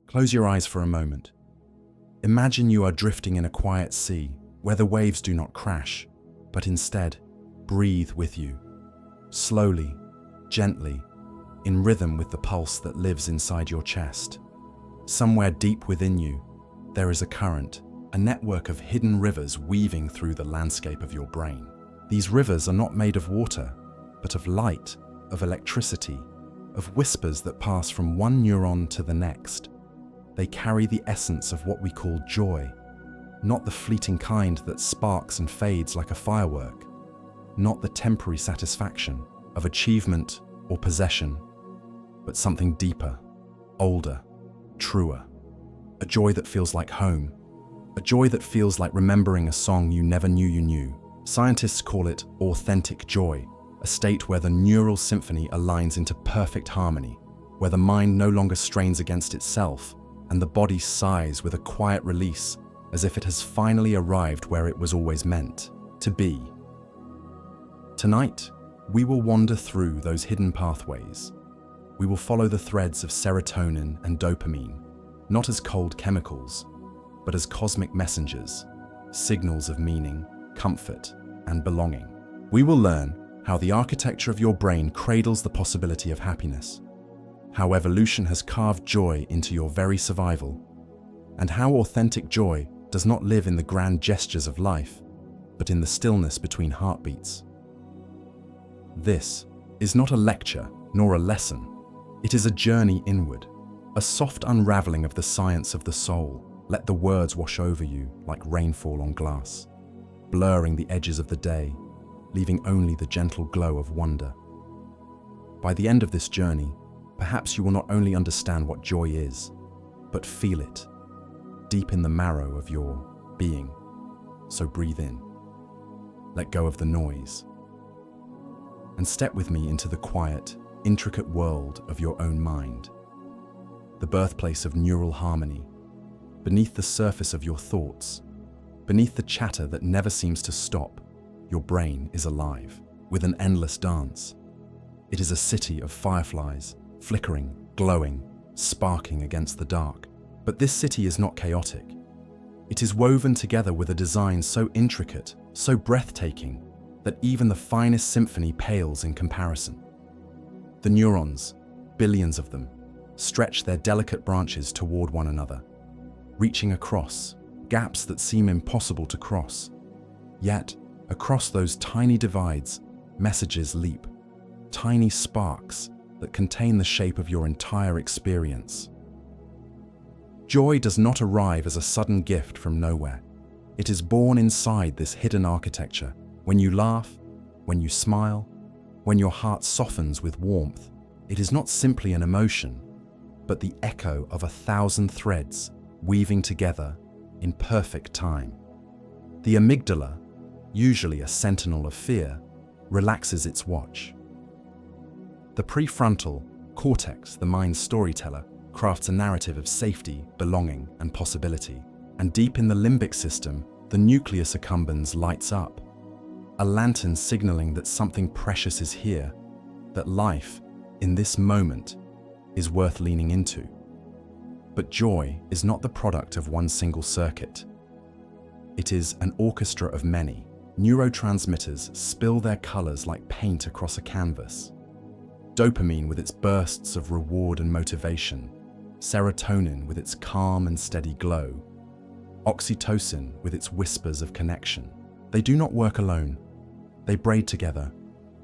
Close your eyes for a moment. Imagine you are drifting in a quiet sea where the waves do not crash, but instead breathe with you, slowly, gently, in rhythm with the pulse that lives inside your chest. Somewhere deep within you, there is a current, a network of hidden rivers weaving through the landscape of your brain. These rivers are not made of water, but of light, of electricity, of whispers that pass from one neuron to the next. They carry the essence of what we call joy, not the fleeting kind that sparks and fades like a firework, not the temporary satisfaction of achievement or possession, but something deeper, older, truer. A joy that feels like home, a joy that feels like remembering a song you never knew you knew. Scientists call it authentic joy, a state where the neural symphony aligns into perfect harmony, where the mind no longer strains against itself and the body sighs with a quiet release, as if it has finally arrived where it was always meant to be. Tonight, we will wander through those hidden pathways. We will follow the threads of serotonin and dopamine, not as cold chemicals, but as cosmic messengers, signals of meaning, comfort, and belonging. We will learn how the architecture of your brain cradles the possibility of happiness, how evolution has carved joy into your very survival, and how authentic joy does not live in the grand gestures of life, but in the stillness between heartbeats. This is not a lecture nor a lesson. It is a journey inward, a soft unraveling of the science of the soul. Let the words wash over you like rainfall on glass, blurring the edges of the day, leaving only the gentle glow of wonder. By the end of this journey, perhaps you will not only understand what joy is, but feel it, deep in the marrow of your being. So breathe in, let go of the noise, and step with me into the quiet, intricate world of your own mind, the birthplace of neural harmony. Beneath the surface of your thoughts, beneath the chatter that never seems to stop, your brain is alive, with an endless dance. It is a city of fireflies, flickering, glowing, sparking against the dark. But this city is not chaotic. It is woven together with a design so intricate, so breathtaking, that even the finest symphony pales in comparison. The neurons, billions of them, stretch their delicate branches toward one another, reaching across gaps that seem impossible to cross. Yet, across those tiny divides, messages leap, tiny sparks that contain the shape of your entire experience. Joy does not arrive as a sudden gift from nowhere. It is born inside this hidden architecture. When you laugh, when you smile, when your heart softens with warmth, it is not simply an emotion, but the echo of 1,000 threads weaving together in perfect time. The amygdala, usually a sentinel of fear, relaxes its watch. The prefrontal cortex, the mind's storyteller, crafts a narrative of safety, belonging, and possibility. And deep in the limbic system, the nucleus accumbens lights up, a lantern signaling that something precious is here, that life, in this moment, is worth leaning into. But joy is not the product of one single circuit. It is an orchestra of many. Neurotransmitters spill their colors like paint across a canvas. Dopamine with its bursts of reward and motivation, serotonin with its calm and steady glow, oxytocin with its whispers of connection. They do not work alone. They braid together,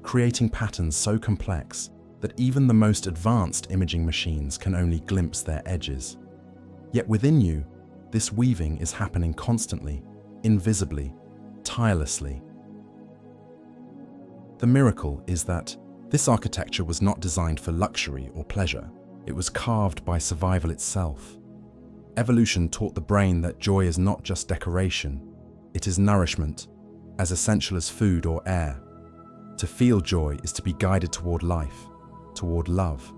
creating patterns so complex that even the most advanced imaging machines can only glimpse their edges. Yet within you, this weaving is happening constantly, invisibly, tirelessly. The miracle is that this architecture was not designed for luxury or pleasure. It was carved by survival itself. Evolution taught the brain that joy is not just decoration, it is nourishment, as essential as food or air. To feel joy is to be guided toward life, toward love,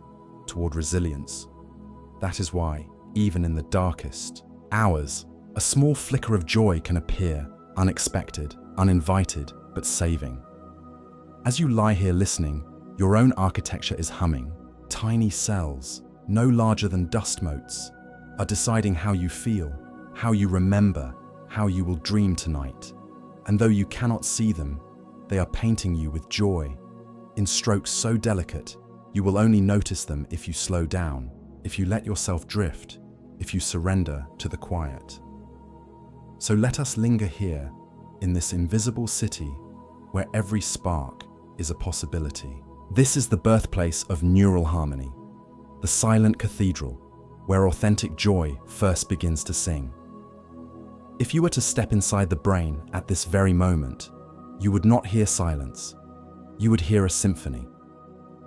toward resilience. That is why, even in the darkest hours, a small flicker of joy can appear, unexpected, uninvited, but saving. As you lie here listening, your own architecture is humming. Tiny cells, no larger than dust motes, are deciding how you feel, how you remember, how you will dream tonight. And though you cannot see them, they are painting you with joy, in strokes so delicate, you will only notice them if you slow down, if you let yourself drift, if you surrender to the quiet. So let us linger here, in this invisible city, where every spark is a possibility. This is the birthplace of neural harmony, the silent cathedral, where authentic joy first begins to sing. If you were to step inside the brain at this very moment, you would not hear silence. You would hear a symphony,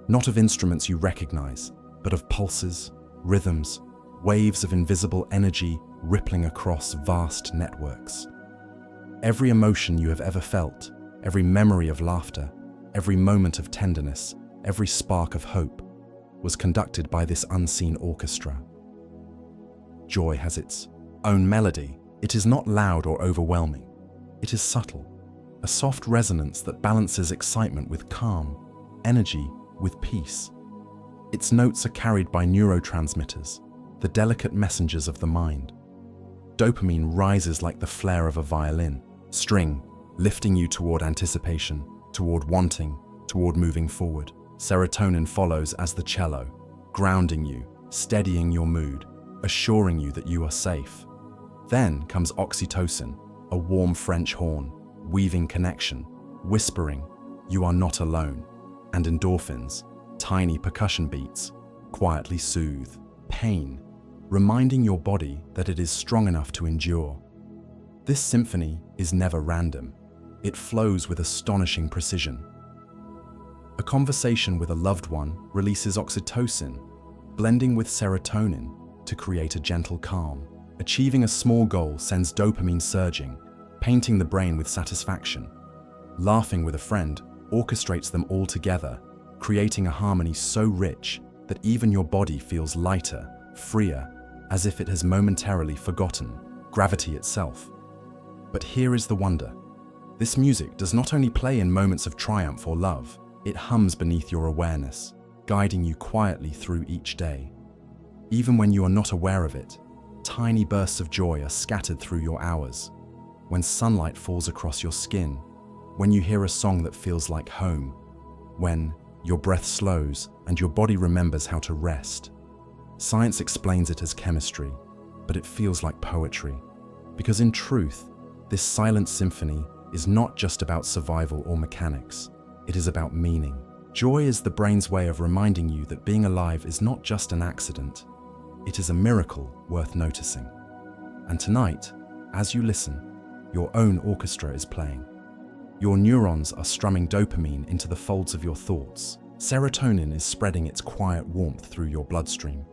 not of instruments you recognize, but of pulses, rhythms, waves of invisible energy rippling across vast networks. Every emotion you have ever felt, every memory of laughter, every moment of tenderness, every spark of hope, was conducted by this unseen orchestra. Joy has its own melody. It is not loud or overwhelming. It is subtle, a soft resonance that balances excitement with calm, energy with peace. Its notes are carried by neurotransmitters, the delicate messengers of the mind. Dopamine rises like the flare of a violin string, lifting you toward anticipation, toward wanting, toward moving forward. Serotonin follows as the cello, grounding you, steadying your mood, assuring you that you are safe. Then comes oxytocin, a warm French horn, weaving connection, whispering, "You are not alone." And endorphins, tiny percussion beats, quietly soothe pain, reminding your body that it is strong enough to endure. This symphony is never random. It flows with astonishing precision. A conversation with a loved one releases oxytocin, blending with serotonin to create a gentle calm. Achieving a small goal sends dopamine surging, painting the brain with satisfaction. Laughing with a friend orchestrates them all together, creating a harmony so rich that even your body feels lighter, freer, as if it has momentarily forgotten gravity itself. But here is the wonder. This music does not only play in moments of triumph or love, it hums beneath your awareness, guiding you quietly through each day. Even when you are not aware of it, tiny bursts of joy are scattered through your hours. When sunlight falls across your skin, when you hear a song that feels like home, when your breath slows and your body remembers how to rest. Science explains it as chemistry, but it feels like poetry. Because in truth, this silent symphony is not just about survival or mechanics. It is about meaning. Joy is the brain's way of reminding you that being alive is not just an accident. It is a miracle worth noticing. And tonight, as you listen, your own orchestra is playing. Your neurons are strumming dopamine into the folds of your thoughts. Serotonin is spreading its quiet warmth through your bloodstream.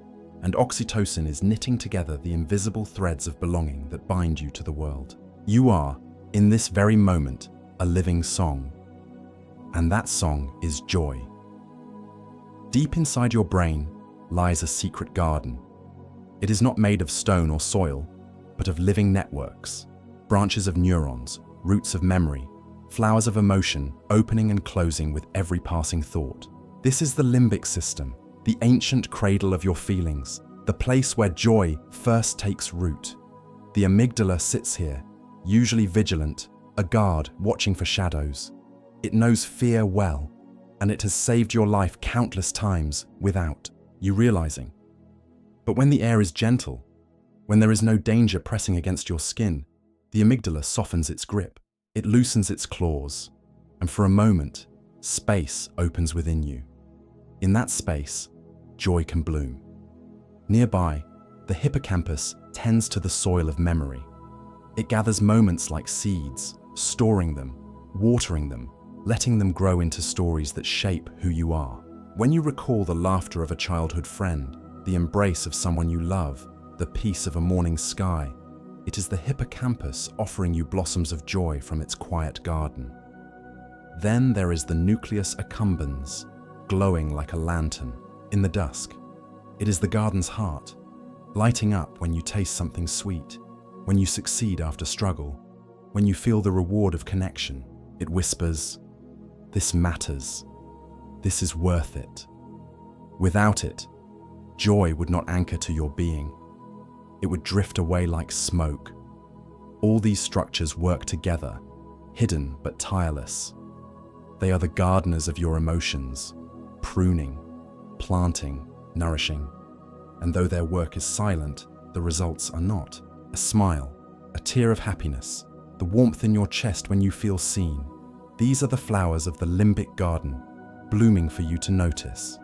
And oxytocin is knitting together the invisible threads of belonging that bind you to the world. You are, in this very moment, a living song. And that song is joy. Deep inside your brain lies a secret garden. It is not made of stone or soil, but of living networks, branches of neurons, roots of memory, flowers of emotion opening and closing with every passing thought. This is the limbic system, the ancient cradle of your feelings, the place where joy first takes root. The amygdala sits here, usually vigilant, a guard watching for shadows. It knows fear well, and it has saved your life countless times without you realizing. But when the air is gentle, when there is no danger pressing against your skin, the amygdala softens its grip, it loosens its claws, and for a moment, space opens within you. In that space, joy can bloom. Nearby, the hippocampus tends to the soil of memory. It gathers moments like seeds, storing them, watering them, letting them grow into stories that shape who you are. When you recall the laughter of a childhood friend, the embrace of someone you love, the peace of a morning sky, it is the hippocampus offering you blossoms of joy from its quiet garden. Then there is the nucleus accumbens, glowing like a lantern in the dusk. It is the garden's heart, lighting up when you taste something sweet, when you succeed after struggle, when you feel the reward of connection. It whispers, "This matters. This is worth it." Without it, joy would not anchor to your being. it would drift away like smoke. All these structures work together, hidden but tireless. They are the gardeners of your emotions, pruning, planting, nourishing. And though their work is silent, the results are not. A smile, a tear of happiness, the warmth in your chest when you feel seen. These are the flowers of the limbic garden, blooming for you to notice.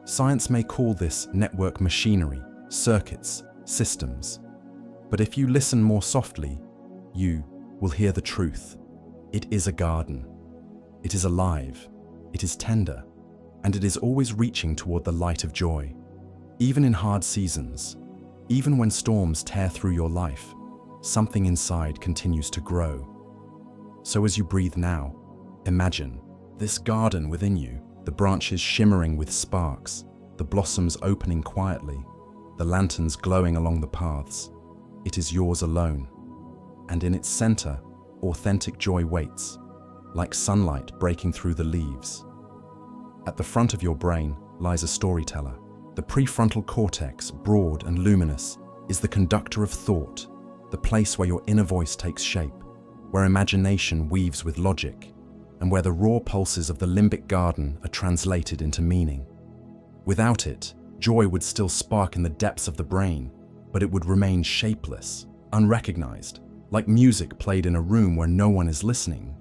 Science may call this network machinery, circuits, systems. But if you listen more softly, you will hear the truth. It is a garden. It is alive. It is tender. And it is always reaching toward the light of joy. Even in hard seasons, even when storms tear through your life, something inside continues to grow. So as you breathe now, imagine this garden within you, the branches shimmering with sparks, the blossoms opening quietly, the lanterns glowing along the paths. It is yours alone. And in its center, authentic joy waits, like sunlight breaking through the leaves. At the front of your brain lies a storyteller. The prefrontal cortex, broad and luminous, is the conductor of thought, the place where your inner voice takes shape, where imagination weaves with logic, and where the raw pulses of the limbic garden are translated into meaning. Without it, joy would still spark in the depths of the brain, but it would remain shapeless, unrecognized, like music played in a room where no one is listening.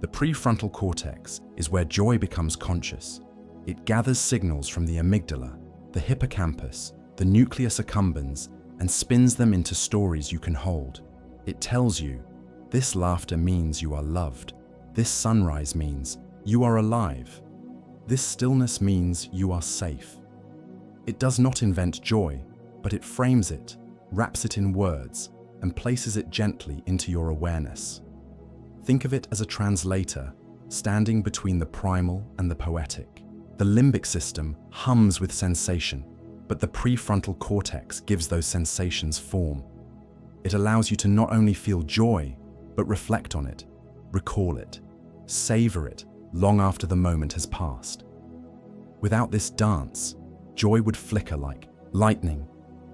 The prefrontal cortex is where joy becomes conscious. It gathers signals from the amygdala, the hippocampus, the nucleus accumbens, and spins them into stories you can hold. It tells you, this laughter means you are loved. This sunrise means you are alive. This stillness means you are safe. It does not invent joy, but it frames it, wraps it in words, and places it gently into your awareness. Think of it as a translator, standing between the primal and the poetic. The limbic system hums with sensation, but the prefrontal cortex gives those sensations form. It allows you to not only feel joy, but reflect on it, recall it, savor it long after the moment has passed. Without this dance, joy would flicker like lightning,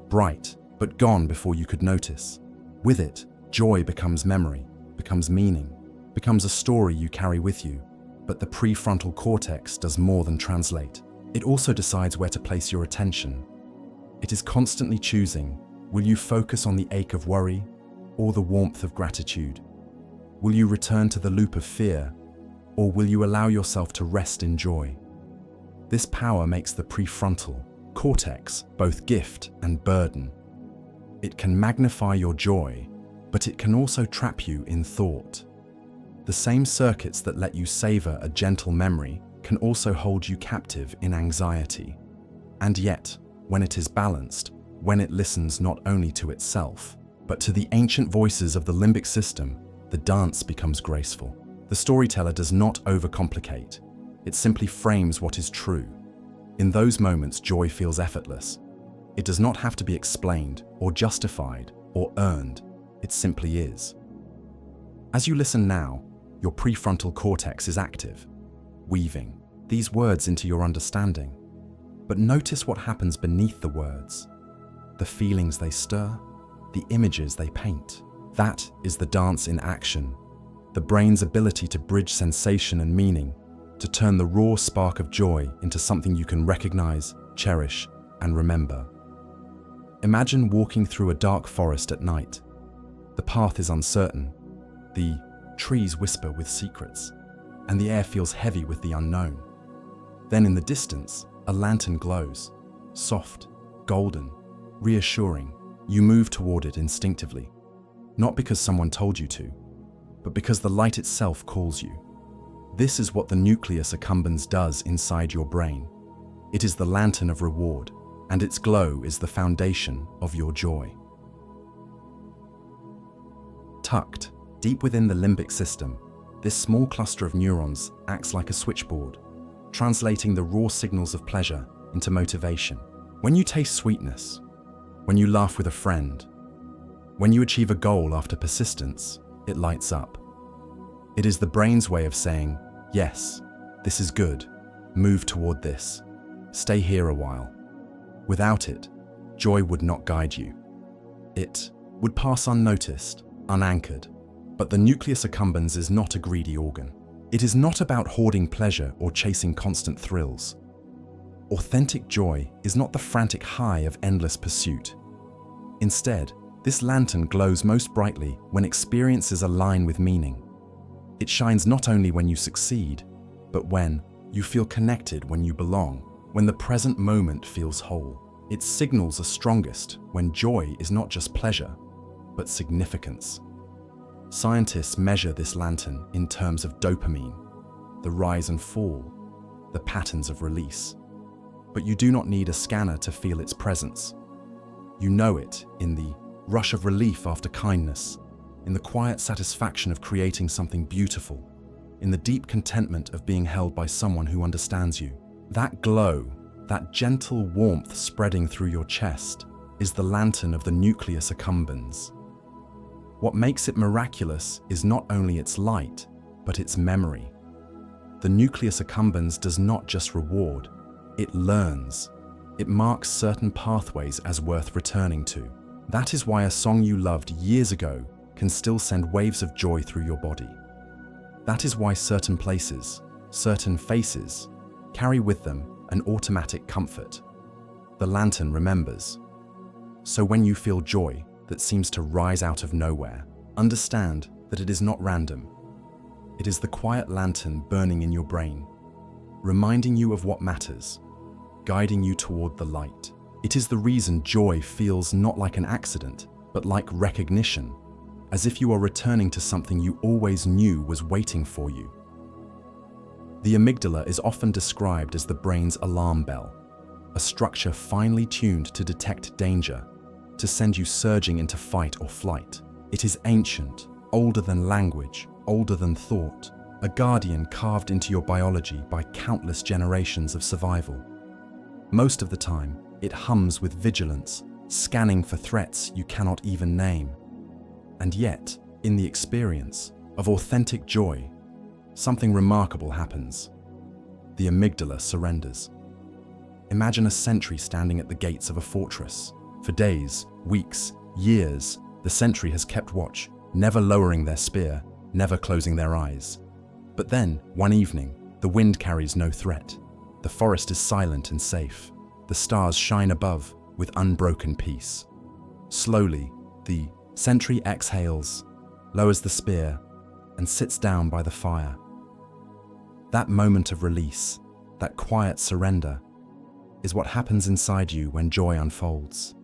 bright, but gone before you could notice. With it, joy becomes memory, becomes meaning, becomes a story you carry with you. But the prefrontal cortex does more than translate. It also decides where to place your attention. It is constantly choosing, will you focus on the ache of worry or the warmth of gratitude? Will you return to the loop of fear, or will you allow yourself to rest in joy? This power makes the prefrontal cortex both gift and burden. It can magnify your joy, but it can also trap you in thought. The same circuits that let you savor a gentle memory can also hold you captive in anxiety. And yet, when it is balanced, when it listens not only to itself, but to the ancient voices of the limbic system, the dance becomes graceful. The storyteller does not overcomplicate. It simply frames what is true. In those moments, joy feels effortless. It does not have to be explained or justified or earned. It simply is. As you listen now, your prefrontal cortex is active, weaving these words into your understanding. But notice what happens beneath the words, the feelings they stir, the images they paint. That is the dance in action, the brain's ability to bridge sensation and meaning, to turn the raw spark of joy into something you can recognize, cherish, and remember. Imagine walking through a dark forest at night. The path is uncertain, the trees whisper with secrets, and the air feels heavy with the unknown. Then in the distance, a lantern glows, soft, golden, reassuring. You move toward it instinctively, not because someone told you to, but because the light itself calls you. This is what the nucleus accumbens does inside your brain. It is the lantern of reward, and its glow is the foundation of your joy. Tucked deep within the limbic system, this small cluster of neurons acts like a switchboard, translating the raw signals of pleasure into motivation. When you taste sweetness, when you laugh with a friend, when you achieve a goal after persistence, it lights up. It is the brain's way of saying, yes, this is good, move toward this, stay here a while. Without it, joy would not guide you. It would pass unnoticed, unanchored. But the nucleus accumbens is not a greedy organ. It is not about hoarding pleasure or chasing constant thrills. Authentic joy is not the frantic high of endless pursuit. Instead, this lantern glows most brightly when experiences align with meaning. It shines not only when you succeed, but when you feel connected, when you belong, when the present moment feels whole. Its signals are strongest when joy is not just pleasure, but significance. Scientists measure this lantern in terms of dopamine, the rise and fall, the patterns of release. But you do not need a scanner to feel its presence. You know it in the rush of relief after kindness, in the quiet satisfaction of creating something beautiful, in the deep contentment of being held by someone who understands you. That glow, that gentle warmth spreading through your chest, is the lantern of the nucleus accumbens. What makes it miraculous is not only its light, but its memory. The nucleus accumbens does not just reward, it learns. It marks certain pathways as worth returning to. That is why a song you loved years ago can still send waves of joy through your body. That is why certain places, certain faces, carry with them an automatic comfort. The lantern remembers. So when you feel joy that seems to rise out of nowhere, understand that it is not random. It is the quiet lantern burning in your brain, reminding you of what matters, guiding you toward the light. It is the reason joy feels not like an accident, but like recognition, as if you are returning to something you always knew was waiting for you. The amygdala is often described as the brain's alarm bell, a structure finely tuned to detect danger, to send you surging into fight or flight. It is ancient, older than language, older than thought, a guardian carved into your biology by countless generations of survival. Most of the time, it hums with vigilance, scanning for threats you cannot even name. And yet, in the experience of authentic joy, something remarkable happens. The amygdala surrenders. Imagine a sentry standing at the gates of a fortress. For days, weeks, years, the sentry has kept watch, never lowering their spear, never closing their eyes. But then, one evening, the wind carries no threat. The forest is silent and safe. The stars shine above with unbroken peace. Slowly, the sentry exhales, lowers the spear, and sits down by the fire. That moment of release, that quiet surrender, is what happens inside you when joy unfolds.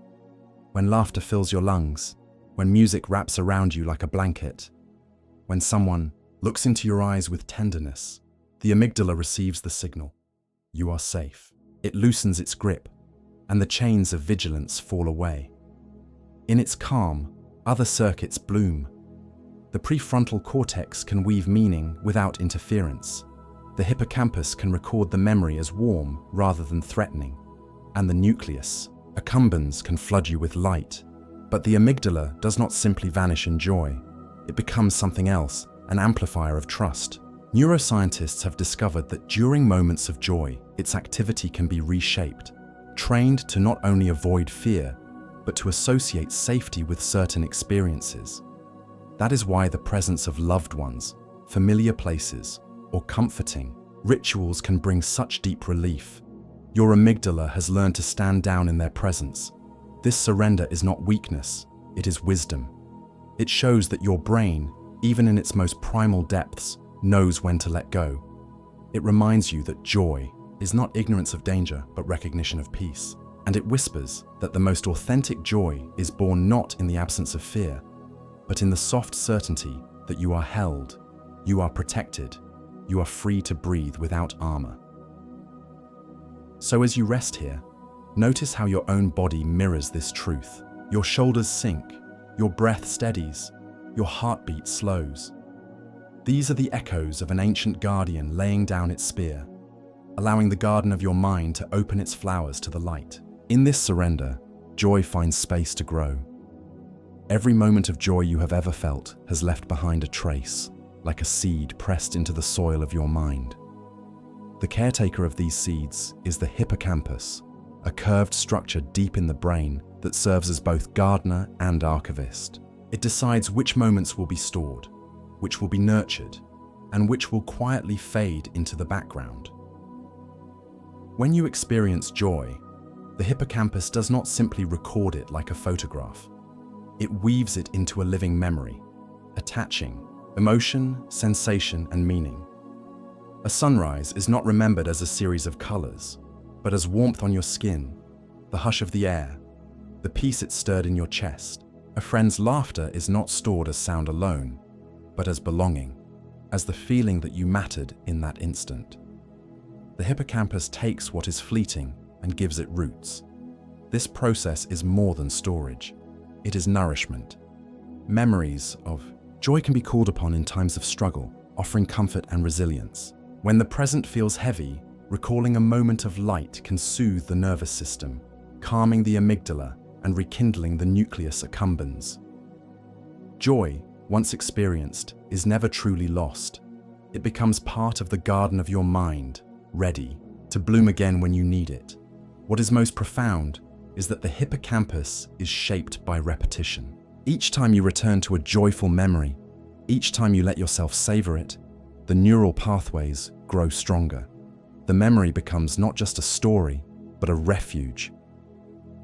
When laughter fills your lungs, when music wraps around you like a blanket, when someone looks into your eyes with tenderness, the amygdala receives the signal. You are safe. It loosens its grip, and the chains of vigilance fall away. In its calm, other circuits bloom. The prefrontal cortex can weave meaning without interference. The hippocampus can record the memory as warm rather than threatening. And the nucleus accumbens can flood you with light. But the amygdala does not simply vanish in joy. It becomes something else, an amplifier of trust. Neuroscientists have discovered that during moments of joy, its activity can be reshaped, trained to not only avoid fear, but to associate safety with certain experiences. That is why the presence of loved ones, familiar places, or comforting rituals can bring such deep relief. Your amygdala has learned to stand down in their presence. This surrender is not weakness, it is wisdom. It shows that your brain, even in its most primal depths, knows when to let go. It reminds you that joy is not ignorance of danger, but recognition of peace. And it whispers that the most authentic joy is born not in the absence of fear, but in the soft certainty that you are held, you are protected, you are free to breathe without armor. So as you rest here, notice how your own body mirrors this truth. Your shoulders sink, your breath steadies, your heartbeat slows. These are the echoes of an ancient guardian laying down its spear, allowing the garden of your mind to open its flowers to the light. In this surrender, joy finds space to grow. Every moment of joy you have ever felt has left behind a trace, like a seed pressed into the soil of your mind. The caretaker of these seeds is the hippocampus, a curved structure deep in the brain that serves as both gardener and archivist. It decides which moments will be stored, which will be nurtured, and which will quietly fade into the background. When you experience joy, the hippocampus does not simply record it like a photograph. It weaves it into a living memory, attaching emotion, sensation, and meaning. A sunrise is not remembered as a series of colors, but as warmth on your skin, the hush of the air, the peace it stirred in your chest. A friend's laughter is not stored as sound alone, but as belonging, as the feeling that you mattered in that instant. The hippocampus takes what is fleeting and gives it roots. This process is more than storage. It is nourishment. Memories of joy can be called upon in times of struggle, offering comfort and resilience. When the present feels heavy, recalling a moment of light can soothe the nervous system, calming the amygdala and rekindling the nucleus accumbens. Joy, once experienced, is never truly lost. It becomes part of the garden of your mind, ready to bloom again when you need it. What is most profound is that the hippocampus is shaped by repetition. Each time you return to a joyful memory, each time you let yourself savor it, the neural pathways grow stronger. The memory becomes not just a story, but a refuge.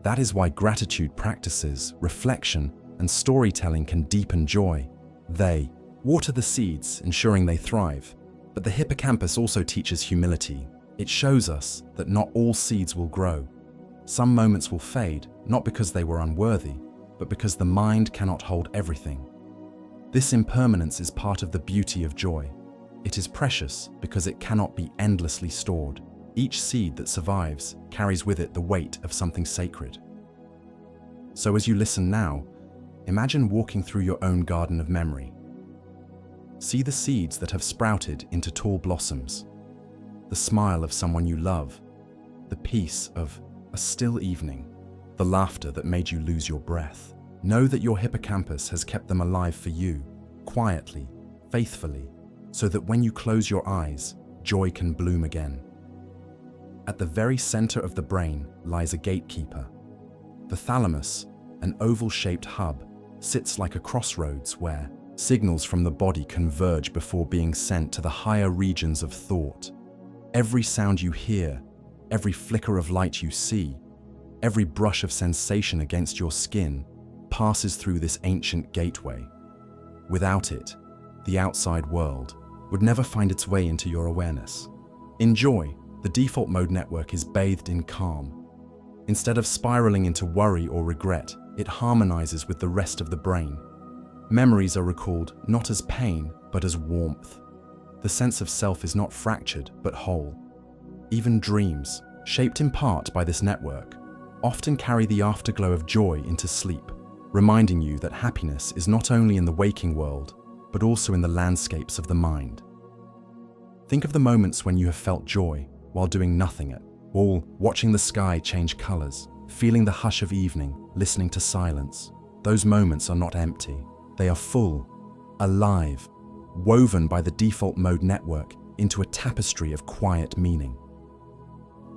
That is why gratitude practices, reflection, and storytelling can deepen joy. They water the seeds, ensuring they thrive. But the hippocampus also teaches humility. It shows us that not all seeds will grow. Some moments will fade, not because they were unworthy, but because the mind cannot hold everything. This impermanence is part of the beauty of joy. It is precious because it cannot be endlessly stored. Each seed that survives carries with it the weight of something sacred. So as you listen now, imagine walking through your own garden of memory. See the seeds that have sprouted into tall blossoms, the smile of someone you love, the peace of a still evening, the laughter that made you lose your breath. Know that your hippocampus has kept them alive for you, quietly, faithfully, so that when you close your eyes, joy can bloom again. At the very center of the brain lies a gatekeeper. The thalamus, an oval-shaped hub, sits like a crossroads where signals from the body converge before being sent to the higher regions of thought. Every sound you hear, every flicker of light you see, every brush of sensation against your skin passes through this ancient gateway. Without it, the outside world would never find its way into your awareness. In joy, the default mode network is bathed in calm. Instead of spiraling into worry or regret, it harmonizes with the rest of the brain. Memories are recalled not as pain, but as warmth. The sense of self is not fractured, but whole. Even dreams, shaped in part by this network, often carry the afterglow of joy into sleep, reminding you that happiness is not only in the waking world, but also in the landscapes of the mind. Think of the moments when you have felt joy while doing nothing at all, watching the sky change colors, feeling the hush of evening, listening to silence. Those moments are not empty. They are full, alive, woven by the default mode network into a tapestry of quiet meaning.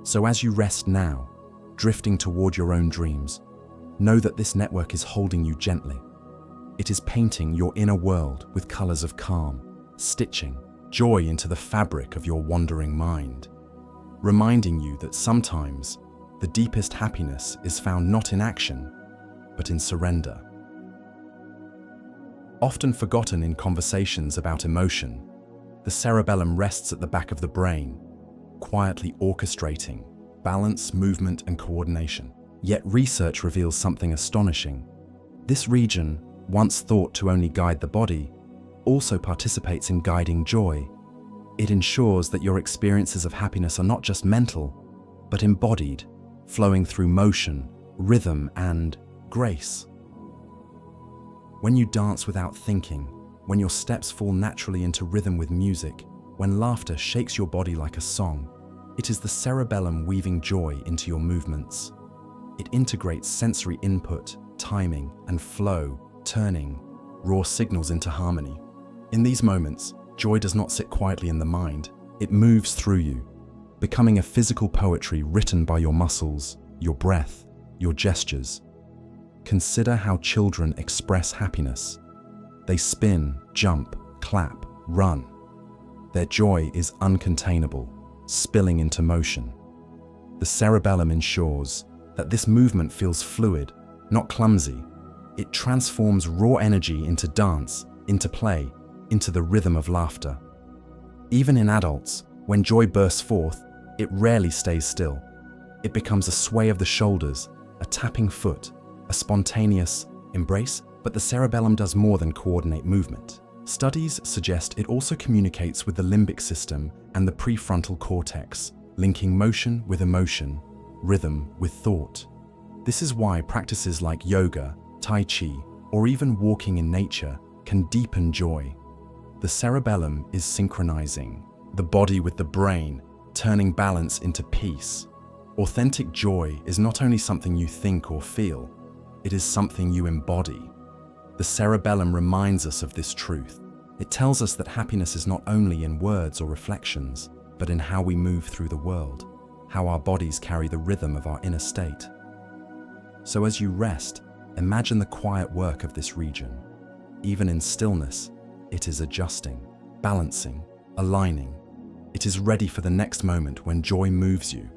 So as you rest now, drifting toward your own dreams, know that this network is holding you gently. It is painting your inner world with colors of calm, stitching joy into the fabric of your wandering mind, reminding you that sometimes the deepest happiness is found not in action, but in surrender. Often forgotten in conversations about emotion, the cerebellum rests at the back of the brain, quietly orchestrating balance, movement, and coordination. Yet research reveals something astonishing. This region, once thought to only guide the body, also participates in guiding joy. It ensures that your experiences of happiness are not just mental, but embodied, flowing through motion, rhythm, and grace. When you dance without thinking, when your steps fall naturally into rhythm with music, when laughter shakes your body like a song, it is the cerebellum weaving joy into your movements. It integrates sensory input, timing, and flow, turning raw signals into harmony. In these moments, joy does not sit quietly in the mind. It moves through you, becoming a physical poetry written by your muscles, your breath, your gestures, Consider how children express happiness. They spin, jump, clap, run. Their joy is uncontainable, spilling into motion. The cerebellum ensures that this movement feels fluid, not clumsy. It transforms raw energy into dance, into play, into the rhythm of laughter. Even in adults, when joy bursts forth, it rarely stays still. It becomes a sway of the shoulders, a tapping foot, a spontaneous embrace, but the cerebellum does more than coordinate movement. Studies suggest it also communicates with the limbic system and the prefrontal cortex, linking motion with emotion, rhythm with thought. This is why practices like yoga, tai chi, or even walking in nature can deepen joy. The cerebellum is synchronizing the body with the brain, turning balance into peace. Authentic joy is not only something you think or feel, it is something you embody. The cerebellum reminds us of this truth. It tells us that happiness is not only in words or reflections, but in how we move through the world, how our bodies carry the rhythm of our inner state. So as you rest, imagine the quiet work of this region. Even in stillness, it is adjusting, balancing, aligning. It is ready for the next moment when joy moves you,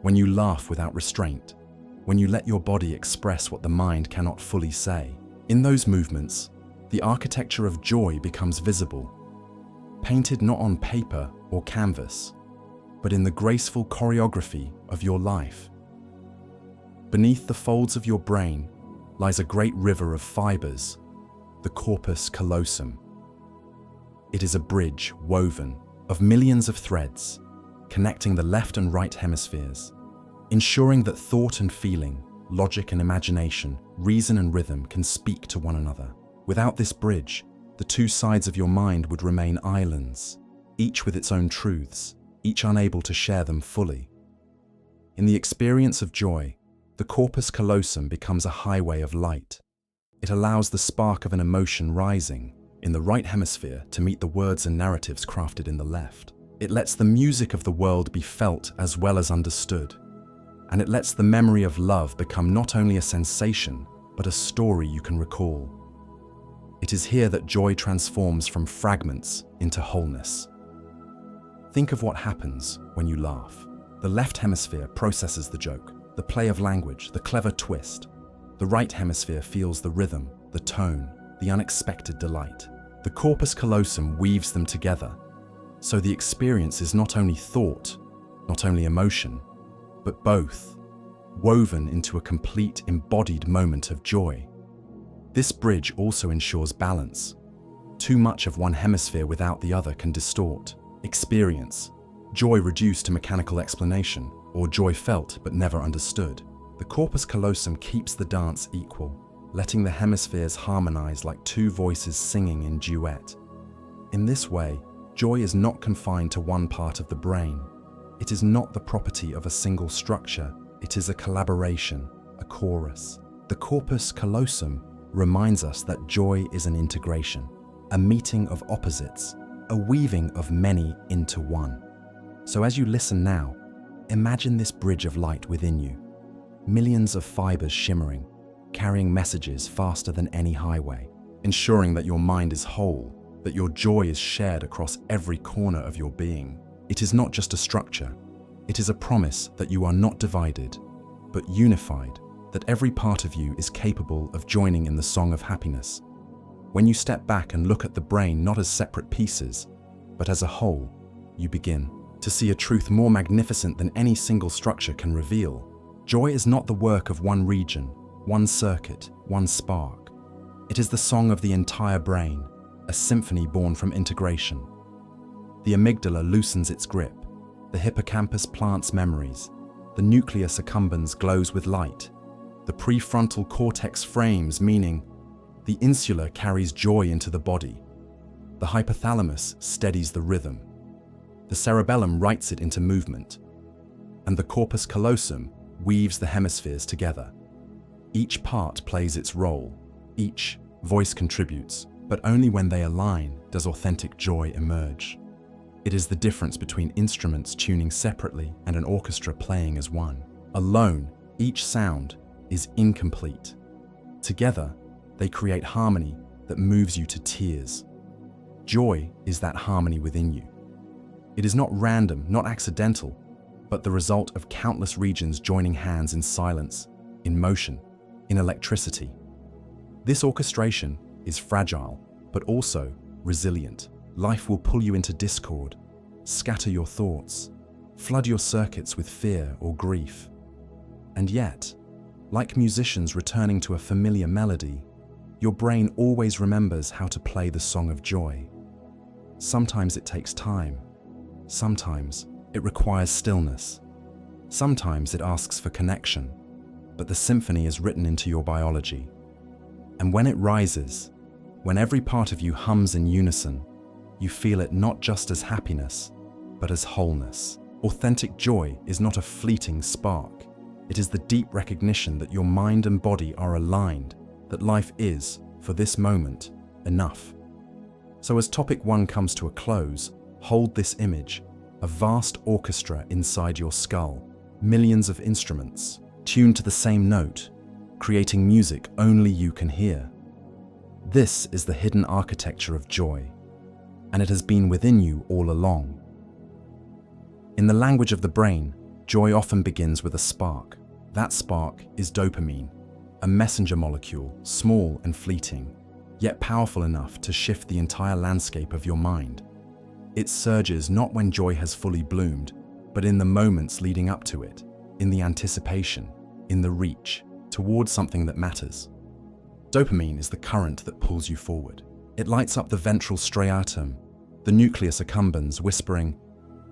when you laugh without restraint, when you let your body express what the mind cannot fully say. In those movements, the architecture of joy becomes visible, painted not on paper or canvas, but in the graceful choreography of your life. Beneath the folds of your brain lies a great river of fibers, the corpus callosum. It is a bridge woven of millions of threads, connecting the left and right hemispheres, ensuring that thought and feeling, logic and imagination, reason and rhythm can speak to one another. Without this bridge, the two sides of your mind would remain islands, each with its own truths, each unable to share them fully. In the experience of joy, the corpus callosum becomes a highway of light. It allows the spark of an emotion rising in the right hemisphere to meet the words and narratives crafted in the left. It lets the music of the world be felt as well as understood. And it lets the memory of love become not only a sensation, but a story you can recall. It is here that joy transforms from fragments into wholeness. Think of what happens when you laugh. The left hemisphere processes the joke, the play of language, the clever twist. The right hemisphere feels the rhythm, the tone, the unexpected delight. The corpus callosum weaves them together, so the experience is not only thought, not only emotion, but both, woven into a complete embodied moment of joy. This bridge also ensures balance. Too much of one hemisphere without the other can distort experience, joy reduced to mechanical explanation, or joy felt but never understood. The corpus callosum keeps the dance equal, letting the hemispheres harmonize like two voices singing in duet. In this way, joy is not confined to one part of the brain. It is not the property of a single structure, it is a collaboration, a chorus. The corpus callosum reminds us that joy is an integration, a meeting of opposites, a weaving of many into one. So as you listen now, imagine this bridge of light within you, millions of fibers shimmering, carrying messages faster than any highway, ensuring that your mind is whole, that your joy is shared across every corner of your being. It is not just a structure, it is a promise that you are not divided, but unified, that every part of you is capable of joining in the song of happiness. When you step back and look at the brain not as separate pieces, but as a whole, you begin to see a truth more magnificent than any single structure can reveal. Joy is not the work of one region, one circuit, one spark. It is the song of the entire brain, a symphony born from integration. The amygdala loosens its grip, the hippocampus plants memories, the nucleus accumbens glows with light, the prefrontal cortex frames meaning, the insula carries joy into the body, the hypothalamus steadies the rhythm, the cerebellum writes it into movement, and the corpus callosum weaves the hemispheres together. Each part plays its role, each voice contributes, but only when they align does authentic joy emerge. It is the difference between instruments tuning separately and an orchestra playing as one. Alone, each sound is incomplete. Together, they create harmony that moves you to tears. Joy is that harmony within you. It is not random, not accidental, but the result of countless regions joining hands in silence, in motion, in electricity. This orchestration is fragile, but also resilient. Life will pull you into discord, scatter your thoughts, flood your circuits with fear or grief. And yet, like musicians returning to a familiar melody, your brain always remembers how to play the song of joy. Sometimes it takes time. Sometimes it requires stillness. Sometimes it asks for connection, but the symphony is written into your biology. And when it rises, when every part of you hums in unison, you feel it not just as happiness, but as wholeness. Authentic joy is not a fleeting spark. It is the deep recognition that your mind and body are aligned, that life is, for this moment, enough. So as topic 1 comes to a close, hold this image, a vast orchestra inside your skull, millions of instruments, tuned to the same note, creating music only you can hear. This is the hidden architecture of joy, and it has been within you all along. In the language of the brain, joy often begins with a spark. That spark is dopamine, a messenger molecule, small and fleeting, yet powerful enough to shift the entire landscape of your mind. It surges not when joy has fully bloomed, but in the moments leading up to it, in the anticipation, in the reach, towards something that matters. Dopamine is the current that pulls you forward. It lights up the ventral striatum, the nucleus accumbens, whispering,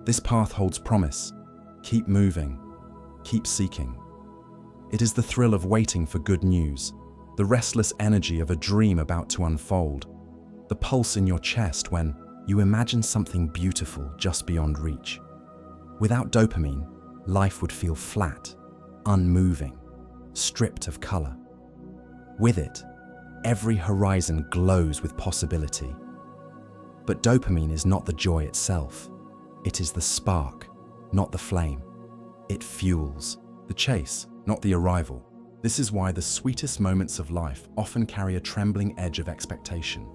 "This path holds promise. Keep moving. Keep seeking." It is the thrill of waiting for good news, the restless energy of a dream about to unfold, the pulse in your chest when you imagine something beautiful just beyond reach. Without dopamine, life would feel flat, unmoving, stripped of color. With it, every horizon glows with possibility. But dopamine is not the joy itself. It is the spark, not the flame. It fuels the chase, not the arrival. This is why the sweetest moments of life often carry a trembling edge of expectation.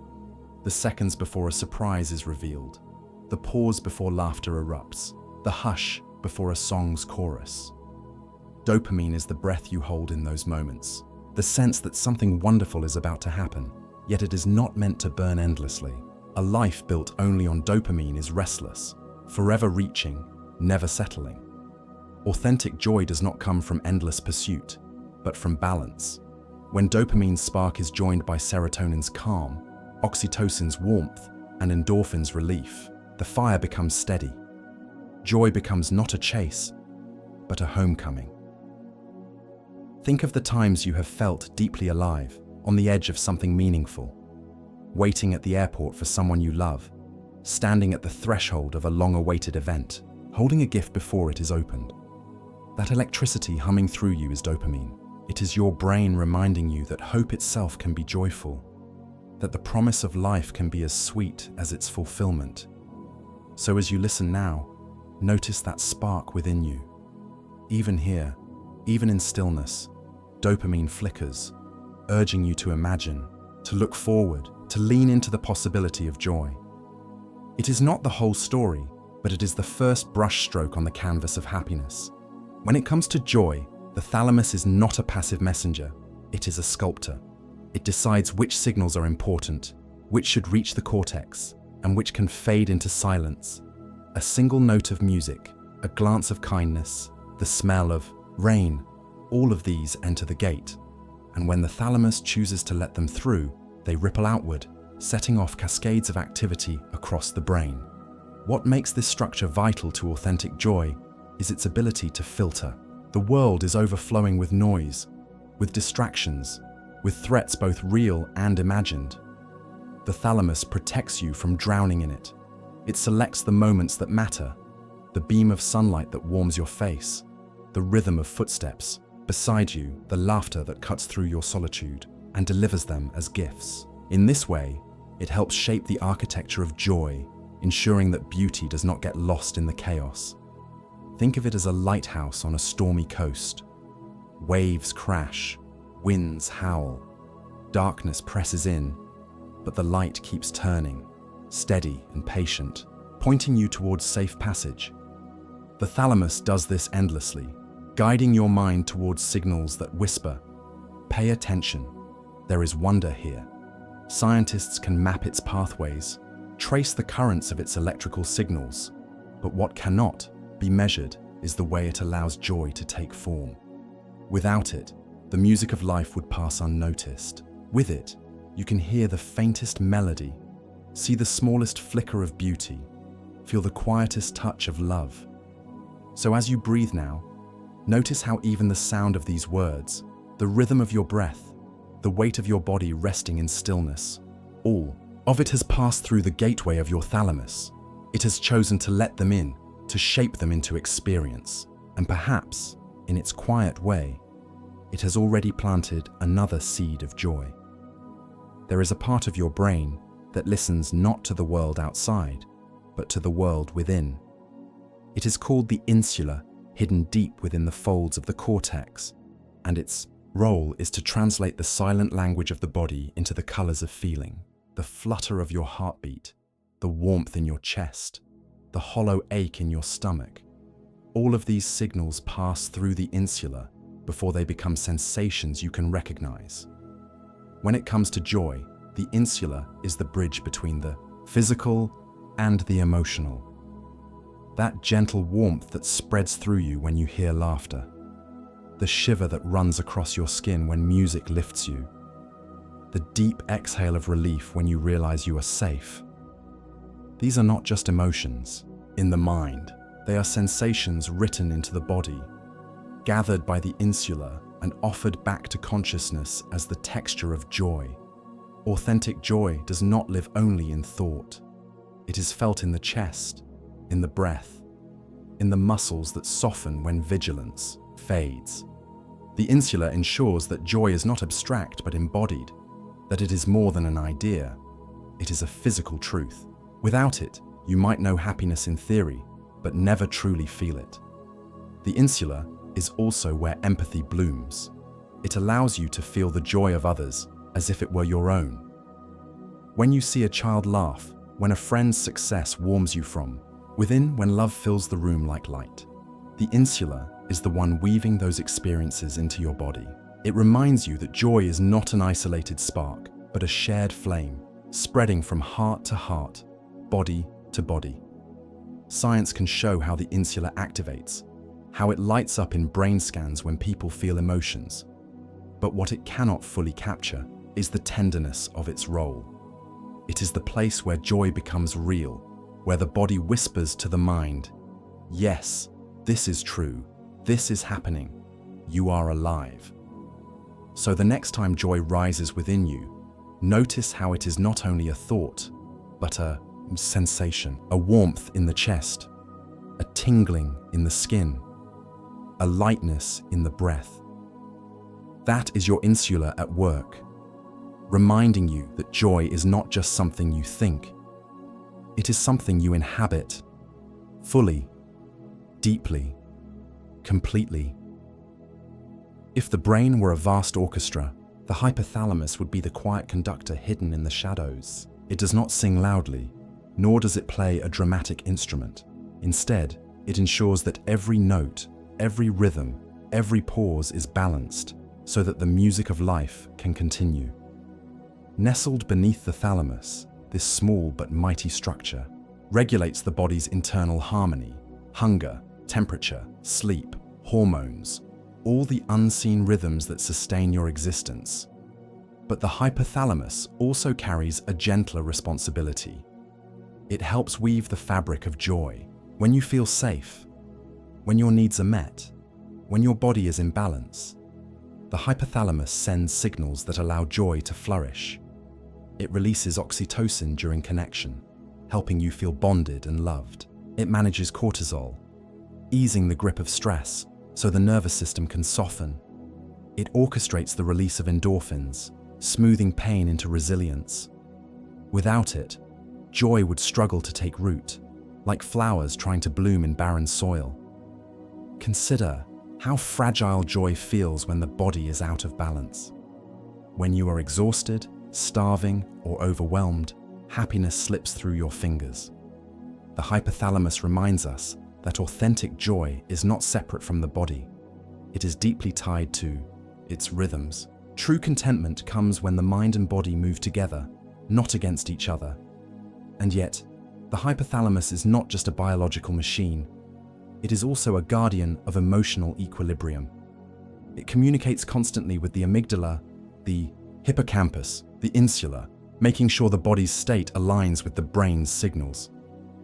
The seconds before a surprise is revealed, the pause before laughter erupts, the hush before a song's chorus. Dopamine is the breath you hold in those moments, the sense that something wonderful is about to happen, yet it is not meant to burn endlessly. A life built only on dopamine is restless, forever reaching, never settling. Authentic joy does not come from endless pursuit, but from balance. When dopamine's spark is joined by serotonin's calm, oxytocin's warmth, and endorphin's relief, the fire becomes steady. Joy becomes not a chase, but a homecoming. Think of the times you have felt deeply alive, on the edge of something meaningful, waiting at the airport for someone you love, standing at the threshold of a long-awaited event, holding a gift before it is opened. That electricity humming through you is dopamine. It is your brain reminding you that hope itself can be joyful, that the promise of life can be as sweet as its fulfillment. So as you listen now, notice that spark within you. Even here, even in stillness, dopamine flickers, urging you to imagine, to look forward, to lean into the possibility of joy. It is not the whole story, but it is the first brushstroke on the canvas of happiness. When it comes to joy, the thalamus is not a passive messenger, it is a sculptor. It decides which signals are important, which should reach the cortex, and which can fade into silence. A single note of music, a glance of kindness, the smell of rain, all of these enter the gate. And when the thalamus chooses to let them through, they ripple outward, setting off cascades of activity across the brain. What makes this structure vital to authentic joy is its ability to filter. The world is overflowing with noise, with distractions, with threats both real and imagined. The thalamus protects you from drowning in it. It selects the moments that matter, the beam of sunlight that warms your face, the rhythm of footsteps beside you, the laughter that cuts through your solitude, and delivers them as gifts. In this way, it helps shape the architecture of joy, ensuring that beauty does not get lost in the chaos. Think of it as a lighthouse on a stormy coast. Waves crash, winds howl, Darkness presses in, but the light keeps turning, steady and patient, pointing you towards safe passage. The thalamus does this endlessly, guiding your mind towards signals that whisper, "Pay attention, there is wonder here." Scientists can map its pathways, trace the currents of its electrical signals, but what cannot be measured is the way it allows joy to take form. Without it, the music of life would pass unnoticed. With it, you can hear the faintest melody, see the smallest flicker of beauty, feel the quietest touch of love. So as you breathe now, notice how even the sound of these words, the rhythm of your breath, the weight of your body resting in stillness, all of it has passed through the gateway of your thalamus. It has chosen to let them in, to shape them into experience, and perhaps, in its quiet way, it has already planted another seed of joy. There is a part of your brain that listens not to the world outside, but to the world within. It is called the insula, hidden deep within the folds of the cortex, and its role is to translate the silent language of the body into the colors of feeling, the flutter of your heartbeat, the warmth in your chest, the hollow ache in your stomach. All of these signals pass through the insula before they become sensations you can recognize. When it comes to joy, the insula is the bridge between the physical and the emotional. That gentle warmth that spreads through you when you hear laughter, the shiver that runs across your skin when music lifts you, the deep exhale of relief when you realize you are safe. These are not just emotions in the mind, they are sensations written into the body, gathered by the insula and offered back to consciousness as the texture of joy. Authentic joy does not live only in thought. It is felt in the chest, in the breath, in the muscles that soften when vigilance fades. The insula ensures that joy is not abstract but embodied, that it is more than an idea. It is a physical truth. Without it, you might know happiness in theory, but never truly feel it. The insula is also where empathy blooms. It allows you to feel the joy of others as if it were your own. When you see a child laugh, when a friend's success warms you from within, when love fills the room like light, the insula is the one weaving those experiences into your body. It reminds you that joy is not an isolated spark, but a shared flame, spreading from heart to heart, body to body. Science can show how the insula activates, how it lights up in brain scans when people feel emotions. But what it cannot fully capture is the tenderness of its role. It is the place where joy becomes real, where the body whispers to the mind, "Yes, this is true, this is happening, you are alive." So the next time joy rises within you, notice how it is not only a thought, but a sensation, a warmth in the chest, a tingling in the skin, a lightness in the breath. That is your insula at work, reminding you that joy is not just something you think. It is something you inhabit, fully, deeply, completely. If the brain were a vast orchestra, the hypothalamus would be the quiet conductor hidden in the shadows. It does not sing loudly, nor does it play a dramatic instrument. Instead, it ensures that every note, every rhythm, every pause is balanced so that the music of life can continue. Nestled beneath the thalamus, this small but mighty structure regulates the body's internal harmony, hunger, temperature, sleep, hormones, all the unseen rhythms that sustain your existence. But the hypothalamus also carries a gentler responsibility. It helps weave the fabric of joy. When you feel safe, when your needs are met, when your body is in balance, the hypothalamus sends signals that allow joy to flourish. It releases oxytocin during connection, helping you feel bonded and loved. It manages cortisol, easing the grip of stress so the nervous system can soften. It orchestrates the release of endorphins, smoothing pain into resilience. Without it, joy would struggle to take root, like flowers trying to bloom in barren soil. Consider how fragile joy feels when the body is out of balance. When you are exhausted, starving, or overwhelmed, happiness slips through your fingers. The hypothalamus reminds us that authentic joy is not separate from the body. It is deeply tied to its rhythms. True contentment comes when the mind and body move together, not against each other. And yet, the hypothalamus is not just a biological machine. It is also a guardian of emotional equilibrium. It communicates constantly with the amygdala, the hippocampus, the insula, making sure the body's state aligns with the brain's signals.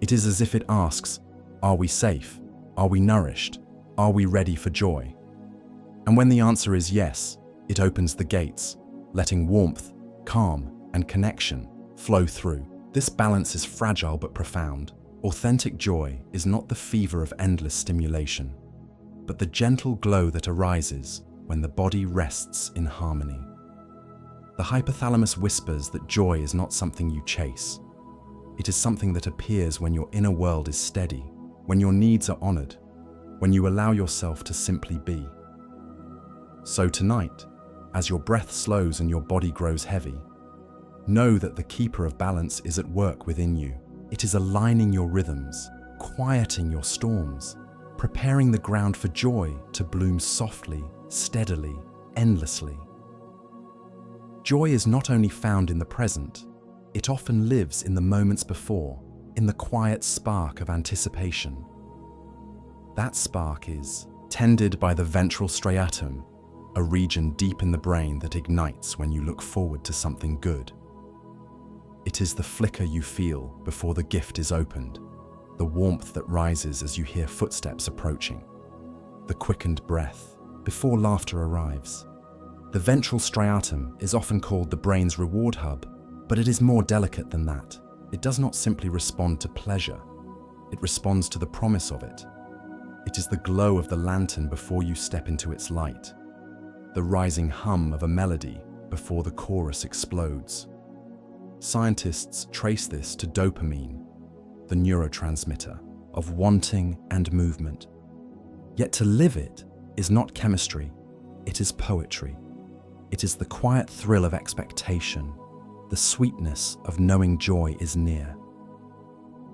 It is as if it asks, are we safe? Are we nourished? Are we ready for joy? And when the answer is yes, it opens the gates, letting warmth, calm, and connection flow through. This balance is fragile but profound. Authentic joy is not the fever of endless stimulation, but the gentle glow that arises when the body rests in harmony. The hypothalamus whispers that joy is not something you chase. It is something that appears when your inner world is steady, when your needs are honored, when you allow yourself to simply be. So tonight, as your breath slows and your body grows heavy, know that the keeper of balance is at work within you. It is aligning your rhythms, quieting your storms, preparing the ground for joy to bloom softly, steadily, endlessly. Joy is not only found in the present, it often lives in the moments before, in the quiet spark of anticipation. That spark is tended by the ventral striatum, a region deep in the brain that ignites when you look forward to something good. It is the flicker you feel before the gift is opened, the warmth that rises as you hear footsteps approaching, the quickened breath before laughter arrives. The ventral striatum is often called the brain's reward hub, but it is more delicate than that. It does not simply respond to pleasure, it responds to the promise of it. It is the glow of the lantern before you step into its light, the rising hum of a melody before the chorus explodes. Scientists trace this to dopamine, the neurotransmitter of wanting and movement. Yet to live it is not chemistry, it is poetry. It is the quiet thrill of expectation, the sweetness of knowing joy is near.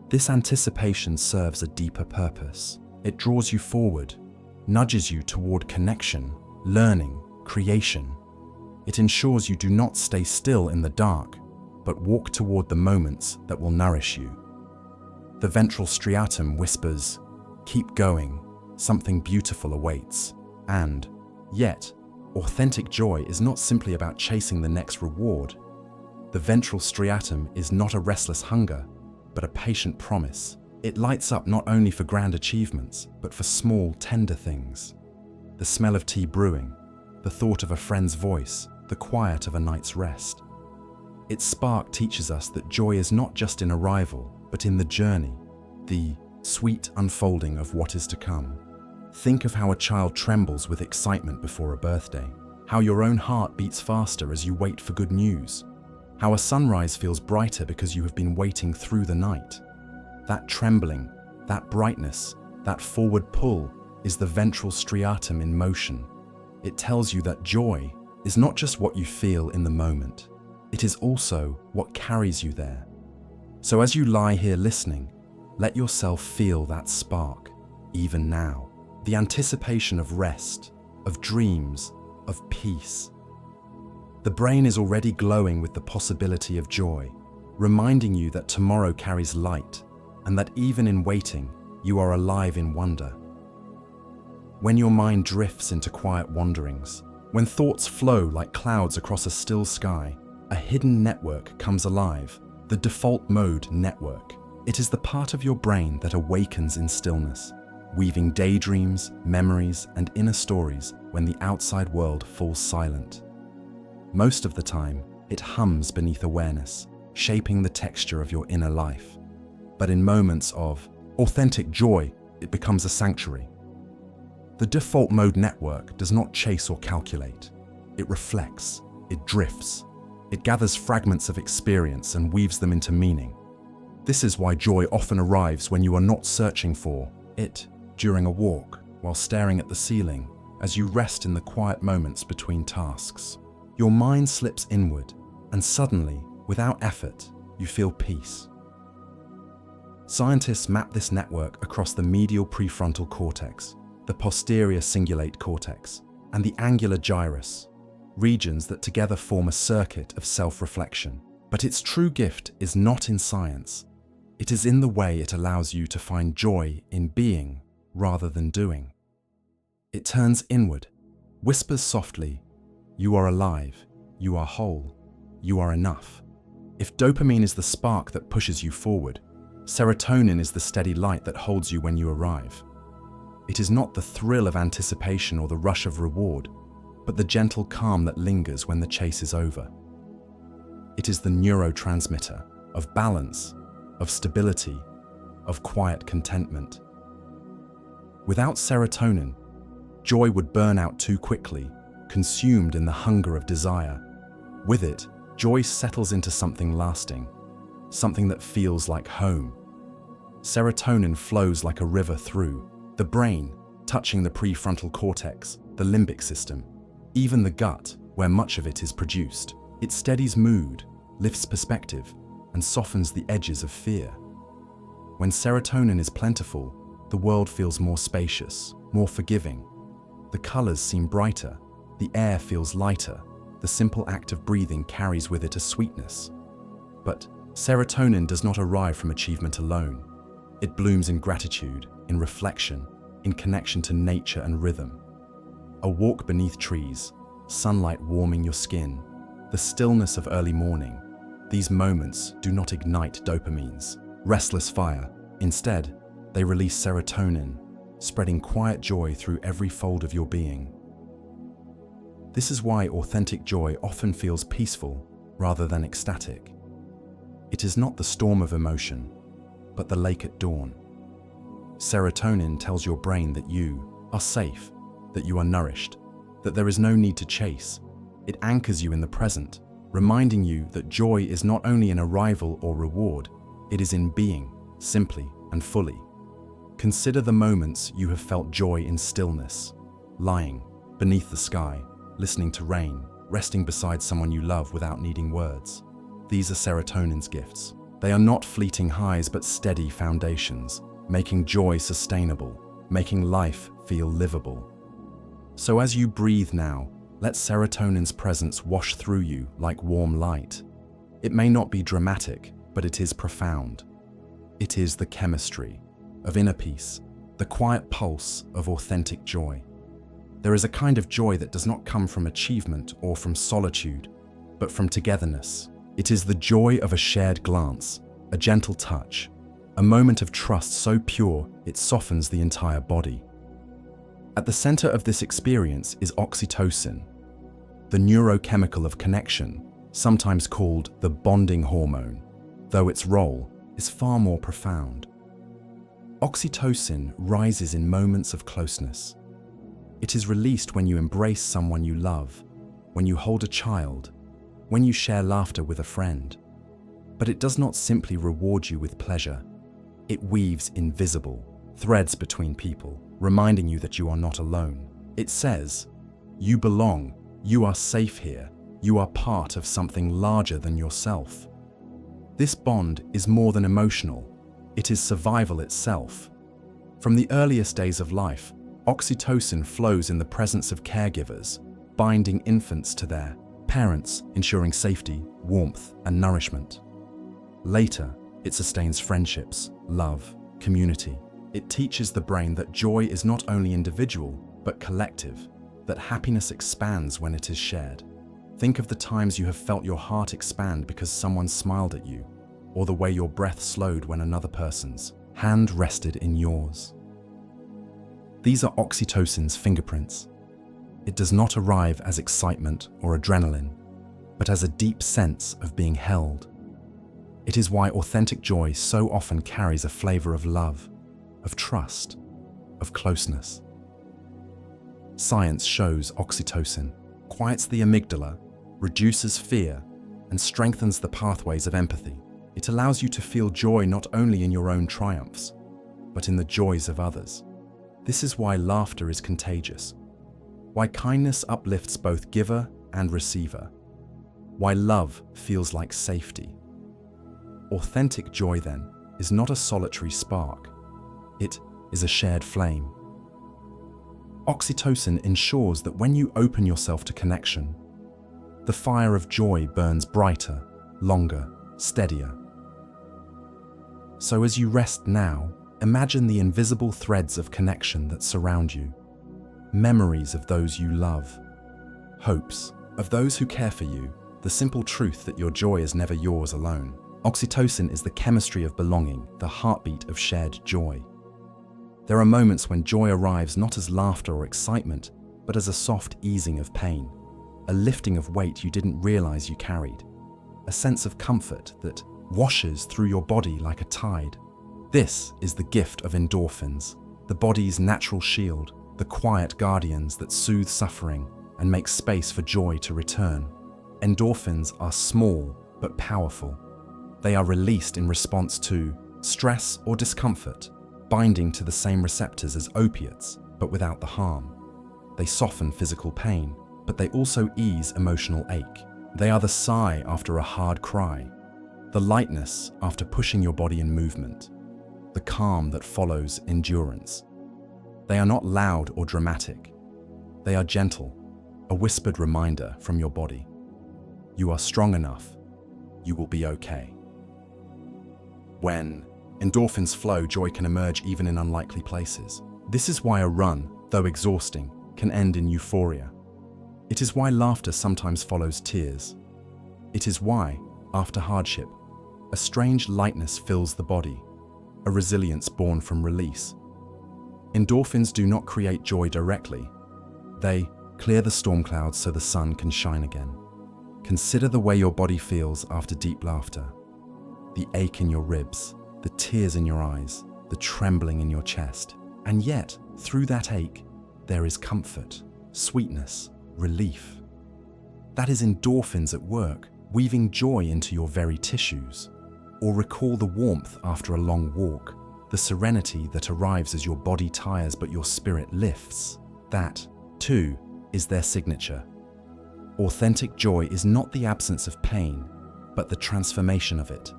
This anticipation serves a deeper purpose. It draws you forward, nudges you toward connection, learning, creation. It ensures you do not stay still in the dark, but walk toward the moments that will nourish you. The ventral striatum whispers, keep going, something beautiful awaits. And yet, authentic joy is not simply about chasing the next reward. The ventral striatum is not a restless hunger, but a patient promise. It lights up not only for grand achievements, but for small, tender things. The smell of tea brewing, the thought of a friend's voice, the quiet of a night's rest. Its spark teaches us that joy is not just in arrival, but in the journey, the sweet unfolding of what is to come. Think of how a child trembles with excitement before a birthday, how your own heart beats faster as you wait for good news, how a sunrise feels brighter because you have been waiting through the night. That trembling, that brightness, that forward pull is the ventral striatum in motion. It tells you that joy is not just what you feel in the moment, it is also what carries you there. So as you lie here listening, let yourself feel that spark, even now. The anticipation of rest, of dreams, of peace. The brain is already glowing with the possibility of joy, reminding you that tomorrow carries light, and that even in waiting, you are alive in wonder. When your mind drifts into quiet wanderings, when thoughts flow like clouds across a still sky, a hidden network comes alive, the default mode network. It is the part of your brain that awakens in stillness, weaving daydreams, memories, and inner stories when the outside world falls silent. Most of the time, it hums beneath awareness, shaping the texture of your inner life. But in moments of authentic joy, it becomes a sanctuary. The default mode network does not chase or calculate. It reflects, it drifts, it gathers fragments of experience and weaves them into meaning. This is why joy often arrives when you are not searching for it, during a walk, while staring at the ceiling, as you rest in the quiet moments between tasks. Your mind slips inward, and suddenly, without effort, you feel peace. Scientists map this network across the medial prefrontal cortex, the posterior cingulate cortex, and the angular gyrus, regions that together form a circuit of self-reflection. But its true gift is not in science. It is in the way it allows you to find joy in being rather than doing. It turns inward, whispers softly, "You are alive, you are whole, you are enough." If dopamine is the spark that pushes you forward, serotonin is the steady light that holds you when you arrive. It is not the thrill of anticipation or the rush of reward, but the gentle calm that lingers when the chase is over. It is the neurotransmitter of balance, of stability, of quiet contentment. Without serotonin, joy would burn out too quickly, consumed in the hunger of desire. With it, joy settles into something lasting, something that feels like home. Serotonin flows like a river through the brain, touching the prefrontal cortex, the limbic system, even the gut, where much of it is produced. It steadies mood, lifts perspective, and softens the edges of fear. When serotonin is plentiful, the world feels more spacious, more forgiving. The colors seem brighter, the air feels lighter, the simple act of breathing carries with it a sweetness. But serotonin does not arrive from achievement alone. It blooms in gratitude, in reflection, in connection to nature and rhythm. A walk beneath trees, sunlight warming your skin, the stillness of early morning. These moments do not ignite dopamine's restless fire. Instead, they release serotonin, spreading quiet joy through every fold of your being. This is why authentic joy often feels peaceful rather than ecstatic. It is not the storm of emotion, but the lake at dawn. Serotonin tells your brain that you are safe, that you are nourished, that there is no need to chase. It anchors you in the present, reminding you that joy is not only an arrival or reward, it is in being, simply and fully. Consider the moments you have felt joy in stillness, lying beneath the sky, listening to rain, resting beside someone you love without needing words. These are serotonin's gifts. They are not fleeting highs but steady foundations, making joy sustainable, making life feel livable. So as you breathe now, let serotonin's presence wash through you like warm light. It may not be dramatic, but it is profound. It is the chemistry of inner peace, the quiet pulse of authentic joy. There is a kind of joy that does not come from achievement or from solitude, but from togetherness. It is the joy of a shared glance, a gentle touch, a moment of trust so pure it softens the entire body. At the center of this experience is oxytocin, the neurochemical of connection, sometimes called the bonding hormone, though its role is far more profound. Oxytocin rises in moments of closeness. It is released when you embrace someone you love, when you hold a child, when you share laughter with a friend. But it does not simply reward you with pleasure. It weaves invisible threads between people, reminding you that you are not alone. It says, "You belong, you are safe here, you are part of something larger than yourself." This bond is more than emotional, it is survival itself. From the earliest days of life, oxytocin flows in the presence of caregivers, binding infants to their parents, ensuring safety, warmth, and nourishment. Later, it sustains friendships, love, community. It teaches the brain that joy is not only individual, but collective, that happiness expands when it is shared. Think of the times you have felt your heart expand because someone smiled at you, or the way your breath slowed when another person's hand rested in yours. These are oxytocin's fingerprints. It does not arrive as excitement or adrenaline, but as a deep sense of being held. It is why authentic joy so often carries a flavor of love, of trust, of closeness. Science shows oxytocin quiets the amygdala, reduces fear, and strengthens the pathways of empathy. It allows you to feel joy not only in your own triumphs, but in the joys of others. This is why laughter is contagious, why kindness uplifts both giver and receiver. Why love feels like safety. Authentic joy, then, is not a solitary spark. It is a shared flame. Oxytocin ensures that when you open yourself to connection, the fire of joy burns brighter, longer, steadier. So as you rest now, imagine the invisible threads of connection that surround you. Memories of those you love. Hopes of those who care for you. The simple truth that your joy is never yours alone. Oxytocin is the chemistry of belonging, the heartbeat of shared joy. There are moments when joy arrives not as laughter or excitement, but as a soft easing of pain, a lifting of weight you didn't realize you carried, a sense of comfort that washes through your body like a tide. This is the gift of endorphins, the body's natural shield, the quiet guardians that soothe suffering and make space for joy to return. Endorphins are small but powerful. They are released in response to stress or discomfort, binding to the same receptors as opiates, but without the harm. They soften physical pain, but they also ease emotional ache. They are the sigh after a hard cry, the lightness after pushing your body in movement, the calm that follows endurance. They are not loud or dramatic. They are gentle, a whispered reminder from your body. You are strong enough. You will be okay. When endorphins flow, joy can emerge even in unlikely places. This is why a run, though exhausting, can end in euphoria. It is why laughter sometimes follows tears. It is why, after hardship, a strange lightness fills the body, a resilience born from release. Endorphins do not create joy directly. They clear the storm clouds so the sun can shine again. Consider the way your body feels after deep laughter. The ache in your ribs, the tears in your eyes, the trembling in your chest. And yet, through that ache, there is comfort, sweetness, relief. That is endorphins at work, weaving joy into your very tissues. Or recall the warmth after a long walk, the serenity that arrives as your body tires but your spirit lifts. That, too, is their signature. Authentic joy is not the absence of pain, but the transformation of it.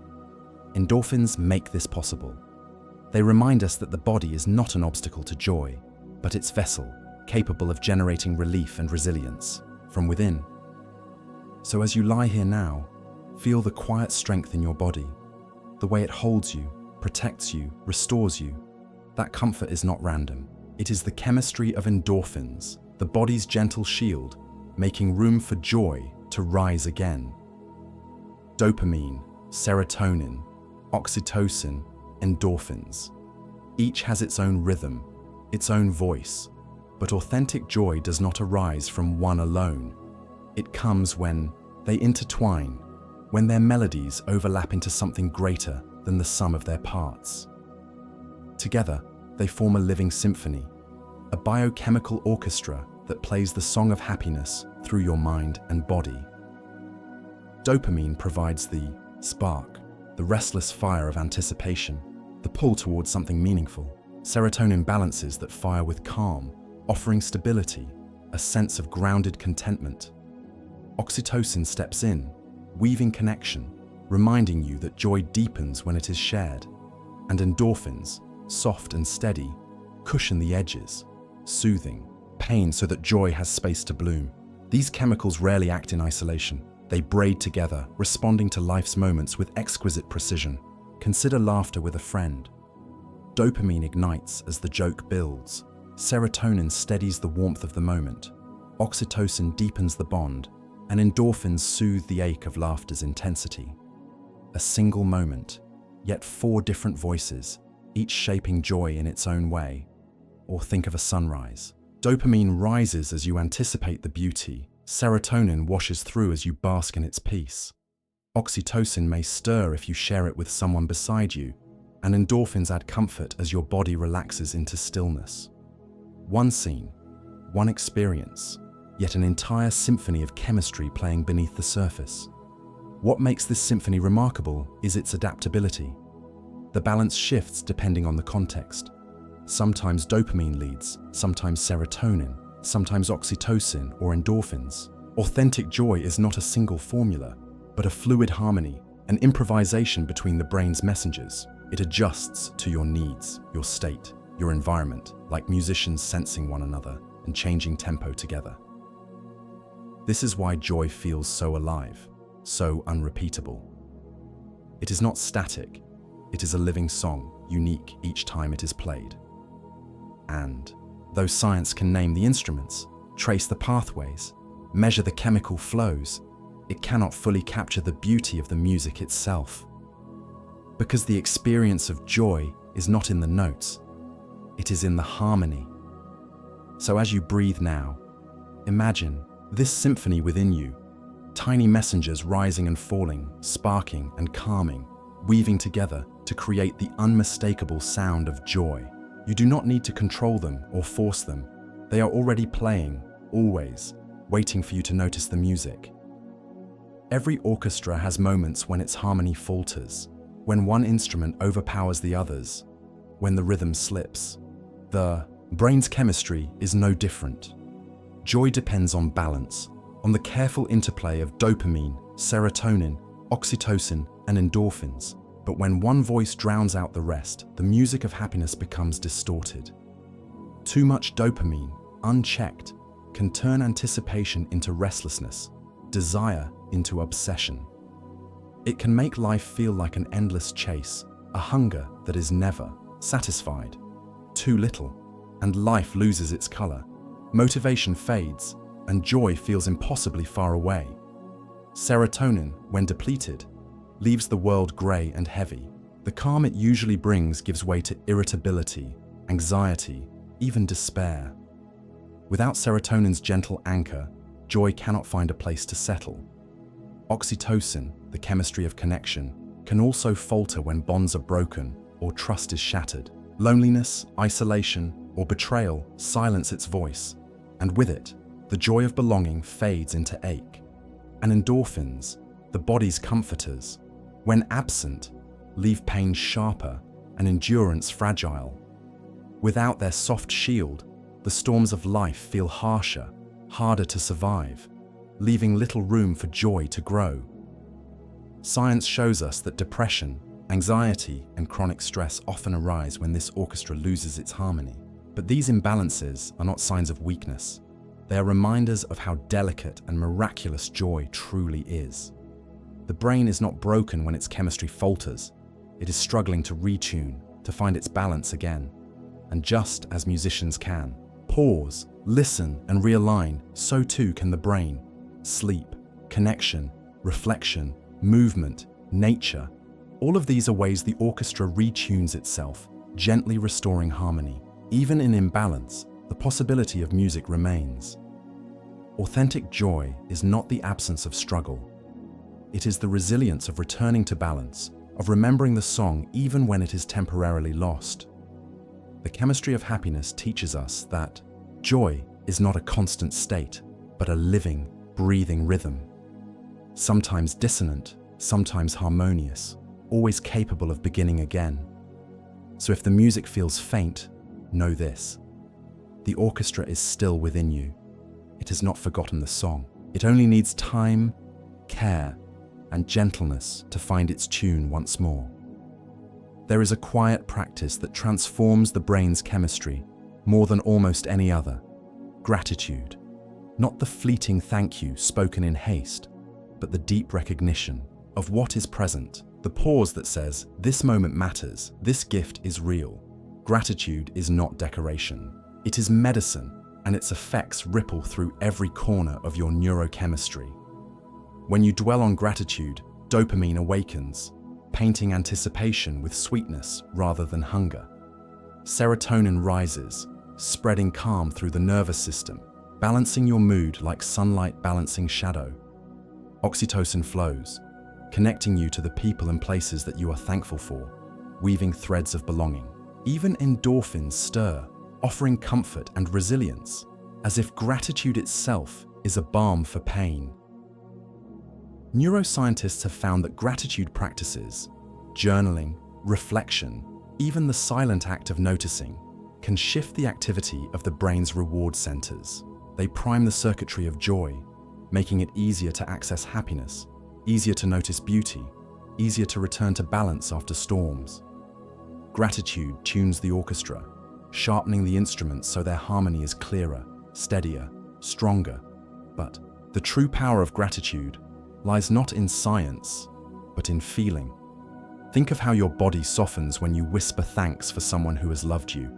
Endorphins make this possible. They remind us that the body is not an obstacle to joy, but its vessel, capable of generating relief and resilience from within. So as you lie here now, feel the quiet strength in your body, the way it holds you, protects you, restores you. That comfort is not random. It is the chemistry of endorphins, the body's gentle shield, making room for joy to rise again. Dopamine, serotonin, oxytocin, endorphins. Each has its own rhythm, its own voice, but authentic joy does not arise from one alone. It comes when they intertwine, when their melodies overlap into something greater than the sum of their parts. Together, they form a living symphony, a biochemical orchestra that plays the song of happiness through your mind and body. Dopamine provides the spark, the restless fire of anticipation, the pull towards something meaningful. Serotonin balances that fire with calm, offering stability, a sense of grounded contentment. Oxytocin steps in, weaving connection, reminding you that joy deepens when it is shared. And endorphins, soft and steady, cushion the edges, soothing pain so that joy has space to bloom. These chemicals rarely act in isolation. They braid together, responding to life's moments with exquisite precision. Consider laughter with a friend. Dopamine ignites as the joke builds. Serotonin steadies the warmth of the moment. Oxytocin deepens the bond, and endorphins soothe the ache of laughter's intensity. A single moment, yet 4 different voices, each shaping joy in its own way. Or think of a sunrise. Dopamine rises as you anticipate the beauty. Serotonin washes through as you bask in its peace. Oxytocin may stir if you share it with someone beside you, and endorphins add comfort as your body relaxes into stillness. One scene, one experience, yet an entire symphony of chemistry playing beneath the surface. What makes this symphony remarkable is its adaptability. The balance shifts depending on the context. Sometimes dopamine leads, sometimes serotonin, sometimes oxytocin or endorphins. Authentic joy is not a single formula, but a fluid harmony, an improvisation between the brain's messengers. It adjusts to your needs, your state, your environment, like musicians sensing one another and changing tempo together. This is why joy feels so alive, so unrepeatable. It is not static, it is a living song, unique each time it is played. And, though science can name the instruments, trace the pathways, measure the chemical flows, it cannot fully capture the beauty of the music itself. Because the experience of joy is not in the notes, it is in the harmony. So as you breathe now, imagine this symphony within you, tiny messengers rising and falling, sparking and calming, weaving together to create the unmistakable sound of joy. You do not need to control them or force them. They are already playing, always, waiting for you to notice the music. Every orchestra has moments when its harmony falters, when one instrument overpowers the others, when the rhythm slips. The brain's chemistry is no different. Joy depends on balance, on the careful interplay of dopamine, serotonin, oxytocin, and endorphins. But when one voice drowns out the rest, the music of happiness becomes distorted. Too much dopamine, unchecked, can turn anticipation into restlessness, desire into obsession. It can make life feel like an endless chase, a hunger that is never satisfied. Too little, and life loses its color. Motivation fades, and joy feels impossibly far away. Serotonin, when depleted, leaves the world gray and heavy. The calm it usually brings gives way to irritability, anxiety, even despair. Without serotonin's gentle anchor, joy cannot find a place to settle. Oxytocin, the chemistry of connection, can also falter when bonds are broken or trust is shattered. Loneliness, isolation, or betrayal silence its voice, and with it, the joy of belonging fades into ache. And endorphins, the body's comforters, when absent, leave pain sharper and endurance fragile. Without their soft shield, the storms of life feel harsher, harder to survive, leaving little room for joy to grow. Science shows us that depression, anxiety, and chronic stress often arise when this orchestra loses its harmony. But these imbalances are not signs of weakness. They are reminders of how delicate and miraculous joy truly is. The brain is not broken when its chemistry falters. It is struggling to retune, to find its balance again. And just as musicians can pause, listen, and realign, so too can the brain. Sleep, connection, reflection, movement, nature, all of these are ways the orchestra retunes itself, gently restoring harmony. Even in imbalance, the possibility of music remains. Authentic joy is not the absence of struggle. It is the resilience of returning to balance, of remembering the song even when it is temporarily lost. The chemistry of happiness teaches us that joy is not a constant state, but a living, breathing rhythm. Sometimes dissonant, sometimes harmonious, always capable of beginning again. So if the music feels faint, know this: the orchestra is still within you. It has not forgotten the song. It only needs time, care, and gentleness to find its tune once more. There is a quiet practice that transforms the brain's chemistry more than almost any other: gratitude. Not the fleeting thank you spoken in haste, but the deep recognition of what is present, the pause that says, this moment matters, this gift is real. Gratitude is not decoration. It is medicine, and its effects ripple through every corner of your neurochemistry. When you dwell on gratitude, dopamine awakens, painting anticipation with sweetness rather than hunger. Serotonin rises, spreading calm through the nervous system, balancing your mood like sunlight balancing shadow. Oxytocin flows, connecting you to the people and places that you are thankful for, weaving threads of belonging. Even endorphins stir, offering comfort and resilience, as if gratitude itself is a balm for pain. Neuroscientists have found that gratitude practices, journaling, reflection, even the silent act of noticing, can shift the activity of the brain's reward centers. They prime the circuitry of joy, making it easier to access happiness, easier to notice beauty, easier to return to balance after storms. Gratitude tunes the orchestra, sharpening the instruments so their harmony is clearer, steadier, stronger. But the true power of gratitude lies not in science, but in feeling. Think of how your body softens when you whisper thanks for someone who has loved you.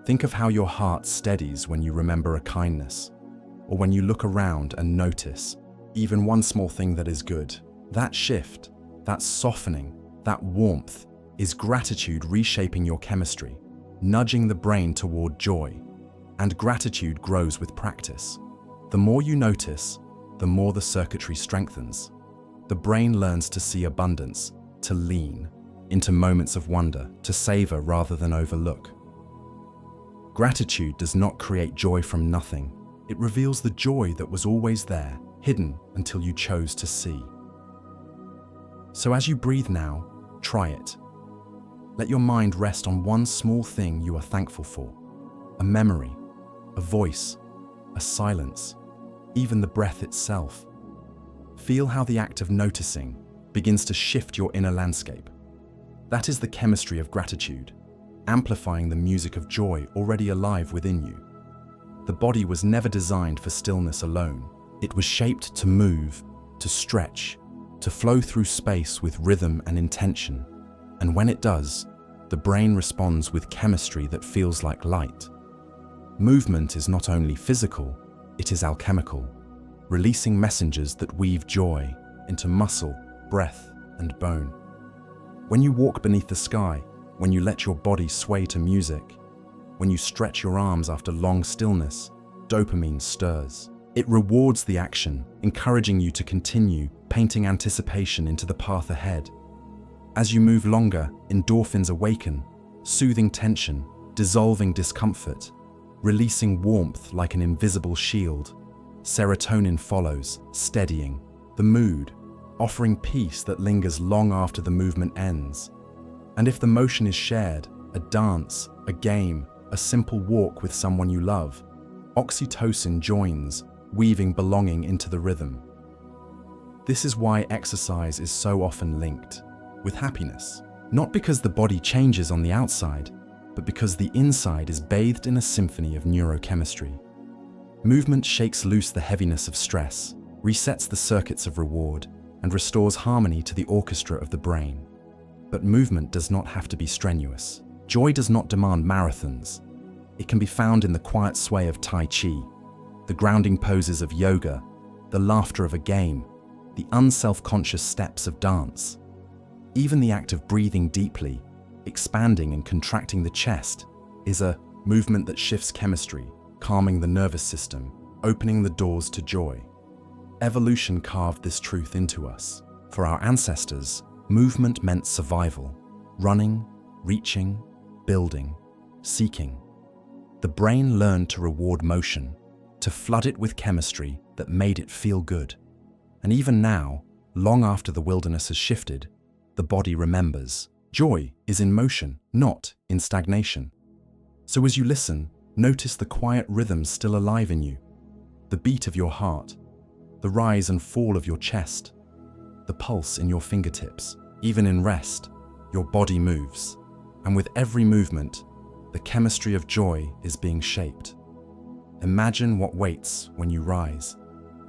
Think of how your heart steadies when you remember a kindness, or when you look around and notice even one small thing that is good. That shift, that softening, that warmth is gratitude reshaping your chemistry, nudging the brain toward joy. And gratitude grows with practice. The more you notice, the more the circuitry strengthens. The brain learns to see abundance, to lean into moments of wonder, to savor rather than overlook. Gratitude does not create joy from nothing. It reveals the joy that was always there, hidden until you chose to see. So as you breathe now, try it. Let your mind rest on one small thing you are thankful for. A memory, a voice, a silence, even the breath itself. Feel how the act of noticing begins to shift your inner landscape. That is the chemistry of gratitude, amplifying the music of joy already alive within you. The body was never designed for stillness alone. It was shaped to move, to stretch, to flow through space with rhythm and intention. And when it does, the brain responds with chemistry that feels like light. Movement is not only physical, it is alchemical, releasing messengers that weave joy into muscle, breath, and bone. When you walk beneath the sky, when you let your body sway to music, when you stretch your arms after long stillness, dopamine stirs. It rewards the action, encouraging you to continue, painting anticipation into the path ahead. As you move longer, endorphins awaken, soothing tension, dissolving discomfort, releasing warmth like an invisible shield. Serotonin follows, steadying the mood, offering peace that lingers long after the movement ends. And if the motion is shared, a dance, a game, a simple walk with someone you love, oxytocin joins, weaving belonging into the rhythm. This is why exercise is so often linked with happiness. Not because the body changes on the outside, but because the inside is bathed in a symphony of neurochemistry. Movement shakes loose the heaviness of stress, resets the circuits of reward, and restores harmony to the orchestra of the brain. But movement does not have to be strenuous. Joy does not demand marathons. It can be found in the quiet sway of Tai Chi, the grounding poses of yoga, the laughter of a game, the unself-conscious steps of dance. Even the act of breathing deeply, expanding and contracting the chest, is a movement that shifts chemistry, calming the nervous system, opening the doors to joy. Evolution carved this truth into us. For our ancestors, movement meant survival, running, reaching, building, seeking. The brain learned to reward motion, to flood it with chemistry that made it feel good. And even now, long after the wilderness has shifted, the body remembers. Joy is in motion, not in stagnation. So as you listen, notice the quiet rhythms still alive in you, the beat of your heart, the rise and fall of your chest, the pulse in your fingertips. Even in rest, your body moves, and with every movement, the chemistry of joy is being shaped. Imagine what waits when you rise,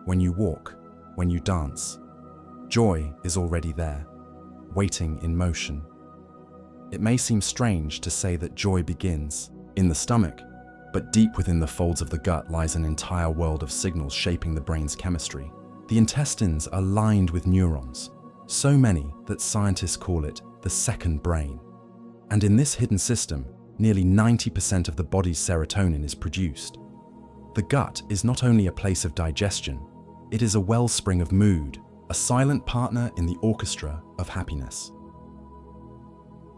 when you walk, when you dance. Joy is already there, waiting in motion. It may seem strange to say that joy begins in the stomach, but deep within the folds of the gut lies an entire world of signals shaping the brain's chemistry. The intestines are lined with neurons, so many that scientists call it the second brain. And in this hidden system, nearly 90% of the body's serotonin is produced. The gut is not only a place of digestion, it is a wellspring of mood, a silent partner in the orchestra of happiness.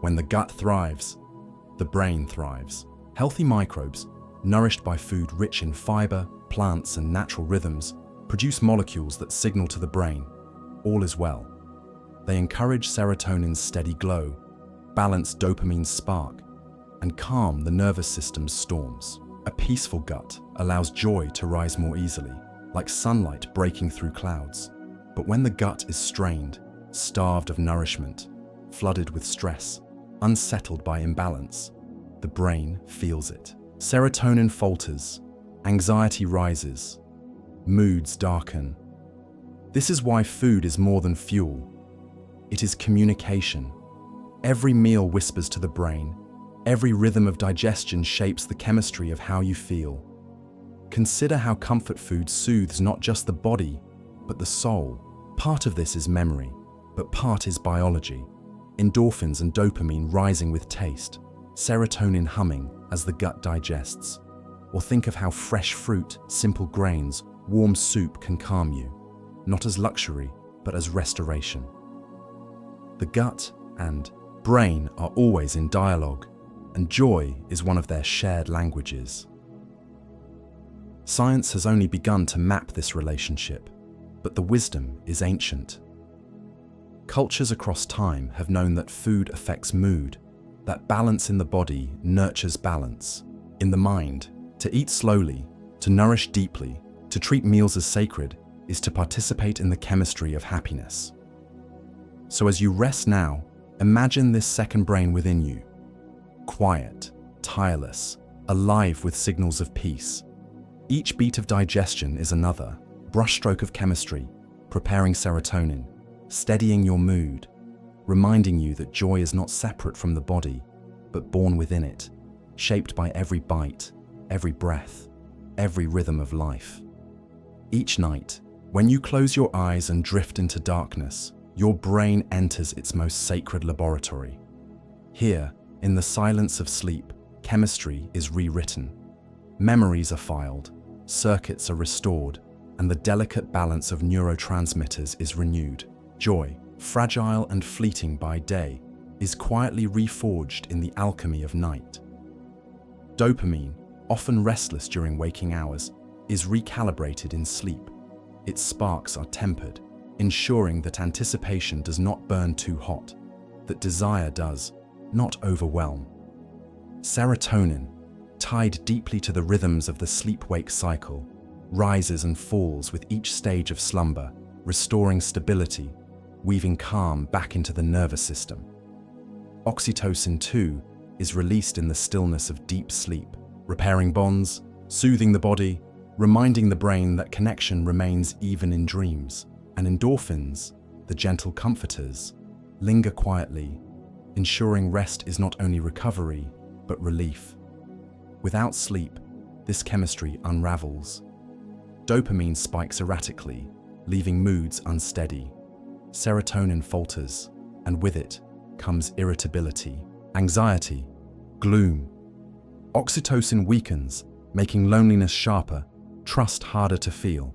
When the gut thrives, the brain thrives. Healthy microbes, nourished by food rich in fiber, plants, and natural rhythms, produce molecules that signal to the brain, all is well. They encourage serotonin's steady glow, balance dopamine's spark, and calm the nervous system's storms. A peaceful gut allows joy to rise more easily, like sunlight breaking through clouds. But when the gut is strained, starved of nourishment, flooded with stress, unsettled by imbalance, the brain feels it. Serotonin falters, anxiety rises, moods darken. This is why food is more than fuel. It is communication. Every meal whispers to the brain. Every rhythm of digestion shapes the chemistry of how you feel. Consider how comfort food soothes not just the body, but the soul. Part of this is memory, but part is biology. Endorphins and dopamine rising with taste, serotonin humming as the gut digests. Or think of how fresh fruit, simple grains, warm soup can calm you, not as luxury, but as restoration. The gut and brain are always in dialogue, and joy is one of their shared languages. Science has only begun to map this relationship, but the wisdom is ancient. Cultures across time have known that food affects mood, that balance in the body nurtures balance. In the mind, to eat slowly, to nourish deeply, to treat meals as sacred, is to participate in the chemistry of happiness. So as you rest now, imagine this second brain within you. Quiet, tireless, alive with signals of peace. Each beat of digestion is another brushstroke of chemistry, preparing serotonin, steadying your mood, reminding you that joy is not separate from the body, but born within it, shaped by every bite, every breath, every rhythm of life. Each night, when you close your eyes and drift into darkness, your brain enters its most sacred laboratory. Here, in the silence of sleep, chemistry is rewritten. Memories are filed, circuits are restored, and the delicate balance of neurotransmitters is renewed. Joy, fragile and fleeting by day, is quietly reforged in the alchemy of night. Dopamine, often restless during waking hours, is recalibrated in sleep. Its sparks are tempered, ensuring that anticipation does not burn too hot, that desire does not overwhelm. Serotonin, tied deeply to the rhythms of the sleep-wake cycle, rises and falls with each stage of slumber, restoring stability, weaving calm back into the nervous system. Oxytocin, too, is released in the stillness of deep sleep, repairing bonds, soothing the body, reminding the brain that connection remains even in dreams. And endorphins, the gentle comforters, linger quietly, ensuring rest is not only recovery, but relief. Without sleep, this chemistry unravels. Dopamine spikes erratically, leaving moods unsteady. Serotonin falters, and with it comes irritability, anxiety, gloom. Oxytocin weakens, making loneliness sharper, trust harder to feel.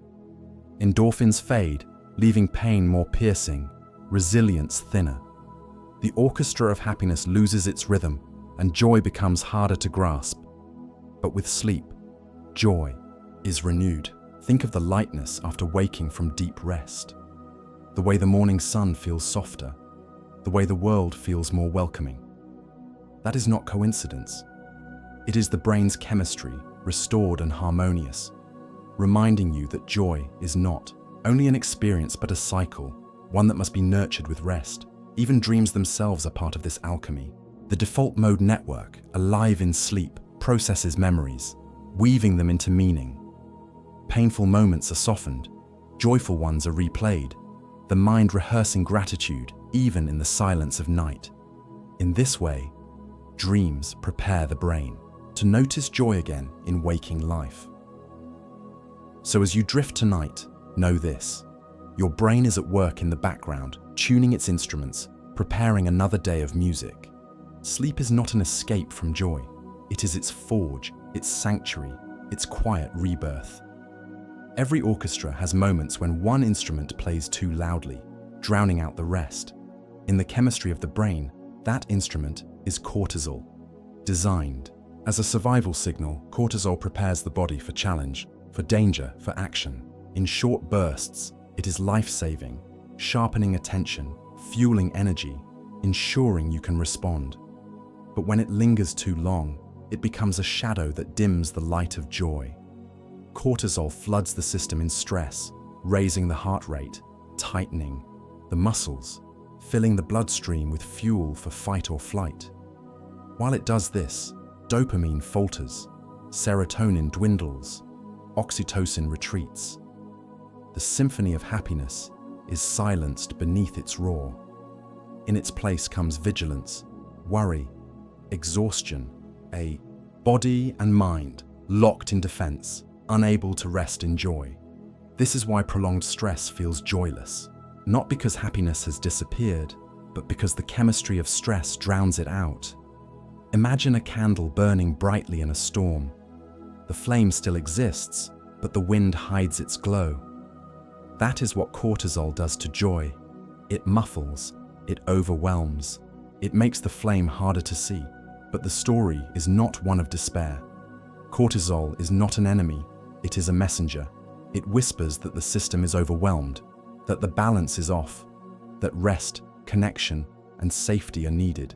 Endorphins fade, leaving pain more piercing, resilience thinner. The orchestra of happiness loses its rhythm, and joy becomes harder to grasp. But with sleep, joy is renewed. Think of the lightness after waking from deep rest. The way the morning sun feels softer, the way the world feels more welcoming. That is not coincidence. It is the brain's chemistry, restored and harmonious, reminding you that joy is not only an experience but a cycle, one that must be nurtured with rest. Even dreams themselves are part of this alchemy. The default mode network, alive in sleep, processes memories, weaving them into meaning. Painful moments are softened, joyful ones are replayed, the mind rehearsing gratitude even in the silence of night. In this way, dreams prepare the brain to notice joy again in waking life. So as you drift tonight, know this: your brain is at work in the background, tuning its instruments, preparing another day of music. Sleep is not an escape from joy. It is its forge, its sanctuary, its quiet rebirth. Every orchestra has moments when one instrument plays too loudly, drowning out the rest. In the chemistry of the brain, that instrument is cortisol. Designed as a survival signal, cortisol prepares the body for challenge, for danger, for action. In short bursts, it is life-saving, sharpening attention, fueling energy, ensuring you can respond. But when it lingers too long, it becomes a shadow that dims the light of joy. Cortisol floods the system in stress, raising the heart rate, tightening the muscles, filling the bloodstream with fuel for fight or flight. While it does this, dopamine falters, serotonin dwindles, oxytocin retreats. The symphony of happiness is silenced beneath its roar. In its place comes vigilance, worry, exhaustion, a body and mind locked in defense, unable to rest in joy. This is why prolonged stress feels joyless, not because happiness has disappeared, but because the chemistry of stress drowns it out. Imagine a candle burning brightly in a storm. The flame still exists, but the wind hides its glow. That is what cortisol does to joy. It muffles, it overwhelms, it makes the flame harder to see. But the story is not one of despair. Cortisol is not an enemy, it is a messenger. It whispers that the system is overwhelmed, that the balance is off, that rest, connection, and safety are needed.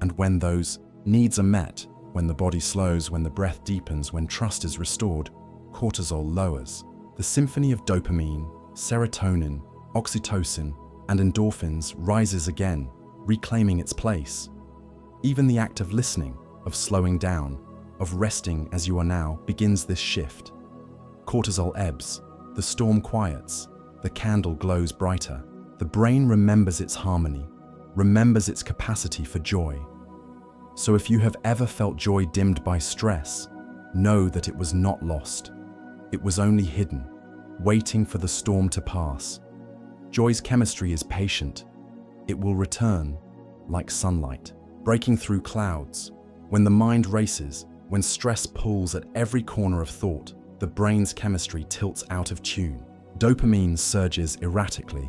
And when those needs are met, when the body slows, when the breath deepens, when trust is restored, cortisol lowers. The symphony of dopamine, serotonin, oxytocin, and endorphins rises again, reclaiming its place. Even the act of listening, of slowing down, of resting as you are now, begins this shift. Cortisol ebbs, the storm quiets, the candle glows brighter. The brain remembers its harmony, remembers its capacity for joy. So if you have ever felt joy dimmed by stress, know that it was not lost. It was only hidden, waiting for the storm to pass. Joy's chemistry is patient. It will return, like sunlight, breaking through clouds. When the mind races, when stress pulls at every corner of thought, the brain's chemistry tilts out of tune. Dopamine surges erratically,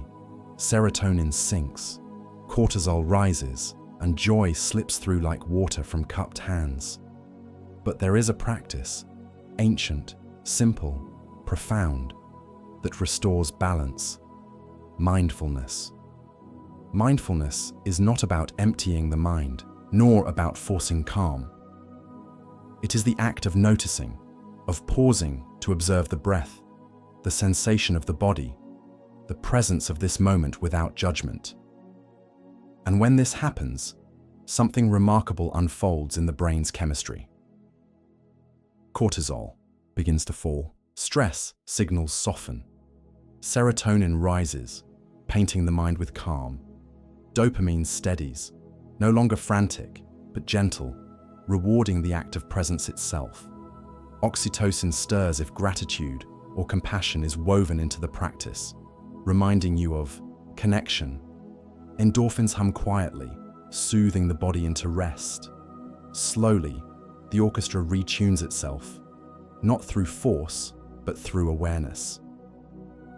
serotonin sinks, cortisol rises, and joy slips through like water from cupped hands. But there is a practice, ancient, simple, profound, that restores balance: mindfulness. Mindfulness is not about emptying the mind, nor about forcing calm. It is the act of noticing, of pausing to observe the breath, the sensation of the body, the presence of this moment without judgment. And when this happens, something remarkable unfolds in the brain's chemistry. Cortisol begins to fall. Stress signals soften. Serotonin rises, painting the mind with calm. Dopamine steadies, no longer frantic, but gentle, rewarding the act of presence itself. Oxytocin stirs if gratitude or compassion is woven into the practice, reminding you of connection. Endorphins hum quietly, soothing the body into rest. Slowly, the orchestra retunes itself, not through force, but through awareness.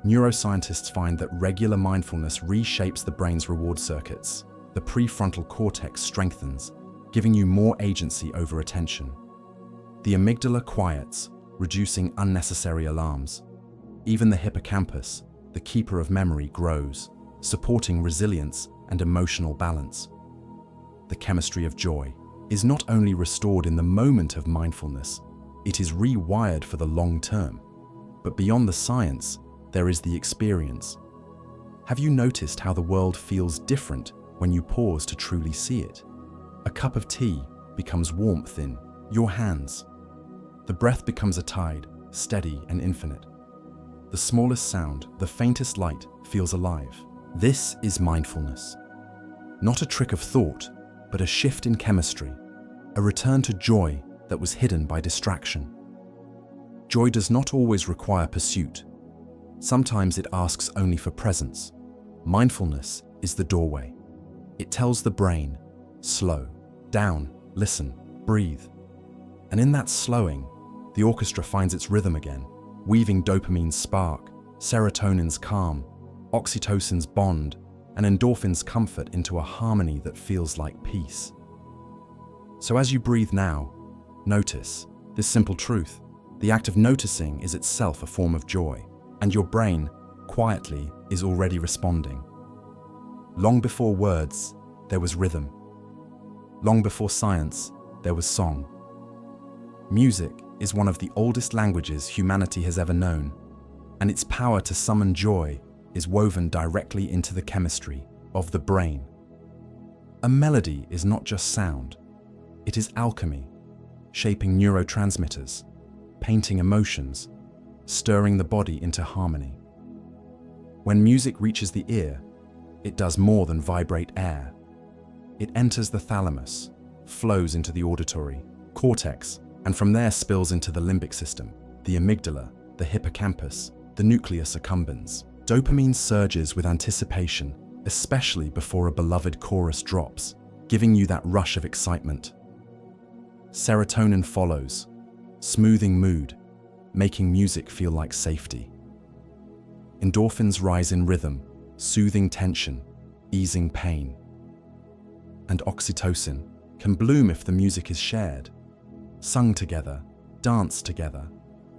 Neuroscientists find that regular mindfulness reshapes the brain's reward circuits. The prefrontal cortex strengthens, giving you more agency over attention. The amygdala quiets, reducing unnecessary alarms. Even the hippocampus, the keeper of memory, grows, supporting resilience and emotional balance. The chemistry of joy is not only restored in the moment of mindfulness, it is rewired for the long term. But beyond the science, there is the experience. Have you noticed how the world feels different when you pause to truly see it? A cup of tea becomes warmth in your hands. The breath becomes a tide, steady and infinite. The smallest sound, the faintest light, feels alive. This is mindfulness. Not a trick of thought, but a shift in chemistry, a return to joy that was hidden by distraction. Joy does not always require pursuit. Sometimes it asks only for presence. Mindfulness is the doorway. It tells the brain, slow down, listen, breathe. And in that slowing, the orchestra finds its rhythm again, weaving dopamine's spark, serotonin's calm, oxytocin's bond, and endorphin's comfort into a harmony that feels like peace. So as you breathe now, notice this simple truth. The act of noticing is itself a form of joy, and your brain, quietly, is already responding. Long before words, there was rhythm. Long before science, there was song. Music is one of the oldest languages humanity has ever known, and its power to summon joy is woven directly into the chemistry of the brain. A melody is not just sound, it is alchemy, shaping neurotransmitters, painting emotions, stirring the body into harmony. When music reaches the ear, it does more than vibrate air. It enters the thalamus, flows into the auditory cortex, and from there spills into the limbic system, the amygdala, the hippocampus, the nucleus accumbens. Dopamine surges with anticipation, especially before a beloved chorus drops, giving you that rush of excitement. Serotonin follows, smoothing mood, making music feel like safety. Endorphins rise in rhythm, soothing tension, easing pain. And oxytocin can bloom if the music is shared, sung together, danced together,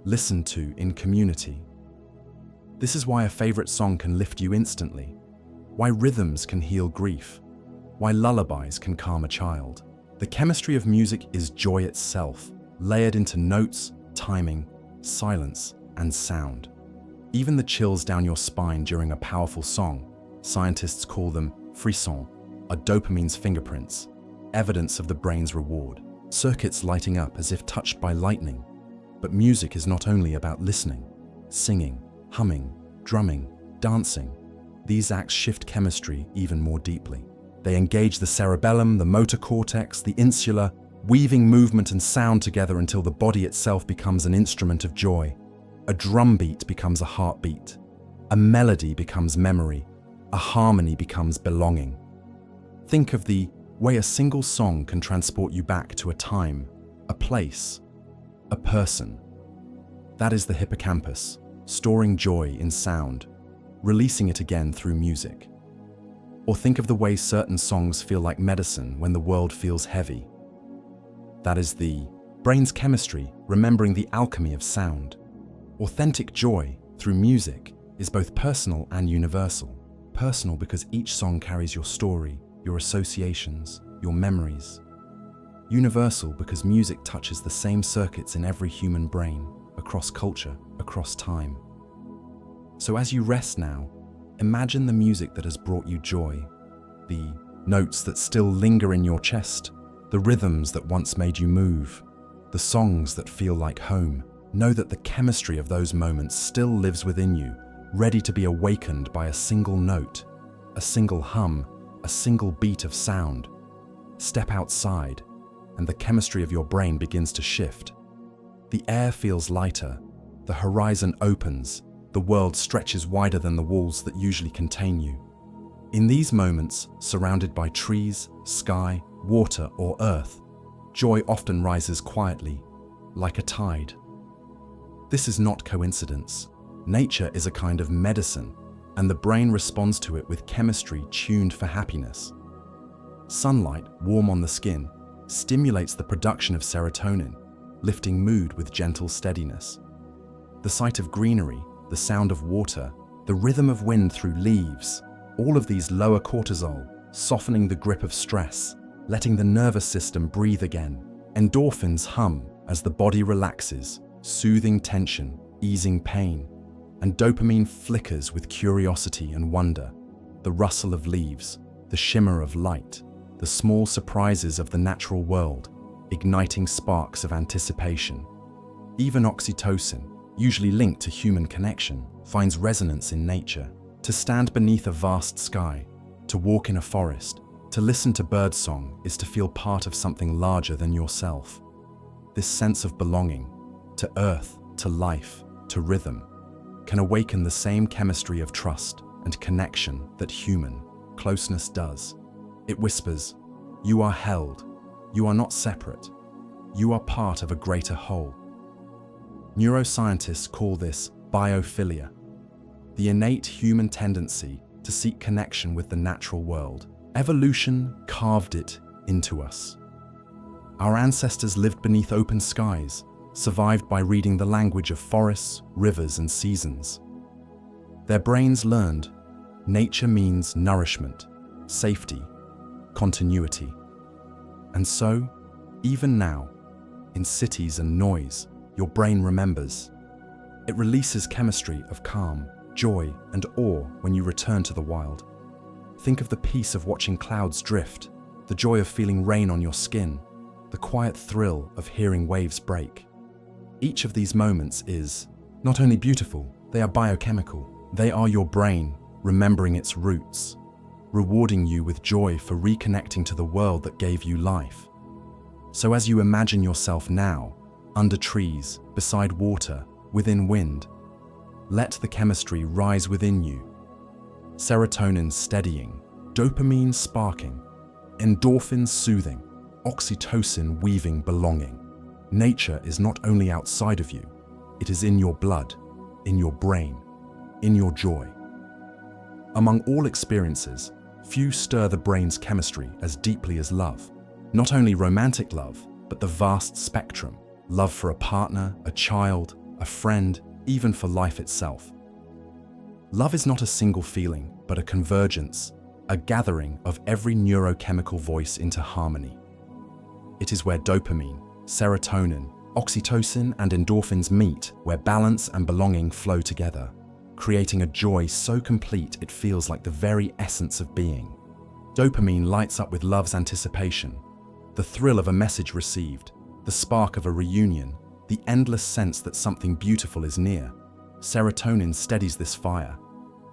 listened to in community. This is why a favorite song can lift you instantly, why rhythms can heal grief, why lullabies can calm a child. The chemistry of music is joy itself, layered into notes, timing, silence, and sound. Even the chills down your spine during a powerful song, scientists call them frissons, are dopamine's fingerprints, evidence of the brain's reward. Circuits lighting up as if touched by lightning. But music is not only about listening, singing, humming, drumming, dancing. These acts shift chemistry even more deeply. They engage the cerebellum, the motor cortex, the insula, weaving movement and sound together until the body itself becomes an instrument of joy. A drum beat becomes a heartbeat. A melody becomes memory. A harmony becomes belonging. Think of the way a single song can transport you back to a time, a place, a person. That is the hippocampus, storing joy in sound, releasing it again through music. Or think of the way certain songs feel like medicine when the world feels heavy. That is the brain's chemistry, remembering the alchemy of sound. Authentic joy through music is both personal and universal. Personal because each song carries your story, your associations, your memories. Universal because music touches the same circuits in every human brain, across culture, across time. So as you rest now, imagine the music that has brought you joy, the notes that still linger in your chest, the rhythms that once made you move, the songs that feel like home. Know that the chemistry of those moments still lives within you, ready to be awakened by a single note, a single hum, a single beat of sound. Step outside, and the chemistry of your brain begins to shift. The air feels lighter, the horizon opens, the world stretches wider than the walls that usually contain you. In these moments, surrounded by trees, sky, water, or earth, joy often rises quietly, like a tide. This is not coincidence. Nature is a kind of medicine, and the brain responds to it with chemistry tuned for happiness. Sunlight, warm on the skin, stimulates the production of serotonin, lifting mood with gentle steadiness. The sight of greenery, the sound of water, the rhythm of wind through leaves, all of these lower cortisol, softening the grip of stress, letting the nervous system breathe again. Endorphins hum as the body relaxes, soothing tension, easing pain, and dopamine flickers with curiosity and wonder. The rustle of leaves, the shimmer of light, the small surprises of the natural world, igniting sparks of anticipation. Even oxytocin, usually linked to human connection, finds resonance in nature. To stand beneath a vast sky, to walk in a forest, to listen to birdsong is to feel part of something larger than yourself. This sense of belonging, to earth, to life, to rhythm, can awaken the same chemistry of trust and connection that human closeness does. It whispers, "You are held. You are not separate. You are part of a greater whole." Neuroscientists call this biophilia, the innate human tendency to seek connection with the natural world. Evolution carved it into us. Our ancestors lived beneath open skies, survived by reading the language of forests, rivers, and seasons. Their brains learned nature means nourishment, safety, continuity. And so, even now, in cities and noise, your brain remembers. It releases chemistry of calm, joy, and awe when you return to the wild. Think of the peace of watching clouds drift, the joy of feeling rain on your skin, the quiet thrill of hearing waves break. Each of these moments is not only beautiful, they are biochemical. They are your brain remembering its roots, rewarding you with joy for reconnecting to the world that gave you life. So as you imagine yourself now, under trees, beside water, within wind, let the chemistry rise within you. Serotonin steadying, dopamine sparking, endorphins soothing, oxytocin weaving belonging. Nature is not only outside of you, it is in your blood, in your brain, in your joy. Among all experiences, few stir the brain's chemistry as deeply as love. Not only romantic love, but the vast spectrum. Love for a partner, a child, a friend, even for life itself. Love is not a single feeling, but a convergence, a gathering of every neurochemical voice into harmony. It is where dopamine, serotonin, oxytocin, and endorphins meet, where balance and belonging flow together, creating a joy so complete it feels like the very essence of being. Dopamine lights up with love's anticipation, the thrill of a message received, the spark of a reunion, the endless sense that something beautiful is near. Serotonin steadies this fire,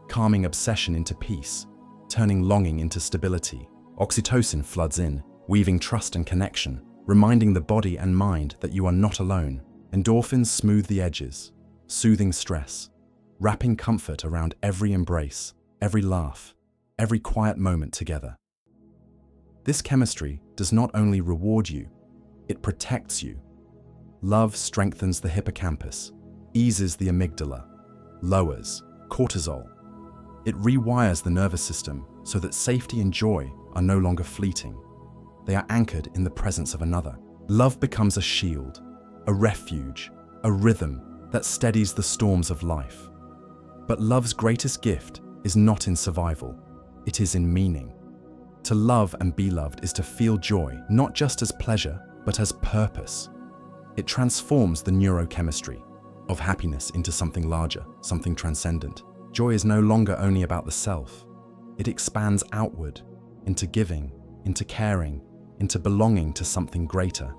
calming obsession into peace, turning longing into stability. Oxytocin floods in, weaving trust and connection, reminding the body and mind that you are not alone. Endorphins smooth the edges, soothing stress, wrapping comfort around every embrace, every laugh, every quiet moment together. This chemistry does not only reward you, it protects you. Love strengthens the hippocampus, eases the amygdala, lowers cortisol. It rewires the nervous system so that safety and joy are no longer fleeting. They are anchored in the presence of another. Love becomes a shield, a refuge, a rhythm that steadies the storms of life. But love's greatest gift is not in survival, it is in meaning. To love and be loved is to feel joy, not just as pleasure, but as purpose. It transforms the neurochemistry of happiness into something larger, something transcendent. Joy is no longer only about the self. It expands outward, into giving, into caring, into belonging to something greater.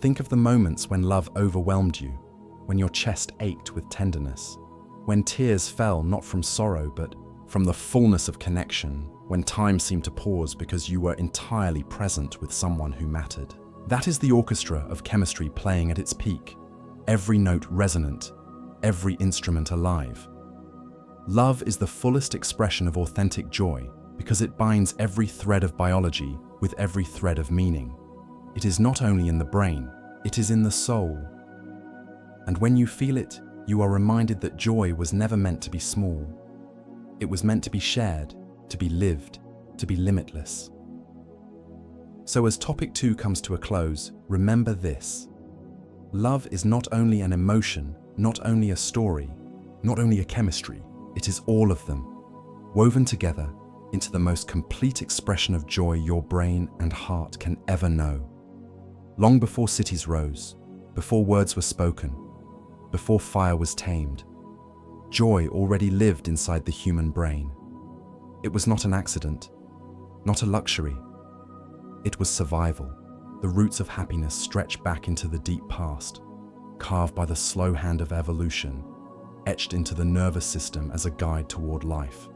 Think of the moments when love overwhelmed you, when your chest ached with tenderness, when tears fell not from sorrow but from the fullness of connection, when time seemed to pause because you were entirely present with someone who mattered. That is the orchestra of chemistry playing at its peak, every note resonant, every instrument alive. Love is the fullest expression of authentic joy because it binds every thread of biology with every thread of meaning. It is not only in the brain, it is in the soul. And when you feel it, you are reminded that joy was never meant to be small. It was meant to be shared, to be lived, to be limitless. So as topic 2 comes to a close, remember this. Love is not only an emotion, not only a story, not only a chemistry, it is all of them, woven together into the most complete expression of joy your brain and heart can ever know. Long before cities rose, before words were spoken, before fire was tamed, joy already lived inside the human brain. It was not an accident, not a luxury. It was survival. The roots of happiness stretch back into the deep past, carved by the slow hand of evolution, etched into the nervous system as a guide toward life.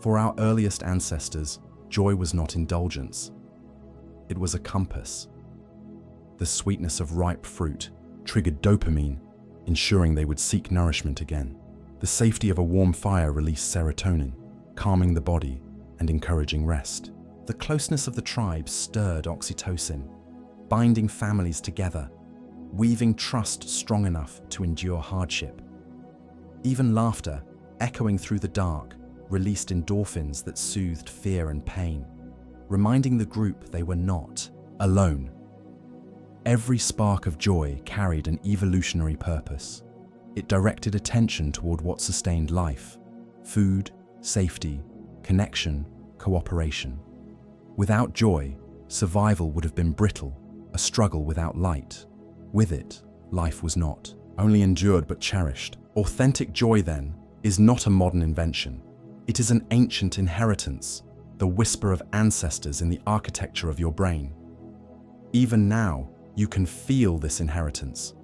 For our earliest ancestors, joy was not indulgence. It was a compass. The sweetness of ripe fruit triggered dopamine, ensuring they would seek nourishment again. The safety of a warm fire released serotonin, calming the body and encouraging rest. The closeness of the tribe stirred oxytocin, binding families together, weaving trust strong enough to endure hardship. Even laughter, echoing through the dark, released endorphins that soothed fear and pain, reminding the group they were not alone. Every spark of joy carried an evolutionary purpose. It directed attention toward what sustained life: food, safety, connection, cooperation. Without joy, survival would have been brittle, a struggle without light. With it, life was not only endured but cherished. Authentic joy, then, is not a modern invention. It is an ancient inheritance, the whisper of ancestors in the architecture of your brain. Even now, you can feel this inheritance.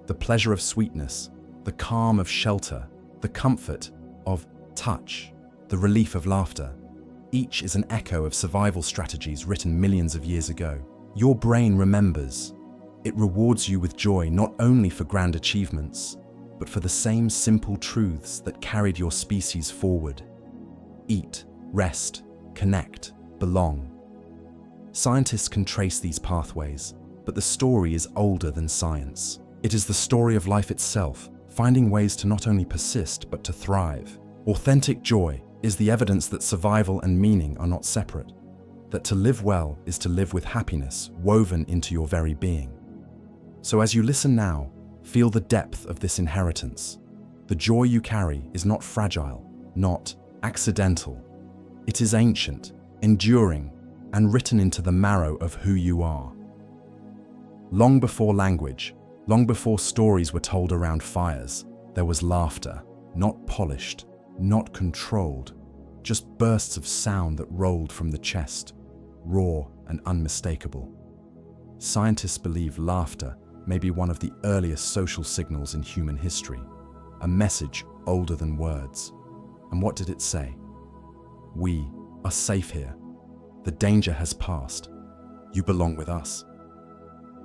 The pleasure of sweetness, the calm of shelter, the comfort of touch, the relief of laughter. Each is an echo of survival strategies written millions of years ago. Your brain remembers. It rewards you with joy not only for grand achievements, but for the same simple truths that carried your species forward. Eat, rest, connect, belong. Scientists can trace these pathways, but the story is older than science. It is the story of life itself, finding ways to not only persist but to thrive. Authentic joy is the evidence that survival and meaning are not separate, that to live well is to live with happiness woven into your very being. So as you listen now, feel the depth of this inheritance. The joy you carry is not fragile, not accidental. It is ancient, enduring, and written into the marrow of who you are. Long before language, long before stories were told around fires, there was laughter, not polished, not controlled, just bursts of sound that rolled from the chest, raw and unmistakable. Scientists believe laughter may be one of the earliest social signals in human history, a message older than words. And what did it say? We are safe here. The danger has passed. You belong with us.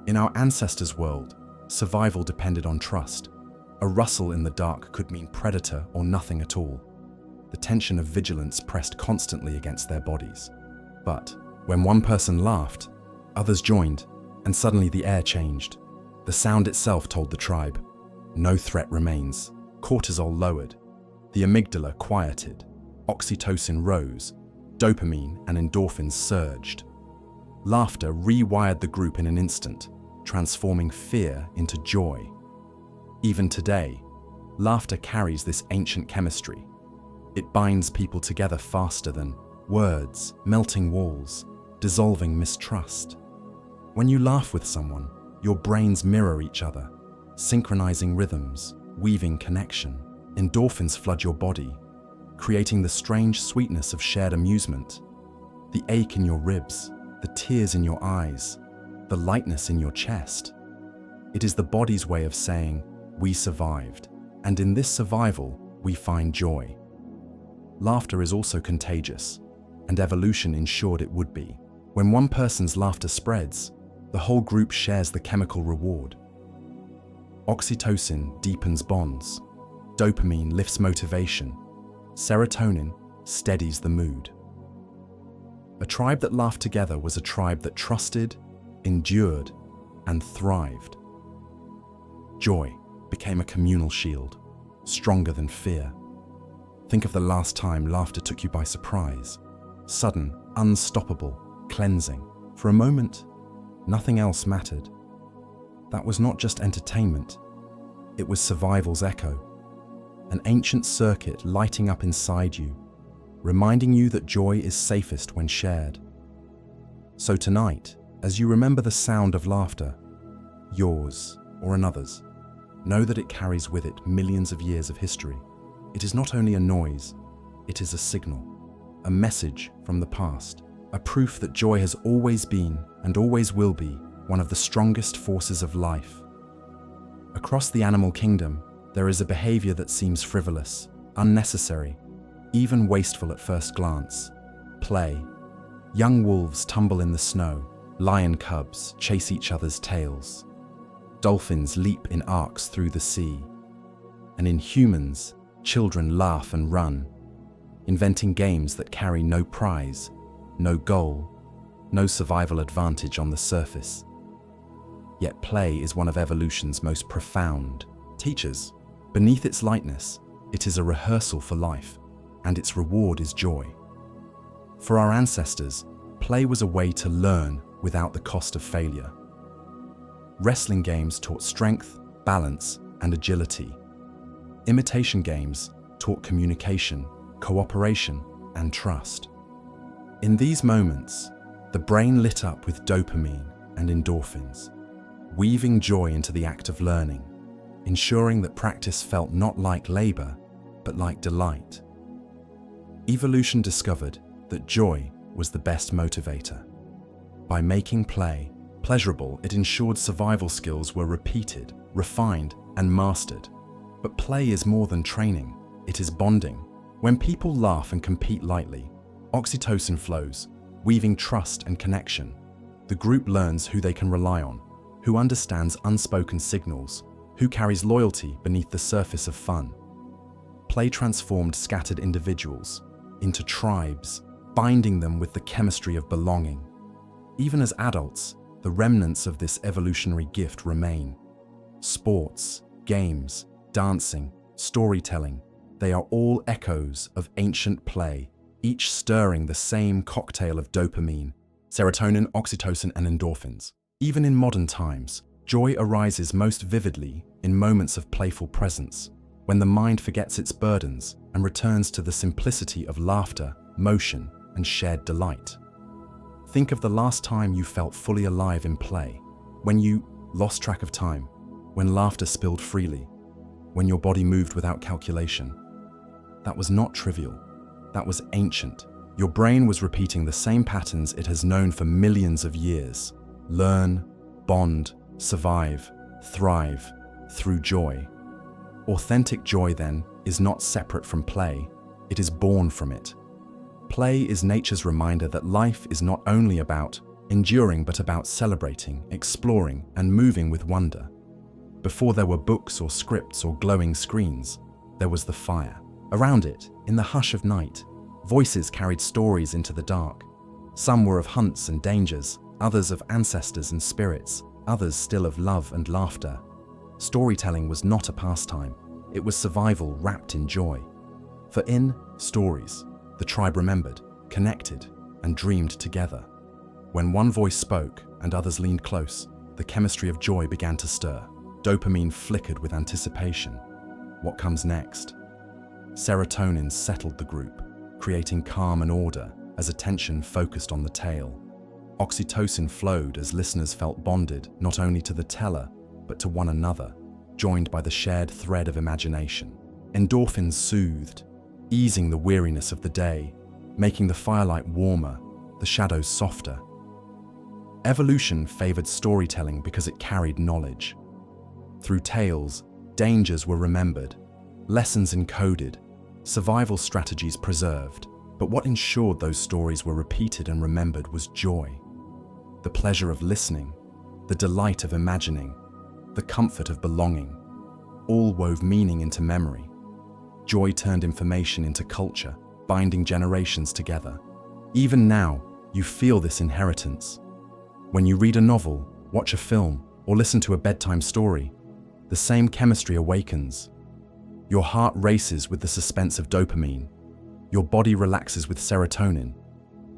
In our ancestors' world, survival depended on trust. A rustle in the dark could mean predator or nothing at all. The tension of vigilance pressed constantly against their bodies. But when one person laughed, others joined, and suddenly the air changed. The sound itself told the tribe, no threat remains. Cortisol lowered, the amygdala quieted, oxytocin rose, dopamine and endorphins surged. Laughter rewired the group in an instant, transforming fear into joy. Even today, laughter carries this ancient chemistry. It binds people together faster than words, melting walls, dissolving mistrust. When you laugh with someone, your brains mirror each other, synchronizing rhythms, weaving connection. Endorphins flood your body, creating the strange sweetness of shared amusement. The ache in your ribs, the tears in your eyes, the lightness in your chest. It is the body's way of saying, we survived, and in this survival, we find joy. Laughter is also contagious, and evolution ensured it would be. When one person's laughter spreads, the whole group shares the chemical reward. Oxytocin deepens bonds, dopamine lifts motivation, serotonin steadies the mood. A tribe that laughed together was a tribe that trusted, endured, and thrived. Joy became a communal shield, stronger than fear. Think of the last time laughter took you by surprise. Sudden, unstoppable, cleansing. For a moment, nothing else mattered. That was not just entertainment, it was survival's echo. An ancient circuit lighting up inside you, reminding you that joy is safest when shared. So tonight, as you remember the sound of laughter, yours or another's, know that it carries with it millions of years of history. It is not only a noise, it is a signal, a message from the past, a proof that joy has always been and always will be one of the strongest forces of life. Across the animal kingdom, there is a behavior that seems frivolous, unnecessary, even wasteful at first glance. Play. Young wolves tumble in the snow, lion cubs chase each other's tails. Dolphins leap in arcs through the sea. And in humans, children laugh and run, inventing games that carry no prize, no goal, no survival advantage on the surface. Yet play is one of evolution's most profound teachers. Beneath its lightness, it is a rehearsal for life, and its reward is joy. For our ancestors, play was a way to learn without the cost of failure. Wrestling games taught strength, balance, and agility. Imitation games taught communication, cooperation, and trust. In these moments, the brain lit up with dopamine and endorphins. weaving joy into the act of learning, ensuring that practice felt not like labor, but like delight. Evolution discovered that joy was the best motivator. By making play pleasurable, it ensured survival skills were repeated, refined, and mastered. But play is more than training, it is bonding. When people laugh and compete lightly, oxytocin flows, weaving trust and connection. The group learns who they can rely on, who understands unspoken signals, who carries loyalty beneath the surface of fun. Play transformed scattered individuals into tribes, binding them with the chemistry of belonging. Even as adults, the remnants of this evolutionary gift remain. Sports, games, dancing, storytelling, they are all echoes of ancient play, each stirring the same cocktail of dopamine, serotonin, oxytocin, and endorphins. Even in modern times, joy arises most vividly in moments of playful presence, when the mind forgets its burdens and returns to the simplicity of laughter, motion, and shared delight. Think of the last time you felt fully alive in play, when you lost track of time, when laughter spilled freely, when your body moved without calculation. That was not trivial. That was ancient. Your brain was repeating the same patterns it has known for millions of years. Learn, bond, survive, thrive through joy. Authentic joy, then, is not separate from play. It is born from it. Play is nature's reminder that life is not only about enduring, but about celebrating, exploring, and moving with wonder. Before there were books or scripts or glowing screens, there was the fire. Around it, in the hush of night, voices carried stories into the dark. Some were of hunts and dangers, others of ancestors and spirits, others still of love and laughter. Storytelling was not a pastime, it was survival wrapped in joy. For in stories, the tribe remembered, connected, and dreamed together. When one voice spoke and others leaned close, the chemistry of joy began to stir. Dopamine flickered with anticipation. What comes next? Serotonin settled the group, creating calm and order as attention focused on the tale. Oxytocin flowed as listeners felt bonded not only to the teller, but to one another, joined by the shared thread of imagination. Endorphins soothed, easing the weariness of the day, making the firelight warmer, the shadows softer. Evolution favored storytelling because it carried knowledge. Through tales, dangers were remembered, lessons encoded, survival strategies preserved. But what ensured those stories were repeated and remembered was joy. The pleasure of listening, the delight of imagining, the comfort of belonging, all wove meaning into memory. Joy turned information into culture, binding generations together. Even now, you feel this inheritance. When you read a novel, watch a film, or listen to a bedtime story, the same chemistry awakens. Your heart races with the suspense of dopamine. Your body relaxes with serotonin.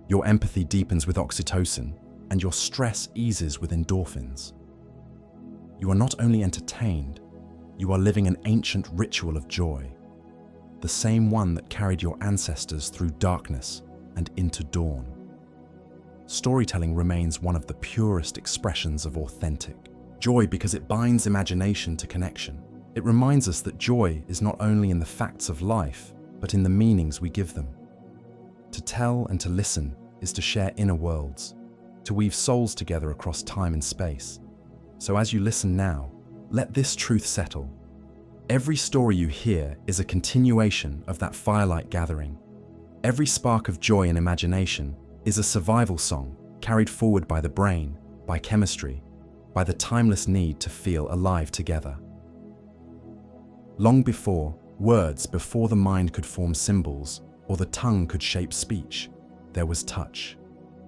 Your empathy deepens with oxytocin, and your stress eases with endorphins. You are not only entertained, you are living an ancient ritual of joy, the same one that carried your ancestors through darkness and into dawn. Storytelling remains one of the purest expressions of authentic joy because it binds imagination to connection. It reminds us that joy is not only in the facts of life, but in the meanings we give them. To tell and to listen is to share inner worlds, to weave souls together across time and space. So as you listen now, let this truth settle. Every story you hear is a continuation of that firelight gathering. Every spark of joy and imagination is a survival song carried forward by the brain, by chemistry, by the timeless need to feel alive together. Long before the mind could form symbols or the tongue could shape speech, there was touch.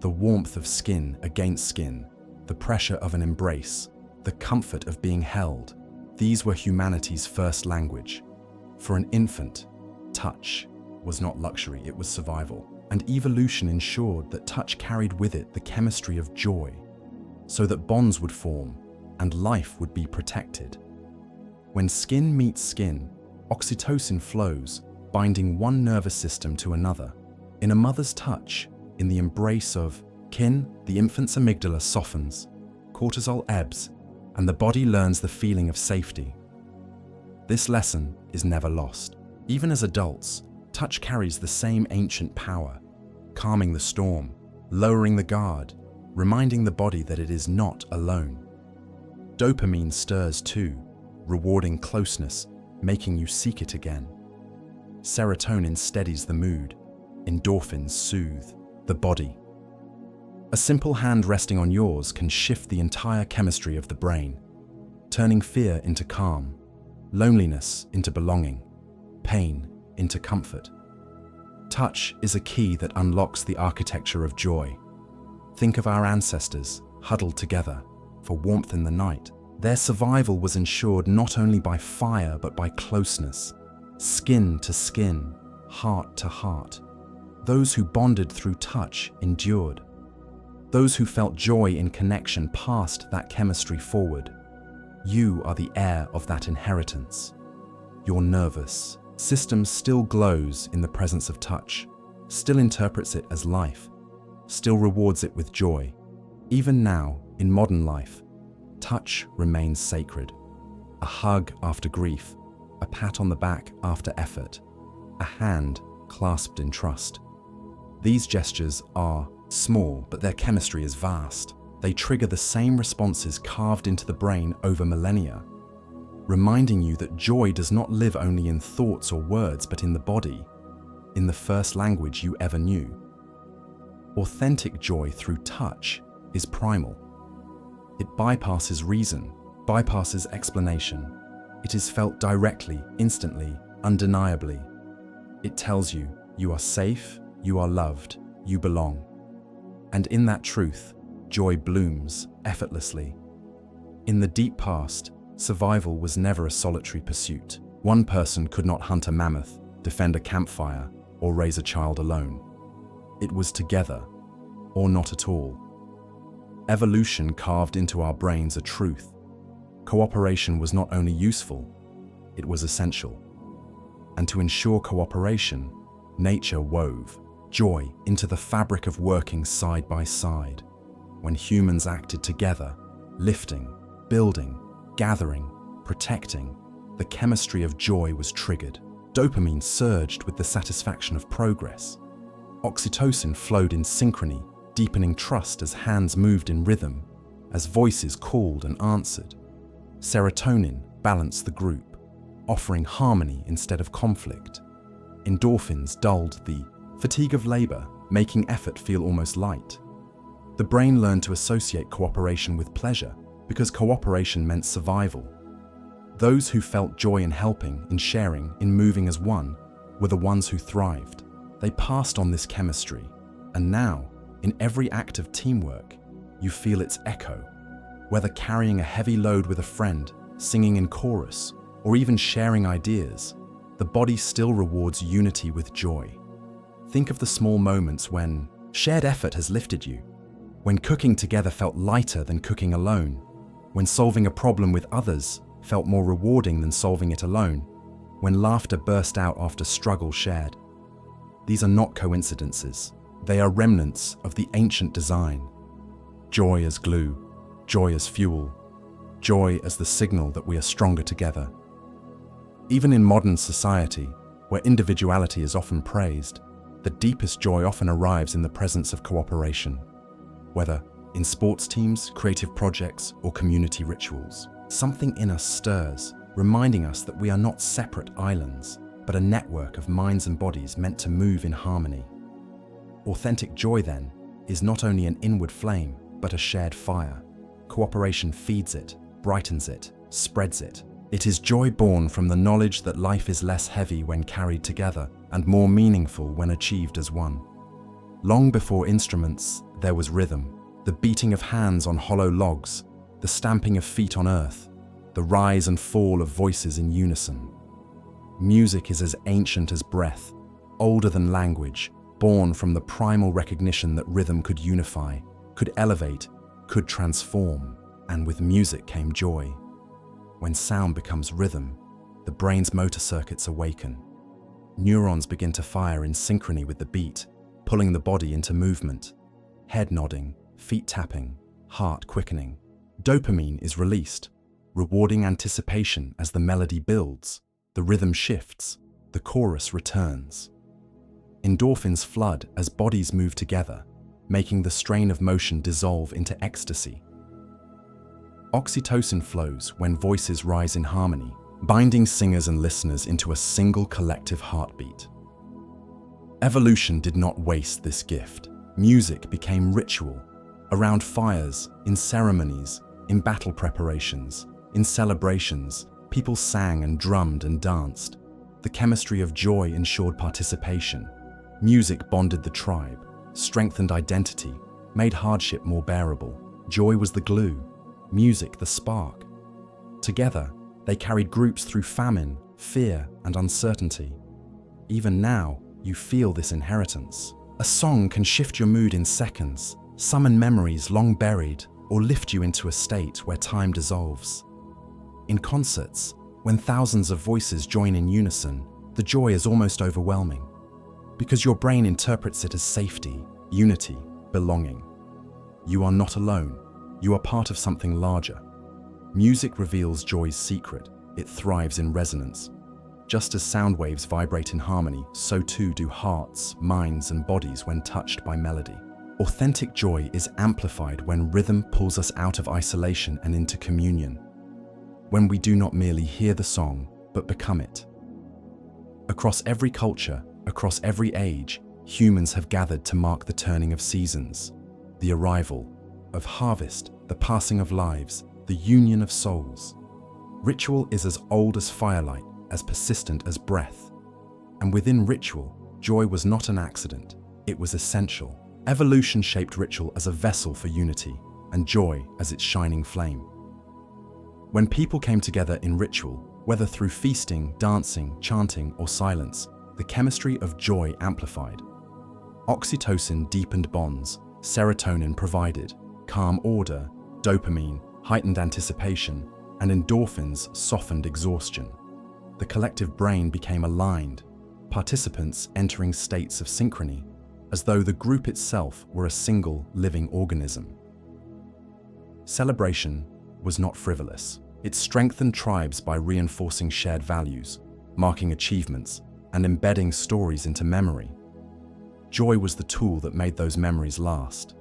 The warmth of skin against skin, the pressure of an embrace, the comfort of being held. These were humanity's first language. For an infant, touch was not luxury, it was survival. And evolution ensured that touch carried with it the chemistry of joy, so that bonds would form and life would be protected. When skin meets skin, oxytocin flows, binding one nervous system to another. In a mother's touch, in the embrace of kin, the infant's amygdala softens, cortisol ebbs, and the body learns the feeling of safety. This lesson is never lost. Even as adults, touch carries the same ancient power, calming the storm, lowering the guard, reminding the body that it is not alone. Dopamine stirs too, rewarding closeness, making you seek it again. Serotonin steadies the mood, endorphins soothe the body. A simple hand resting on yours can shift the entire chemistry of the brain, turning fear into calm, loneliness into belonging, pain into comfort. Touch is a key that unlocks the architecture of joy. Think of our ancestors huddled together for warmth in the night. Their survival was ensured not only by fire but by closeness, skin to skin, heart to heart. Those who bonded through touch endured. Those who felt joy in connection passed that chemistry forward. You are the heir of that inheritance. Your nervous system still glows in the presence of touch, still interprets it as life, still rewards it with joy. Even now, in modern life, touch remains sacred. A hug after grief, a pat on the back after effort, a hand clasped in trust. These gestures are small, but their chemistry is vast. They trigger the same responses carved into the brain over millennia, reminding you that joy does not live only in thoughts or words, but in the body, in the first language you ever knew. Authentic joy through touch is primal. It bypasses reason, bypasses explanation. It is felt directly, instantly, undeniably. It tells you, you are safe, you are loved, you belong. And in that truth, joy blooms effortlessly. In the deep past, survival was never a solitary pursuit. One person could not hunt a mammoth, defend a campfire, or raise a child alone. It was together, or not at all. Evolution carved into our brains a truth. Cooperation was not only useful, it was essential. And to ensure cooperation, nature wove joy into the fabric of working side by side. When humans acted together, lifting, building, gathering, protecting, the chemistry of joy was triggered. Dopamine surged with the satisfaction of progress. Oxytocin flowed in synchrony, deepening trust as hands moved in rhythm, as voices called and answered. Serotonin balanced the group, offering harmony instead of conflict. Endorphins dulled the fatigue of labor, making effort feel almost light. The brain learned to associate cooperation with pleasure because cooperation meant survival. Those who felt joy in helping, in sharing, in moving as one, were the ones who thrived. They passed on this chemistry, and now, in every act of teamwork, you feel its echo. Whether carrying a heavy load with a friend, singing in chorus, or even sharing ideas, the body still rewards unity with joy. Think of the small moments when shared effort has lifted you, when cooking together felt lighter than cooking alone, when solving a problem with others felt more rewarding than solving it alone, when laughter burst out after struggle shared. These are not coincidences. They are remnants of the ancient design. Joy as glue, joy as fuel, joy as the signal that we are stronger together. Even in modern society, where individuality is often praised, the deepest joy often arrives in the presence of cooperation. Whether in sports teams, creative projects, or community rituals, something in us stirs, reminding us that we are not separate islands, but a network of minds and bodies meant to move in harmony. Authentic joy, then, is not only an inward flame, but a shared fire. Cooperation feeds it, brightens it, spreads it. It is joy born from the knowledge that life is less heavy when carried together and more meaningful when achieved as one. Long before instruments, there was rhythm, the beating of hands on hollow logs, the stamping of feet on earth, the rise and fall of voices in unison. Music is as ancient as breath, older than language, born from the primal recognition that rhythm could unify, could elevate, could transform, and with music came joy. When sound becomes rhythm, the brain's motor circuits awaken. Neurons begin to fire in synchrony with the beat, pulling the body into movement. Head nodding, feet tapping, heart quickening. Dopamine is released, rewarding anticipation as the melody builds, the rhythm shifts, the chorus returns. Endorphins flood as bodies move together, making the strain of motion dissolve into ecstasy. Oxytocin flows when voices rise in harmony, binding singers and listeners into a single collective heartbeat. Evolution did not waste this gift. Music became ritual, around fires, in ceremonies, in battle preparations, in celebrations. People sang and drummed and danced. The chemistry of joy ensured participation. Music bonded the tribe, strengthened identity, made hardship more bearable. Joy was the glue, music the spark. Together, they carried groups through famine, fear, and uncertainty. Even now, you feel this inheritance. A song can shift your mood in seconds, summon memories long buried, or lift you into a state where time dissolves. In concerts, when thousands of voices join in unison, the joy is almost overwhelming, because your brain interprets it as safety, unity, belonging. You are not alone. You are part of something larger. Music reveals joy's secret. It thrives in resonance. Just as sound waves vibrate in harmony, so too do hearts, minds, and bodies when touched by melody. Authentic joy is amplified when rhythm pulls us out of isolation and into communion. When we do not merely hear the song, but become it. Across every culture, across every age, humans have gathered to mark the turning of seasons, the arrival of harvest, the passing of lives, the union of souls. Ritual is as old as firelight, as persistent as breath. And within ritual, joy was not an accident, it was essential. Evolution shaped ritual as a vessel for unity, and joy as its shining flame. When people came together in ritual, whether through feasting, dancing, chanting, or silence, the chemistry of joy amplified. Oxytocin deepened bonds, serotonin provided calm order, dopamine heightened anticipation, and endorphins softened exhaustion. The collective brain became aligned, participants entering states of synchrony, as though the group itself were a single living organism. Celebration was not frivolous. It strengthened tribes by reinforcing shared values, marking achievements, and embedding stories into memory. Joy was the tool that made those memories last.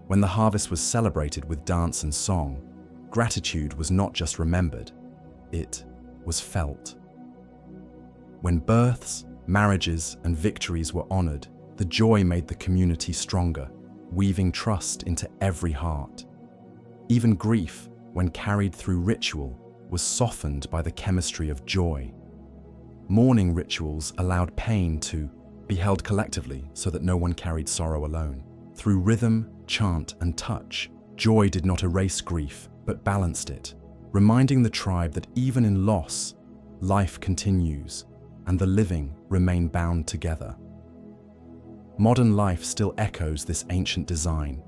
When the harvest was celebrated with dance and song, gratitude was not just remembered, it was felt. When births, marriages, and victories were honored, the joy made the community stronger, weaving trust into every heart. Even grief, when carried through ritual, was softened by the chemistry of joy. Mourning rituals allowed pain to be held collectively so that no one carried sorrow alone. Through rhythm, chant, and touch, joy did not erase grief, but balanced it, reminding the tribe that even in loss, life continues, and the living remain bound together. Modern life still echoes this ancient design.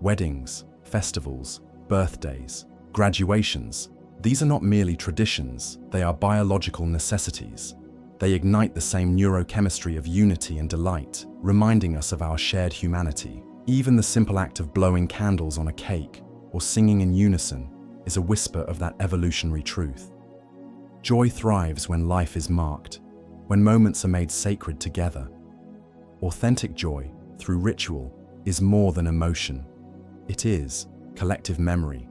Weddings, festivals, birthdays, graduations, these are not merely traditions, they are biological necessities. They ignite the same neurochemistry of unity and delight, reminding us of our shared humanity. Even the simple act of blowing candles on a cake or singing in unison is a whisper of that evolutionary truth. Joy thrives when life is marked, when moments are made sacred together. Authentic joy, through ritual, is more than emotion. It is collective memory.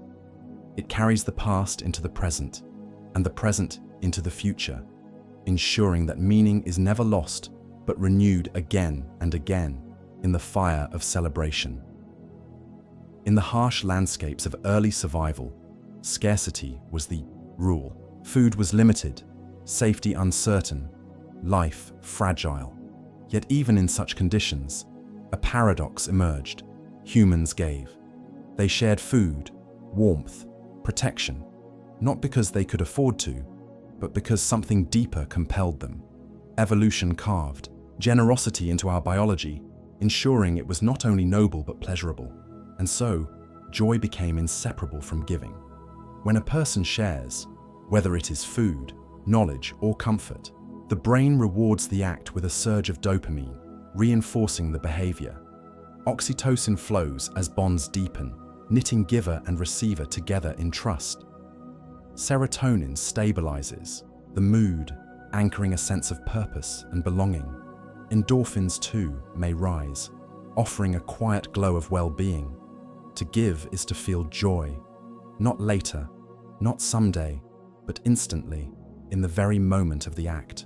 It carries the past into the present, and the present into the future, ensuring that meaning is never lost, but renewed again and again in the fire of celebration. In the harsh landscapes of early survival, scarcity was the rule. Food was limited, safety uncertain, life fragile. Yet even in such conditions, a paradox emerged. Humans gave. They shared food, warmth, protection, not because they could afford to, but because something deeper compelled them. Evolution carved generosity into our biology, ensuring it was not only noble but pleasurable. And so, joy became inseparable from giving. When a person shares, whether it is food, knowledge, or comfort, the brain rewards the act with a surge of dopamine, reinforcing the behavior. Oxytocin flows as bonds deepen, knitting giver and receiver together in trust. Serotonin stabilizes the mood, anchoring a sense of purpose and belonging. Endorphins too may rise, offering a quiet glow of well-being. To give is to feel joy, not later, not someday, but instantly, in the very moment of the act.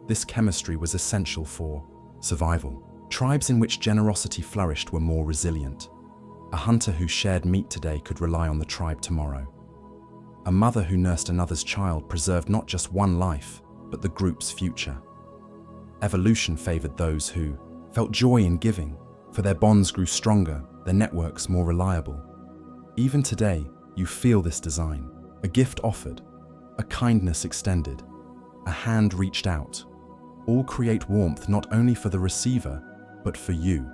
This chemistry was essential for survival. Tribes in which generosity flourished were more resilient. A hunter who shared meat today could rely on the tribe tomorrow. A mother who nursed another's child preserved not just one life, but the group's future. Evolution favored those who felt joy in giving, for their bonds grew stronger, their networks more reliable. Even today, you feel this design, a gift offered, a kindness extended, a hand reached out. All create warmth not only for the receiver, but for you.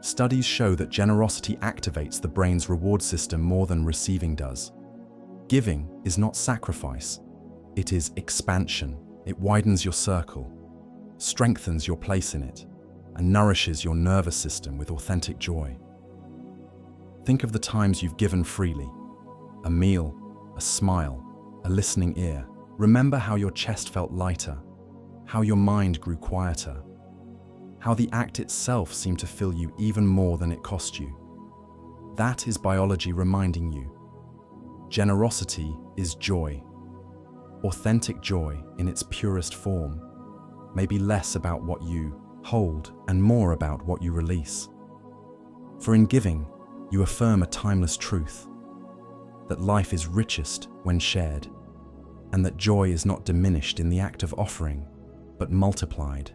Studies show that generosity activates the brain's reward system more than receiving does. Giving is not sacrifice, it is expansion. It widens your circle, strengthens your place in it, and nourishes your nervous system with authentic joy. Think of the times you've given freely. A meal, a smile, a listening ear. Remember how your chest felt lighter, how your mind grew quieter, how the act itself seemed to fill you even more than it cost you. That is biology reminding you. Generosity is joy. Authentic joy in its purest form may be less about what you hold and more about what you release. For in giving, you affirm a timeless truth, that life is richest when shared, and that joy is not diminished in the act of offering, but multiplied.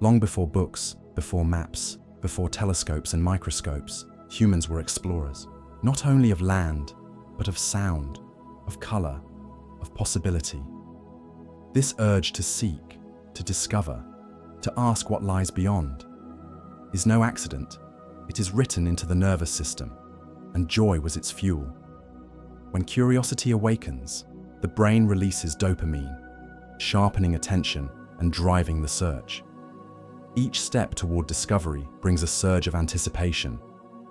Long before books, before maps, before telescopes and microscopes, humans were explorers, not only of land, but of sound, of color, of possibility. This urge to seek, to discover, to ask what lies beyond, is no accident. It is written into the nervous system, and joy was its fuel. When curiosity awakens, the brain releases dopamine, sharpening attention and driving the search. Each step toward discovery brings a surge of anticipation,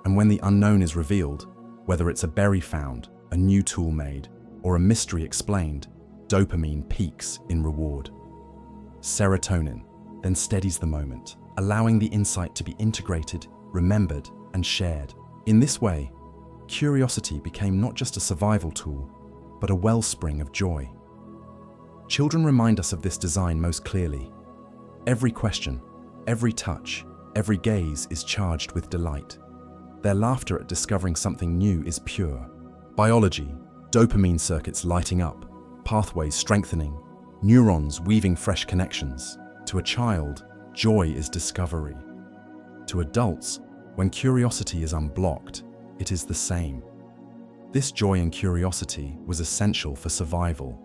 and when the unknown is revealed, whether it's a berry found, a new tool made, or a mystery explained, dopamine peaks in reward. Serotonin then steadies the moment, allowing the insight to be integrated, remembered, and shared. In this way, curiosity became not just a survival tool, but a wellspring of joy. Children remind us of this design most clearly. Every question, every touch, every gaze is charged with delight. Their laughter at discovering something new is pure. Biology, dopamine circuits lighting up, pathways strengthening, neurons weaving fresh connections. To a child, joy is discovery. To adults, when curiosity is unblocked, it is the same. This joy and curiosity was essential for survival.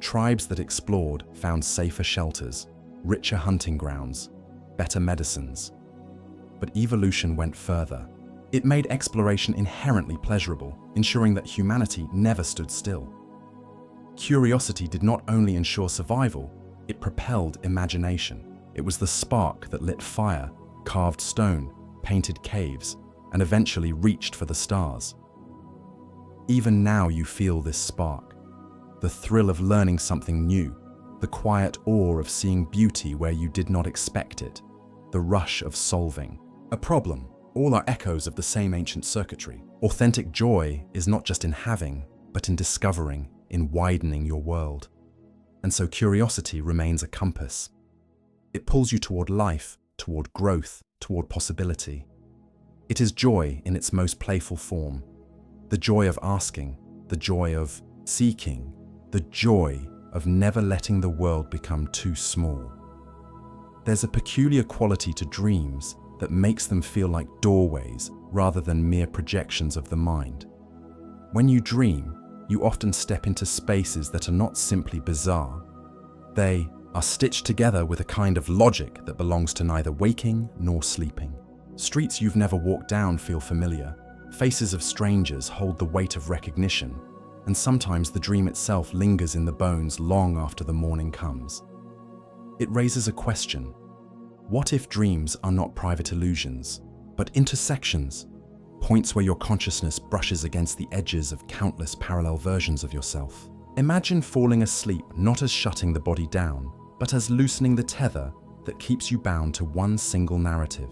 Tribes that explored found safer shelters, richer hunting grounds, better medicines. But evolution went further. It made exploration inherently pleasurable, ensuring that humanity never stood still. Curiosity did not only ensure survival, it propelled imagination. It was the spark that lit fire, carved stone, painted caves, and eventually reached for the stars. Even now you feel this spark, the thrill of learning something new, the quiet awe of seeing beauty where you did not expect it, the rush of solving a problem. All are echoes of the same ancient circuitry. Authentic joy is not just in having, but in discovering, in widening your world. And so curiosity remains a compass. It pulls you toward life, toward growth, toward possibility. It is joy in its most playful form. The joy of asking, the joy of seeking, the joy of never letting the world become too small. There's a peculiar quality to dreams that makes them feel like doorways rather than mere projections of the mind. When you dream, you often step into spaces that are not simply bizarre. They are stitched together with a kind of logic that belongs to neither waking nor sleeping. Streets you've never walked down feel familiar. Faces of strangers hold the weight of recognition, and sometimes the dream itself lingers in the bones long after the morning comes. It raises a question. What if dreams are not private illusions, but intersections, points where your consciousness brushes against the edges of countless parallel versions of yourself. Imagine falling asleep not as shutting the body down, but as loosening the tether that keeps you bound to one single narrative.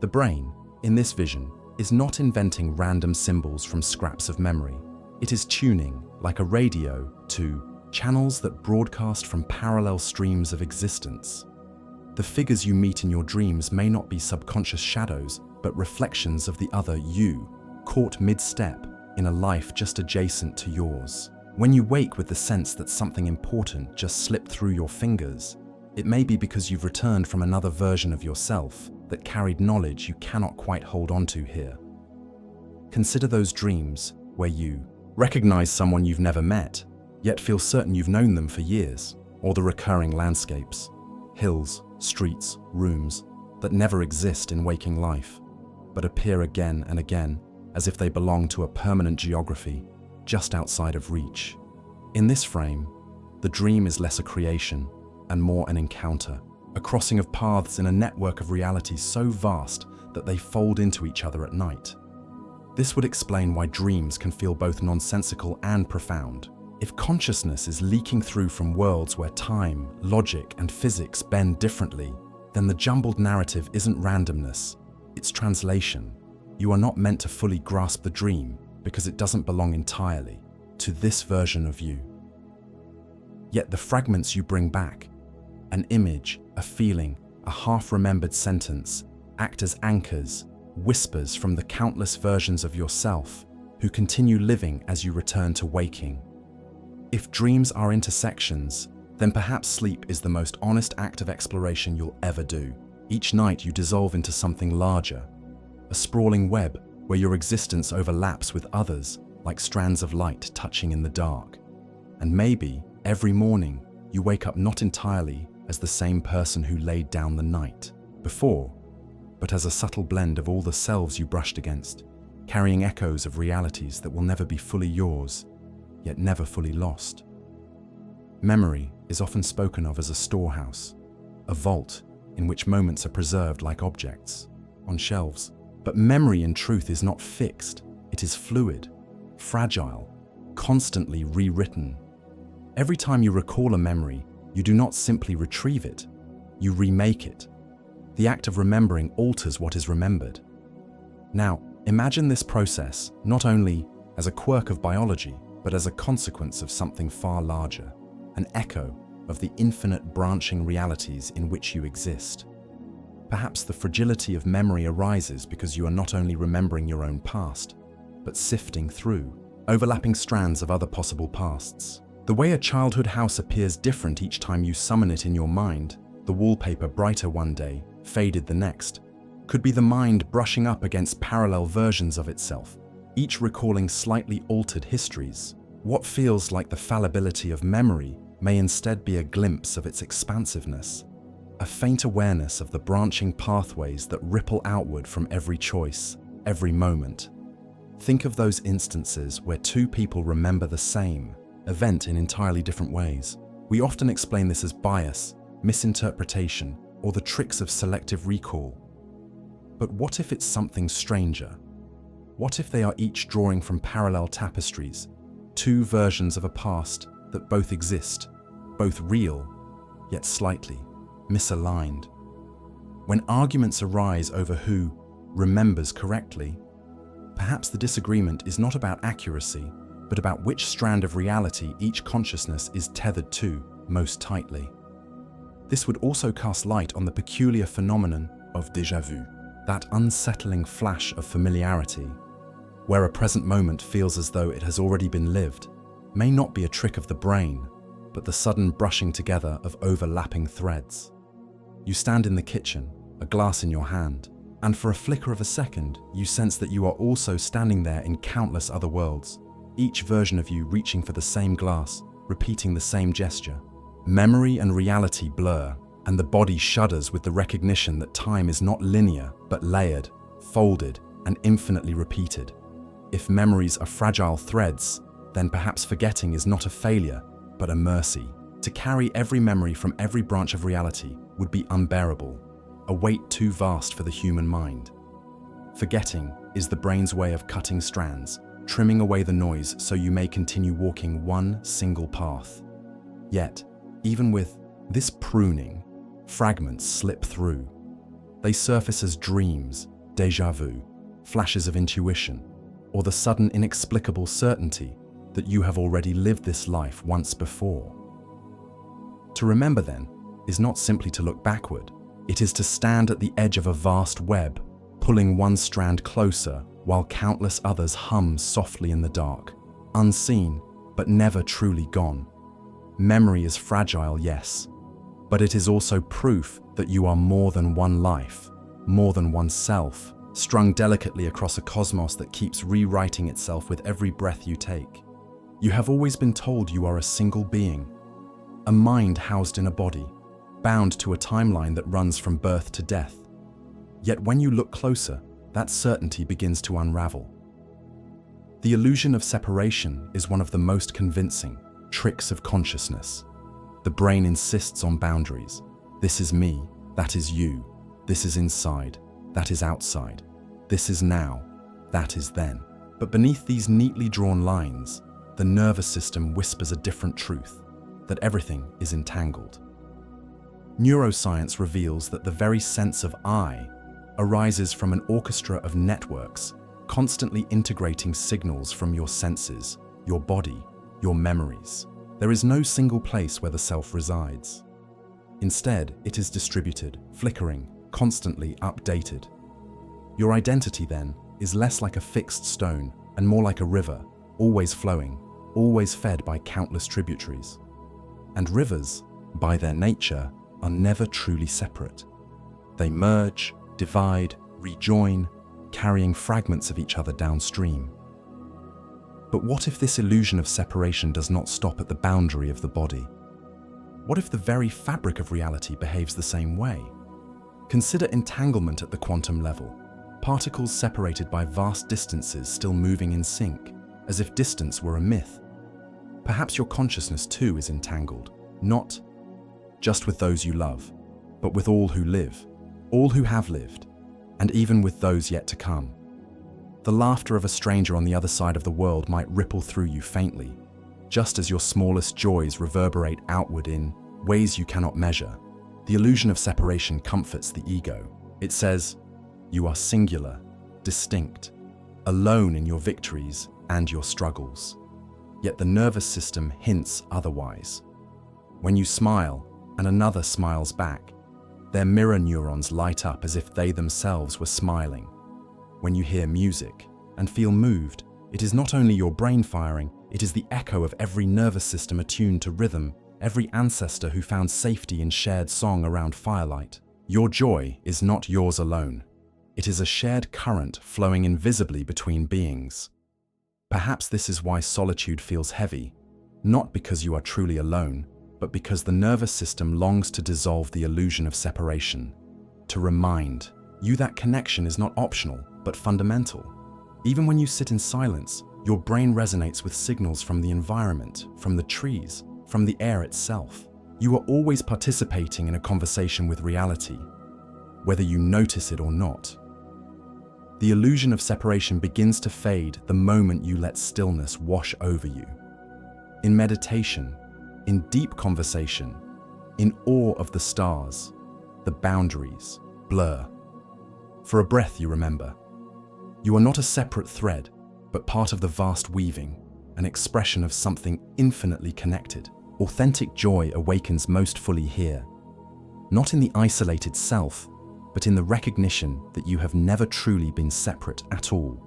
The brain, in this vision, is not inventing random symbols from scraps of memory. It is tuning, like a radio, to channels that broadcast from parallel streams of existence. The figures you meet in your dreams may not be subconscious shadows, but reflections of the other you, caught mid-step in a life just adjacent to yours. When you wake with the sense that something important just slipped through your fingers, it may be because you've returned from another version of yourself that carried knowledge you cannot quite hold on to here. Consider those dreams where you recognize someone you've never met, yet feel certain you've known them for years, or the recurring landscapes, hills, streets, rooms that never exist in waking life, but appear again and again as if they belong to a permanent geography just outside of reach. In this frame, the dream is less a creation and more an encounter, a crossing of paths in a network of realities so vast that they fold into each other at night. This would explain why dreams can feel both nonsensical and profound. If consciousness is leaking through from worlds where time, logic, and physics bend differently, then the jumbled narrative isn't randomness, it's translation. You are not meant to fully grasp the dream because it doesn't belong entirely to this version of you. Yet the fragments you bring back, an image, a feeling, a half-remembered sentence, act as anchors, whispers from the countless versions of yourself who continue living as you return to waking. If dreams are intersections, then perhaps sleep is the most honest act of exploration you'll ever do. Each night you dissolve into something larger, a sprawling web where your existence overlaps with others like strands of light touching in the dark. And maybe, every morning, you wake up not entirely as the same person who laid down the night before, but as a subtle blend of all the selves you brushed against, carrying echoes of realities that will never be fully yours, yet never fully lost. Memory is often spoken of as a storehouse, a vault in which moments are preserved like objects, on shelves. But memory in truth is not fixed, it is fluid, fragile, constantly rewritten. Every time you recall a memory, you do not simply retrieve it, you remake it. The act of remembering alters what is remembered. Now, imagine this process not only as a quirk of biology, but as a consequence of something far larger, an echo of the infinite branching realities in which you exist. Perhaps the fragility of memory arises because you are not only remembering your own past, but sifting through, overlapping strands of other possible pasts. The way a childhood house appears different each time you summon it in your mind, the wallpaper brighter one day, faded the next, could be the mind brushing up against parallel versions of itself, each recalling slightly altered histories. What feels like the fallibility of memory may instead be a glimpse of its expansiveness, a faint awareness of the branching pathways that ripple outward from every choice, every moment. Think of those instances where two people remember the same event in entirely different ways. We often explain this as bias, misinterpretation, or the tricks of selective recall. But what if it's something stranger? What if they are each drawing from parallel tapestries, two versions of a past that both exist, both real, yet slightly misaligned? When arguments arise over who remembers correctly, perhaps the disagreement is not about accuracy, but about which strand of reality each consciousness is tethered to most tightly. This would also cast light on the peculiar phenomenon of déjà vu, that unsettling flash of familiarity, where a present moment feels as though it has already been lived, may not be a trick of the brain, but the sudden brushing together of overlapping threads. You stand in the kitchen, a glass in your hand, and for a flicker of a second, you sense that you are also standing there in countless other worlds, each version of you reaching for the same glass, repeating the same gesture. Memory and reality blur, and the body shudders with the recognition that time is not linear, but layered, folded, and infinitely repeated. If memories are fragile threads, then perhaps forgetting is not a failure, but a mercy. To carry every memory from every branch of reality would be unbearable, a weight too vast for the human mind. Forgetting is the brain's way of cutting strands, trimming away the noise so you may continue walking one single path. Yet, even with this pruning, fragments slip through. They surface as dreams, déjà vu, flashes of intuition, or the sudden inexplicable certainty that you have already lived this life once before. To remember, then, is not simply to look backward. It is to stand at the edge of a vast web, pulling one strand closer while countless others hum softly in the dark, unseen but never truly gone. Memory is fragile, yes, but it is also proof that you are more than one life, more than oneself, strung delicately across a cosmos that keeps rewriting itself with every breath you take. You have always been told you are a single being, a mind housed in a body, bound to a timeline that runs from birth to death. Yet when you look closer, that certainty begins to unravel. The illusion of separation is one of the most convincing tricks of consciousness. The brain insists on boundaries. This is me, that is you. This is inside, that is outside. This is now, that is then. But beneath these neatly drawn lines, the nervous system whispers a different truth, that everything is entangled. Neuroscience reveals that the very sense of I arises from an orchestra of networks, constantly integrating signals from your senses, your body, your memories. There is no single place where the self resides. Instead, it is distributed, flickering, constantly updated. Your identity, then, is less like a fixed stone and more like a river, always flowing, always fed by countless tributaries. And rivers, by their nature, are never truly separate. They merge, divide, rejoin, carrying fragments of each other downstream. But what if this illusion of separation does not stop at the boundary of the body? What if the very fabric of reality behaves the same way? Consider entanglement at the quantum level, particles separated by vast distances still moving in sync, as if distance were a myth. Perhaps your consciousness too is entangled, not just with those you love, but with all who live, all who have lived, and even with those yet to come. The laughter of a stranger on the other side of the world might ripple through you faintly, just as your smallest joys reverberate outward in ways you cannot measure. The illusion of separation comforts the ego. It says, you are singular, distinct, alone in your victories and your struggles. Yet the nervous system hints otherwise. When you smile and another smiles back, their mirror neurons light up as if they themselves were smiling. When you hear music and feel moved, it is not only your brain firing, it is the echo of every nervous system attuned to rhythm, every ancestor who found safety in shared song around firelight. Your joy is not yours alone. It is a shared current flowing invisibly between beings. Perhaps this is why solitude feels heavy, not because you are truly alone, but because the nervous system longs to dissolve the illusion of separation, to remind you that connection is not optional, but fundamental. Even when you sit in silence, your brain resonates with signals from the environment, from the trees, from the air itself. You are always participating in a conversation with reality, whether you notice it or not. The illusion of separation begins to fade the moment you let stillness wash over you. In meditation, in deep conversation, in awe of the stars, the boundaries blur. For a breath you remember. You are not a separate thread, but part of the vast weaving, an expression of something infinitely connected. Authentic joy awakens most fully here, not in the isolated self, but in the recognition that you have never truly been separate at all.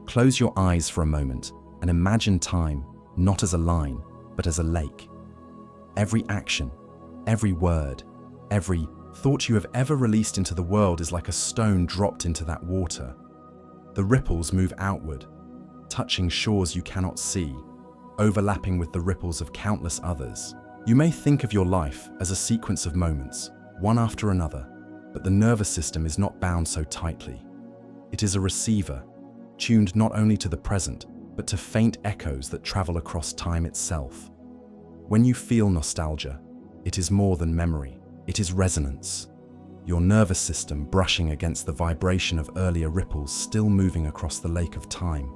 Close your eyes for a moment and imagine time not as a line, but as a lake. Every action, every word, every thought you have ever released into the world is like a stone dropped into that water. The ripples move outward, touching shores you cannot see, overlapping with the ripples of countless others. You may think of your life as a sequence of moments, one after another, but the nervous system is not bound so tightly. It is a receiver, tuned not only to the present, but to faint echoes that travel across time itself. When you feel nostalgia, it is more than memory, it is resonance. your nervous system brushing against the vibration of earlier ripples still moving across the lake of time.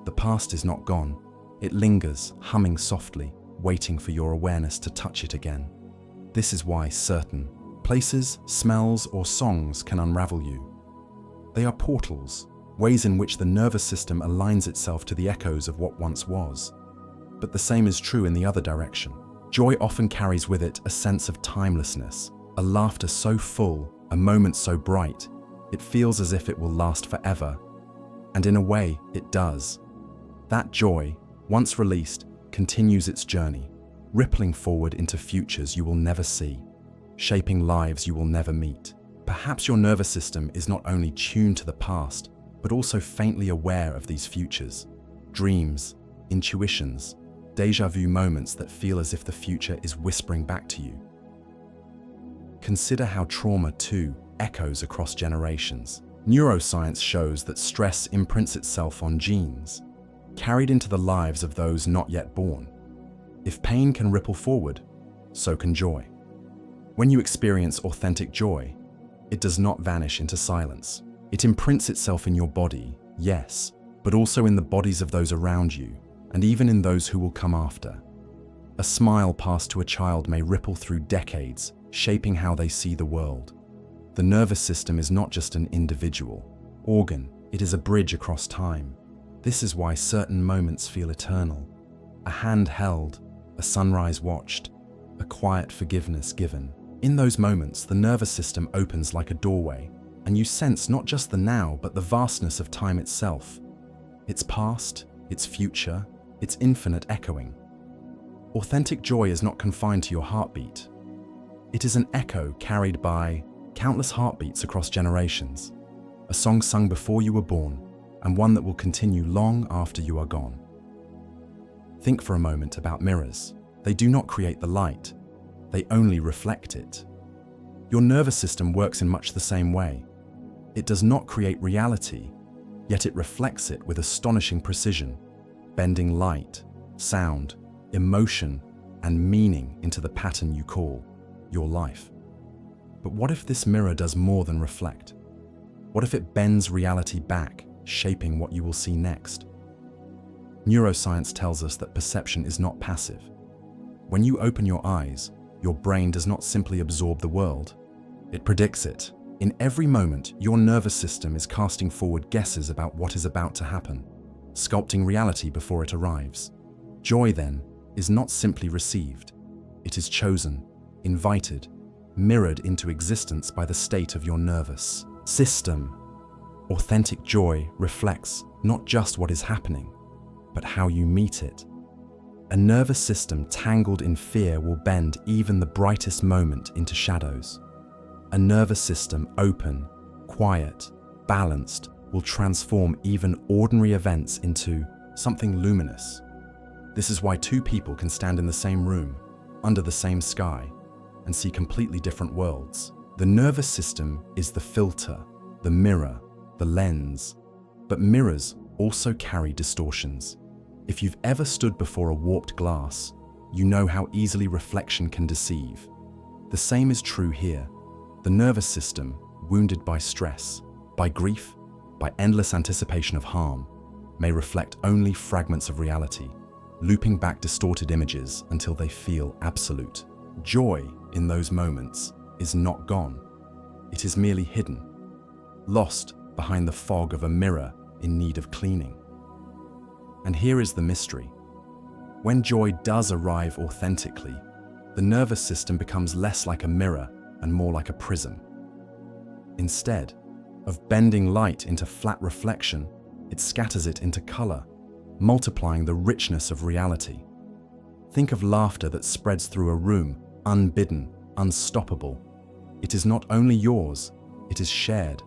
The past is not gone. It lingers, humming softly, waiting for your awareness to touch it again. This is why certain places, smells, or songs can unravel you. They are portals, ways in which the nervous system aligns itself to the echoes of what once was. But the same is true in the other direction. Joy often carries with it a sense of timelessness, a laughter so full, a moment so bright, it feels as if it will last forever. And in a way, it does. That joy, once released, continues its journey, rippling forward into futures you will never see, shaping lives you will never meet. Perhaps your nervous system is not only tuned to the past, but also faintly aware of these futures. Dreams, intuitions, déjà vu moments that feel as if the future is whispering back to you. Consider how trauma, too, echoes across generations. Neuroscience shows that stress imprints itself on genes, carried into the lives of those not yet born. If pain can ripple forward, so can joy. When you experience authentic joy, it does not vanish into silence. It imprints itself in your body, yes, but also in the bodies of those around you, and even in those who will come after. A smile passed to a child may ripple through decades, shaping how they see the world. The nervous system is not just an individual organ, it is a bridge across time. This is why certain moments feel eternal. A hand held, a sunrise watched, a quiet forgiveness given. In those moments, the nervous system opens like a doorway, and you sense not just the now, but the vastness of time itself. Its past, its future, its infinite echoing. Authentic joy is not confined to your heartbeat. It is an echo carried by countless heartbeats across generations, a song sung before you were born, and one that will continue long after you are gone. Think for a moment about mirrors. They do not create the light, they only reflect it. Your nervous system works in much the same way. It does not create reality, yet it reflects it with astonishing precision, bending light, sound, emotion, and meaning into the pattern you call your life. But what if this mirror does more than reflect? What if it bends reality back, shaping what you will see next? Neuroscience tells us that perception is not passive. When you open your eyes, your brain does not simply absorb the world, it predicts it. In every moment, your nervous system is casting forward guesses about what is about to happen, sculpting reality before it arrives. Joy, then, is not simply received. It is chosen, invited, mirrored into existence by the state of your nervous system. Authentic joy reflects not just what is happening, but how you meet it. A nervous system tangled in fear will bend even the brightest moment into shadows. A nervous system open, quiet, balanced will transform even ordinary events into something luminous. This is why two people can stand in the same room, under the same sky, and see completely different worlds. The nervous system is the filter, the mirror, the lens. But mirrors also carry distortions. If you've ever stood before a warped glass, you know how easily reflection can deceive. The same is true here. The nervous system, wounded by stress, by grief, by endless anticipation of harm, may reflect only fragments of reality, looping back distorted images until they feel absolute. Joy, in those moments, is not gone. It is merely hidden, lost behind the fog of a mirror in need of cleaning. And here is the mystery. When joy does arrive authentically, the nervous system becomes less like a mirror and more like a prism. Instead of bending light into flat reflection, it scatters it into color, multiplying the richness of reality. Think of laughter that spreads through a room, unbidden, unstoppable. It is not only yours, it is shared,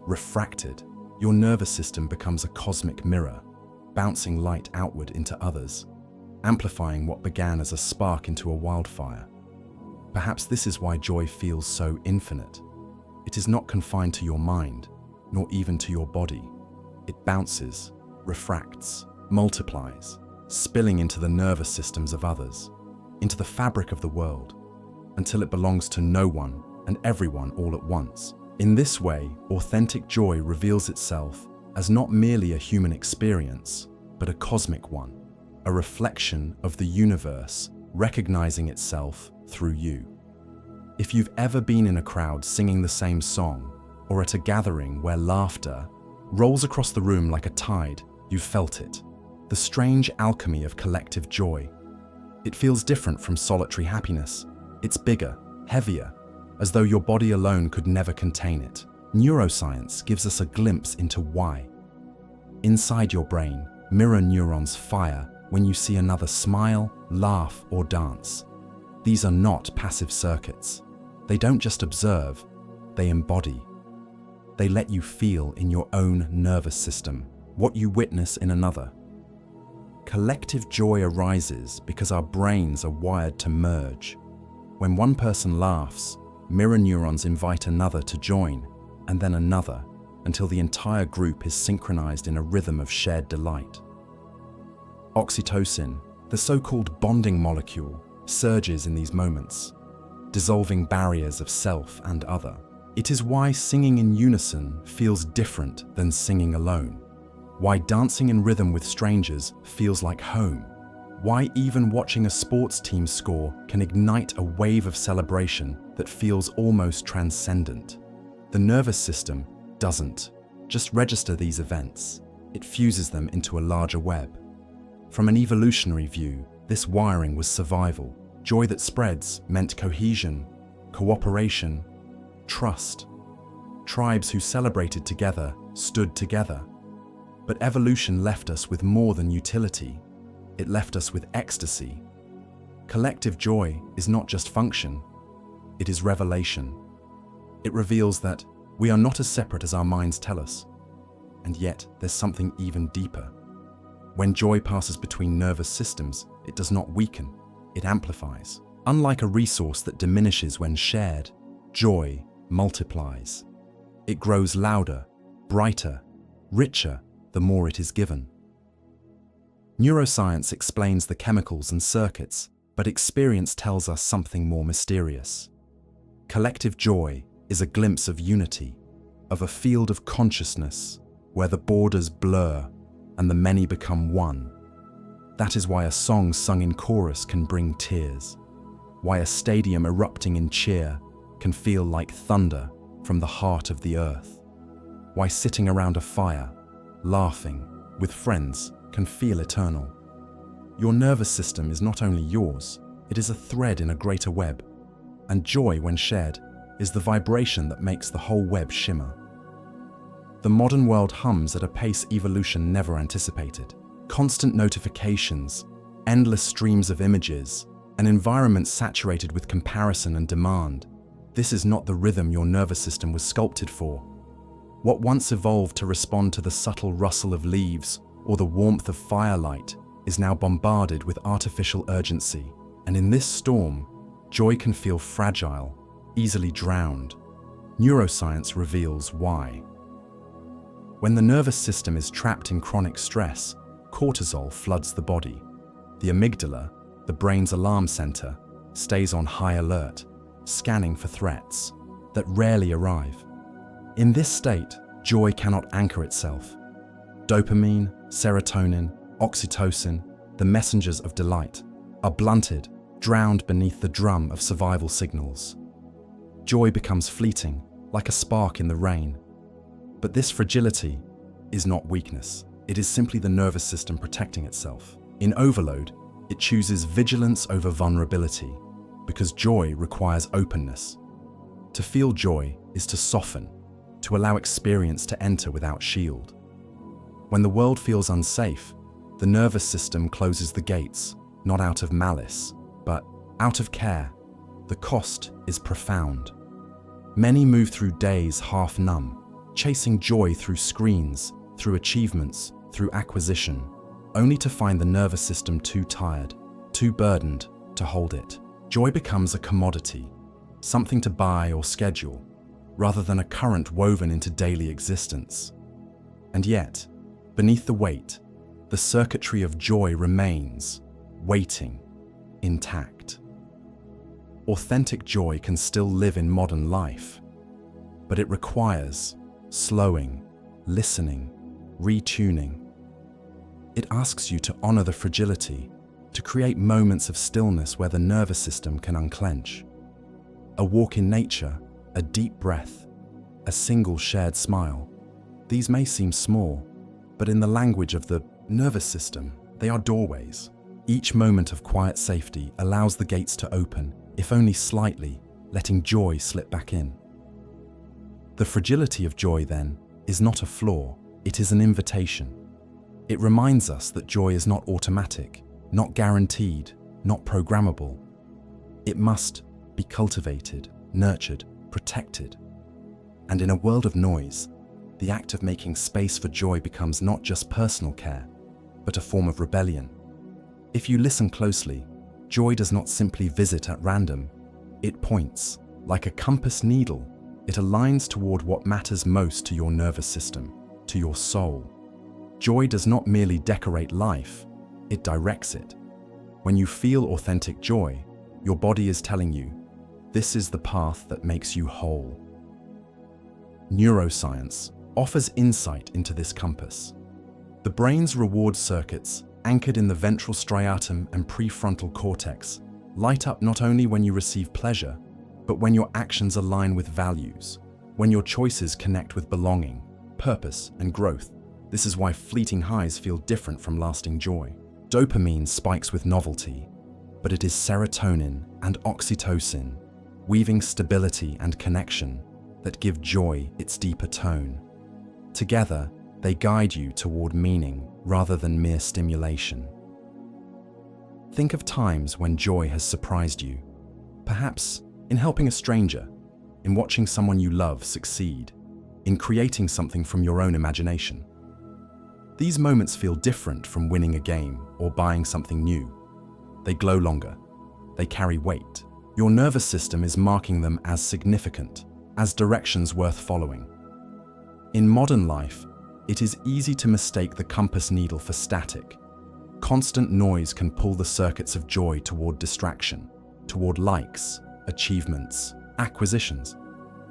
refracted. Your nervous system becomes a cosmic mirror, bouncing light outward into others, amplifying what began as a spark into a wildfire. Perhaps this is why joy feels so infinite. It is not confined to your mind, nor even to your body. It bounces, refracts, multiplies, spilling into the nervous systems of others, into the fabric of the world, until it belongs to no one and everyone all at once. In this way, authentic joy reveals itself as not merely a human experience, but a cosmic one, a reflection of the universe recognizing itself through you. If you've ever been in a crowd singing the same song, or at a gathering where laughter rolls across the room like a tide, you've felt it. The strange alchemy of collective joy. It feels different from solitary happiness. It's bigger, heavier, as though your body alone could never contain it. Neuroscience gives us a glimpse into why. Inside your brain, mirror neurons fire when you see another smile, laugh, or dance. These are not passive circuits. They don't just observe, they embody. They let you feel in your own nervous system what you witness in another. Collective joy arises because our brains are wired to merge. When one person laughs, mirror neurons invite another to join, and then another, until the entire group is synchronized in a rhythm of shared delight. Oxytocin, the so-called bonding molecule, surges in these moments, dissolving barriers of self and other. It is why singing in unison feels different than singing alone. Why dancing in rhythm with strangers feels like home. Why even watching a sports team score can ignite a wave of celebration that feels almost transcendent. The nervous system doesn't just register these events, it fuses them into a larger web. From an evolutionary view, this wiring was survival. Joy that spreads meant cohesion, cooperation, trust. Tribes who celebrated together stood together. But evolution left us with more than utility. It left us with ecstasy. Collective joy is not just function, it is revelation. It reveals that we are not as separate as our minds tell us, and yet there's something even deeper. When joy passes between nervous systems, it does not weaken, it amplifies. Unlike a resource that diminishes when shared, joy multiplies. It grows louder, brighter, richer the more it is given. Neuroscience explains the chemicals and circuits, but experience tells us something more mysterious. Collective joy is a glimpse of unity, of a field of consciousness where the borders blur and the many become one. That is why a song sung in chorus can bring tears, why a stadium erupting in cheer can feel like thunder from the heart of the earth, why sitting around a fire, laughing with friends can feel eternal. Your nervous system is not only yours, it is a thread in a greater web, and joy, when shared, is the vibration that makes the whole web shimmer. The modern world hums at a pace evolution never anticipated. Constant notifications, endless streams of images, an environment saturated with comparison and demand. This is not the rhythm your nervous system was sculpted for. What once evolved to respond to the subtle rustle of leaves or the warmth of firelight is now bombarded with artificial urgency. And in this storm, joy can feel fragile, easily drowned. Neuroscience reveals why. When the nervous system is trapped in chronic stress, cortisol floods the body. The amygdala, the brain's alarm center, stays on high alert, scanning for threats that rarely arrive. In this state, joy cannot anchor itself. Dopamine, serotonin, oxytocin, the messengers of delight, are blunted, drowned beneath the drum of survival signals. Joy becomes fleeting, like a spark in the rain. But this fragility is not weakness. It is simply the nervous system protecting itself. In overload, it chooses vigilance over vulnerability, because joy requires openness. To feel joy is to soften, to allow experience to enter without shield. When the world feels unsafe, the nervous system closes the gates, not out of malice, but out of care. The cost is profound. Many move through days half numb, chasing joy through screens, through achievements, through acquisition, only to find the nervous system too tired, too burdened to hold it. Joy becomes a commodity, something to buy or schedule, rather than a current woven into daily existence. And yet, beneath the weight, the circuitry of joy remains, waiting, intact. Authentic joy can still live in modern life, but it requires slowing, listening, retuning. It asks you to honor the fragility, to create moments of stillness where the nervous system can unclench. A walk in nature, a deep breath, a single shared smile. These may seem small, but in the language of the nervous system, they are doorways. Each moment of quiet safety allows the gates to open, if only slightly, letting joy slip back in. The fragility of joy, then, is not a flaw, it is an invitation. It reminds us that joy is not automatic, not guaranteed, not programmable. It must be cultivated, nurtured, protected. And in a world of noise, the act of making space for joy becomes not just personal care, but a form of rebellion. If you listen closely, joy does not simply visit at random. It points. Like a compass needle, it aligns toward what matters most to your nervous system, to your soul. Joy does not merely decorate life, it directs it. When you feel authentic joy, your body is telling you, this is the path that makes you whole. Neuroscience offers insight into this compass. The brain's reward circuits, anchored in the ventral striatum and prefrontal cortex, light up not only when you receive pleasure, but when your actions align with values, when your choices connect with belonging, purpose, and growth. This is why fleeting highs feel different from lasting joy. Dopamine spikes with novelty, but it is serotonin and oxytocin, weaving stability and connection, that give joy its deeper tone. Together, they guide you toward meaning rather than mere stimulation. Think of times when joy has surprised you, perhaps in helping a stranger, in watching someone you love succeed, in creating something from your own imagination. These moments feel different from winning a game or buying something new. They glow longer. They carry weight. Your nervous system is marking them as significant, as directions worth following. In modern life, it is easy to mistake the compass needle for static. Constant noise can pull the circuits of joy toward distraction, toward likes, achievements, acquisitions.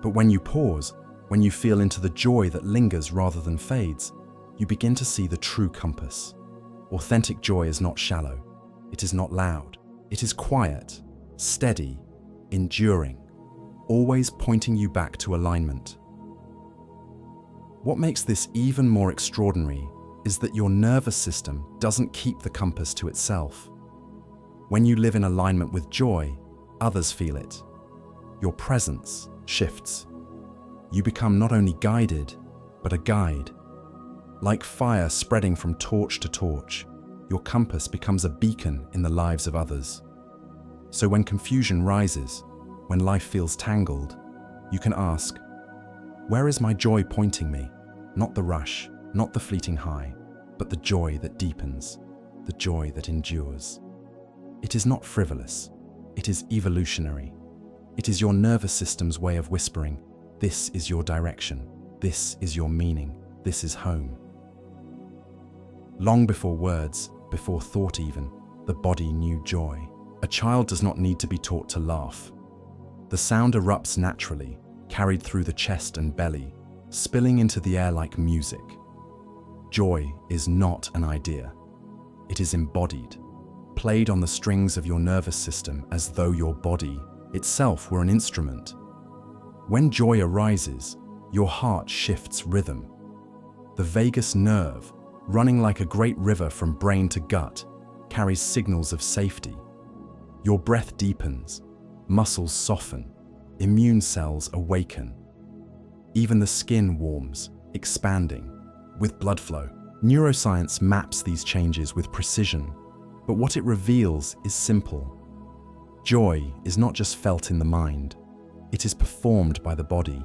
But when you pause, when you feel into the joy that lingers rather than fades, you begin to see the true compass. Authentic joy is not shallow. It is not loud. It is quiet, steady, enduring, always pointing you back to alignment. What makes this even more extraordinary is that your nervous system doesn't keep the compass to itself. When you live in alignment with joy, others feel it. Your presence shifts. You become not only guided, but a guide. Like fire spreading from torch to torch, your compass becomes a beacon in the lives of others. So when confusion rises, when life feels tangled, you can ask, where is my joy pointing me? Not the rush, not the fleeting high, but the joy that deepens, the joy that endures. It is not frivolous, it is evolutionary. It is your nervous system's way of whispering, this is your direction, this is your meaning, this is home. Long before words, before thought even, the body knew joy. A child does not need to be taught to laugh. The sound erupts naturally, carried through the chest and belly, spilling into the air like music. Joy is not an idea. It is embodied, played on the strings of your nervous system as though your body itself were an instrument. When joy arises, your heart shifts rhythm. The vagus nerve, running like a great river from brain to gut, carries signals of safety. Your breath deepens, muscles soften, immune cells awaken. Even the skin warms, expanding, with blood flow. Neuroscience maps these changes with precision, but what it reveals is simple. Joy is not just felt in the mind, it is performed by the body.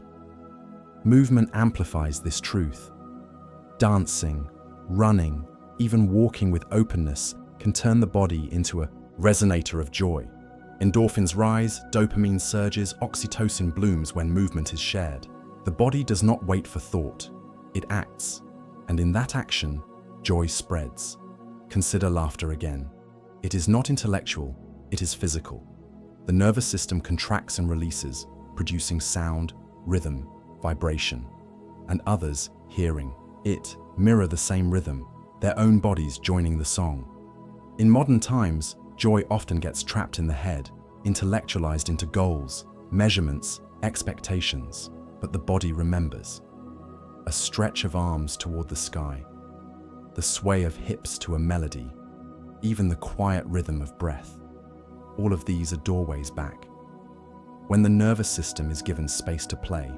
Movement amplifies this truth. Dancing, running, even walking with openness can turn the body into a resonator of joy. Endorphins rise, dopamine surges, oxytocin blooms when movement is shared. The body does not wait for thought, it acts, and in that action, joy spreads. Consider laughter again. It is not intellectual, it is physical. The nervous system contracts and releases, producing sound, rhythm, vibration, and others, hearing it, mirror the same rhythm, their own bodies joining the song. In modern times, joy often gets trapped in the head, intellectualized into goals, measurements, expectations, but the body remembers. A stretch of arms toward the sky, the sway of hips to a melody, even the quiet rhythm of breath. All of these are doorways back. When the nervous system is given space to play,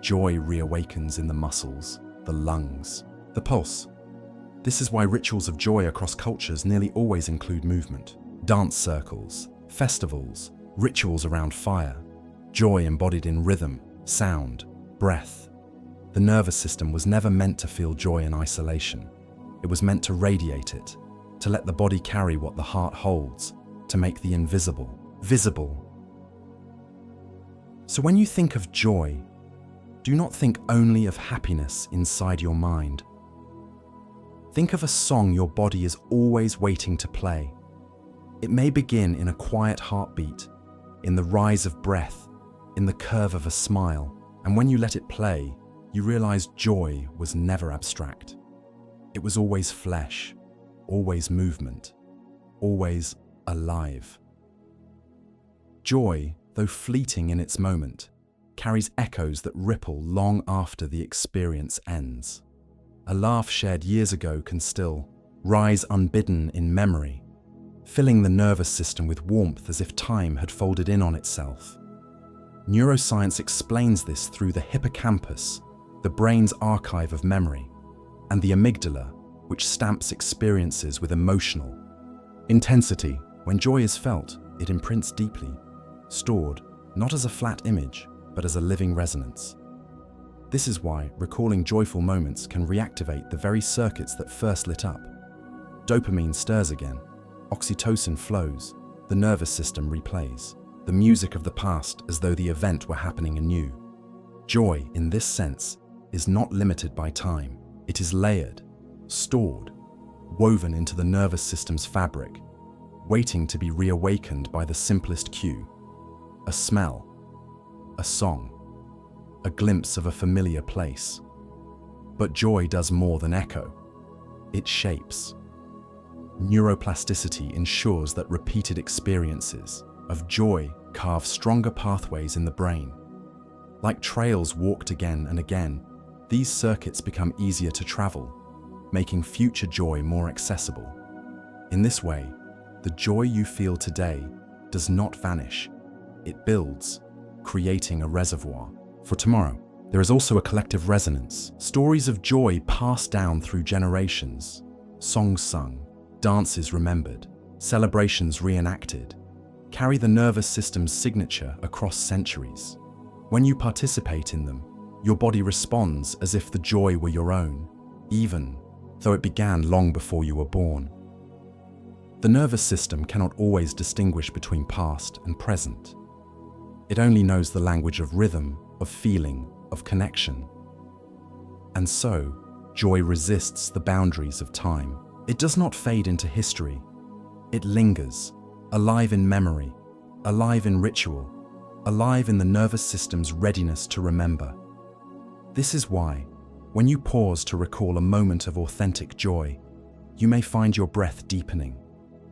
joy reawakens in the muscles, the lungs, the pulse. This is why rituals of joy across cultures nearly always include movement. Dance circles, festivals, rituals around fire, joy embodied in rhythm, sound, breath. The nervous system was never meant to feel joy in isolation. It was meant to radiate it, to let the body carry what the heart holds, to make the invisible visible. So when you think of joy, do not think only of happiness inside your mind. Think of a song your body is always waiting to play. It may begin in a quiet heartbeat, in the rise of breath, in the curve of a smile, and when you let it play, you realize joy was never abstract. It was always flesh, always movement, always alive. Joy, though fleeting in its moment, carries echoes that ripple long after the experience ends. A laugh shared years ago can still rise unbidden in memory, filling the nervous system with warmth as if time had folded in on itself. Neuroscience explains this through the hippocampus, the brain's archive of memory, and the amygdala, which stamps experiences with emotional intensity. When joy is felt, it imprints deeply, stored not as a flat image, but as a living resonance. This is why recalling joyful moments can reactivate the very circuits that first lit up. Dopamine stirs again, oxytocin flows, the nervous system replays the music of the past as though the event were happening anew. Joy, in this sense, is not limited by time. It is layered, stored, woven into the nervous system's fabric, waiting to be reawakened by the simplest cue: a smell, a song, a glimpse of a familiar place. But joy does more than echo. It shapes. Neuroplasticity ensures that repeated experiences of joy carve stronger pathways in the brain. Like trails walked again and again, these circuits become easier to travel, making future joy more accessible. In this way, the joy you feel today does not vanish. It builds, creating a reservoir for tomorrow. There is also a collective resonance. Stories of joy passed down through generations, songs sung, dances remembered, celebrations reenacted, carry the nervous system's signature across centuries. When you participate in them, your body responds as if the joy were your own, even though it began long before you were born. The nervous system cannot always distinguish between past and present. It only knows the language of rhythm, of feeling, of connection. And so, joy resists the boundaries of time. It does not fade into history. It lingers, alive in memory, alive in ritual, alive in the nervous system's readiness to remember. This is why, when you pause to recall a moment of authentic joy, you may find your breath deepening,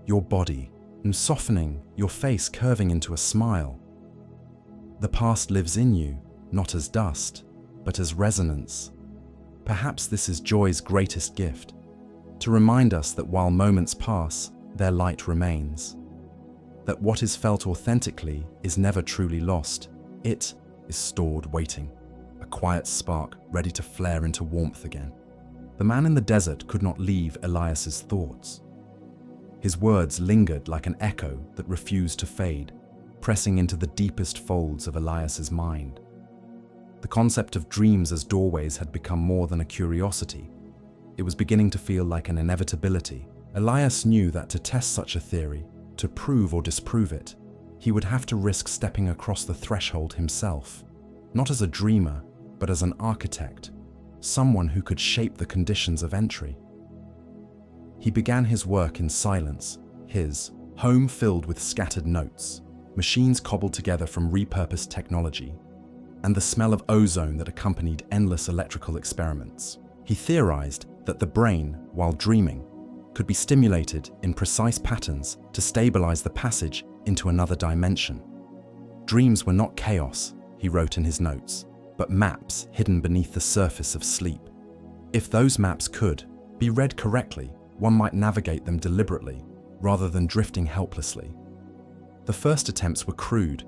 your body softening, your face curving into a smile. The past lives in you, not as dust, but as resonance. Perhaps this is joy's greatest gift, to remind us that while moments pass, their light remains. That what is felt authentically is never truly lost. It is stored waiting, a quiet spark ready to flare into warmth again. The man in the desert could not leave Elias's thoughts. His words lingered like an echo that refused to fade, pressing into the deepest folds of Elias's mind. The concept of dreams as doorways had become more than a curiosity. It was beginning to feel like an inevitability. Elias knew that to test such a theory, to prove or disprove it, he would have to risk stepping across the threshold himself, not as a dreamer, but as an architect, someone who could shape the conditions of entry. He began his work in silence, his home filled with scattered notes, machines cobbled together from repurposed technology, and the smell of ozone that accompanied endless electrical experiments. He theorized that the brain, while dreaming, could be stimulated in precise patterns to stabilize the passage into another dimension. Dreams were not chaos, he wrote in his notes, but maps hidden beneath the surface of sleep. If those maps could be read correctly, one might navigate them deliberately, rather than drifting helplessly. The first attempts were crude,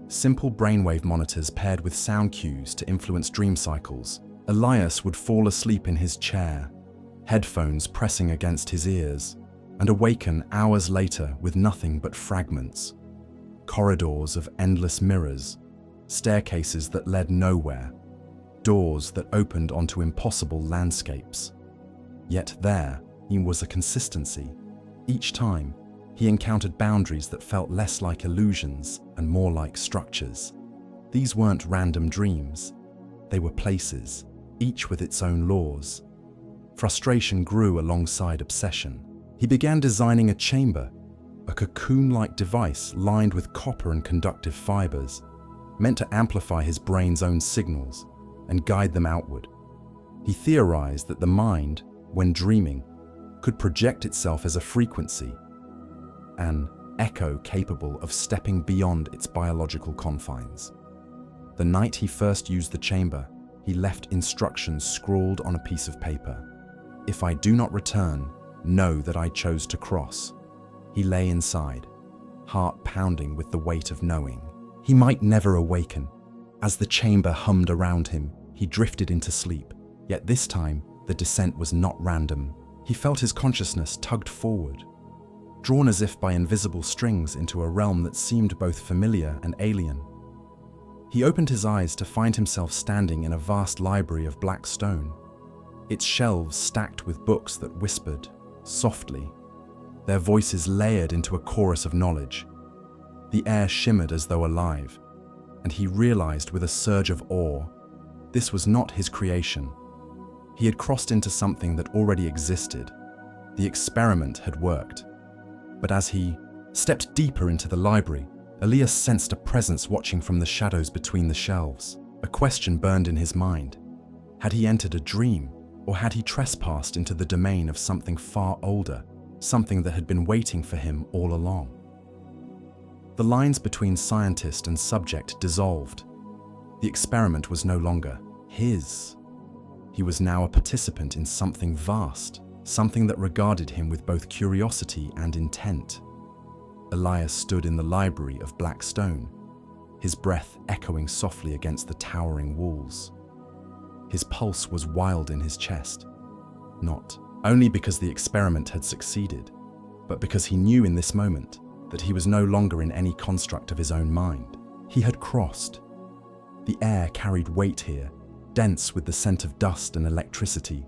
simple brainwave monitors paired with sound cues to influence dream cycles. Elias would fall asleep in his chair, headphones pressing against his ears, and awaken hours later with nothing but fragments. Corridors of endless mirrors, staircases that led nowhere, doors that opened onto impossible landscapes. Yet there was a consistency. Each time, he encountered boundaries that felt less like illusions and more like structures. These weren't random dreams. They were places, each with its own laws. Frustration grew alongside obsession. He began designing a chamber, a cocoon-like device lined with copper and conductive fibers, meant to amplify his brain's own signals and guide them outward. He theorized that the mind, when dreaming, could project itself as a frequency, an echo capable of stepping beyond its biological confines. The night he first used the chamber, he left instructions scrawled on a piece of paper. "If I do not return, know that I chose to cross." He lay inside, heart pounding with the weight of knowing. He might never awaken. As the chamber hummed around him, he drifted into sleep. Yet this time, the descent was not random. He felt his consciousness tugged forward, drawn as if by invisible strings into a realm that seemed both familiar and alien. He opened his eyes to find himself standing in a vast library of black stone, its shelves stacked with books that whispered, softly, their voices layered into a chorus of knowledge. The air shimmered as though alive, and he realized with a surge of awe, this was not his creation. He had crossed into something that already existed. The experiment had worked. But as he stepped deeper into the library, Elias sensed a presence watching from the shadows between the shelves. A question burned in his mind. Had he entered a dream, or had he trespassed into the domain of something far older, something that had been waiting for him all along? The lines between scientist and subject dissolved. The experiment was no longer his. He was now a participant in something vast, something that regarded him with both curiosity and intent. Elias stood in the library of black stone, his breath echoing softly against the towering walls. His pulse was wild in his chest, not only because the experiment had succeeded, but because he knew in this moment that he was no longer in any construct of his own mind. He had crossed. The air carried weight here, dense with the scent of dust and electricity.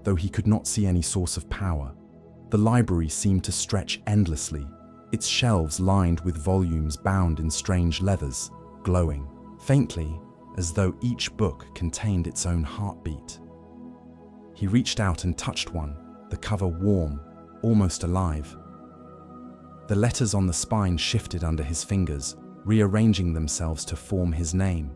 Though he could not see any source of power, the library seemed to stretch endlessly, its shelves lined with volumes bound in strange leathers, glowing faintly as though each book contained its own heartbeat. He reached out and touched one, the cover warm, almost alive. The letters on the spine shifted under his fingers, rearranging themselves to form his name.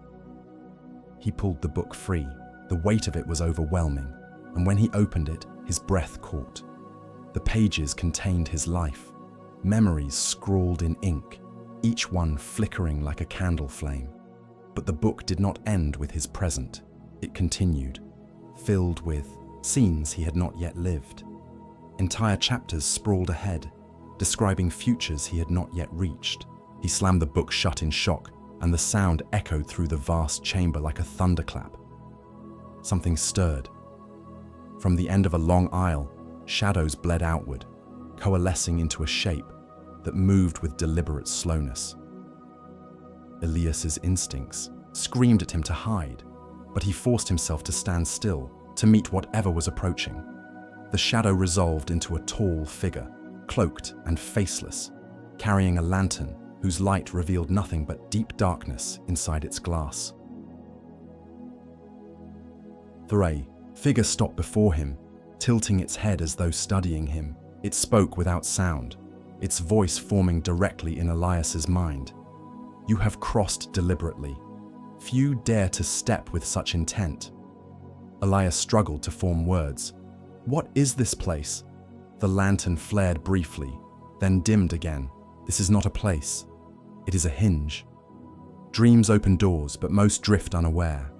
He pulled the book free. The weight of it was overwhelming, and when he opened it, his breath caught. The pages contained his life, memories scrawled in ink, each one flickering like a candle flame. But the book did not end with his present. It continued, filled with scenes he had not yet lived. Entire chapters sprawled ahead, describing futures he had not yet reached. He slammed the book shut in shock, and the sound echoed through the vast chamber like a thunderclap. Something stirred. From the end of a long aisle, shadows bled outward, coalescing into a shape that moved with deliberate slowness. Elias's instincts screamed at him to hide, but he forced himself to stand still, to meet whatever was approaching. The shadow resolved into a tall figure, cloaked and faceless, carrying a lantern whose light revealed nothing but deep darkness inside its glass. The figure stopped before him, tilting its head as though studying him. It spoke without sound, its voice forming directly in Elias's mind. You have crossed deliberately. Few dare to step with such intent. Elias struggled to form words. What is this place? The lantern flared briefly, then dimmed again. This is not a place. It is a hinge. Dreams open doors, but most drift unaware.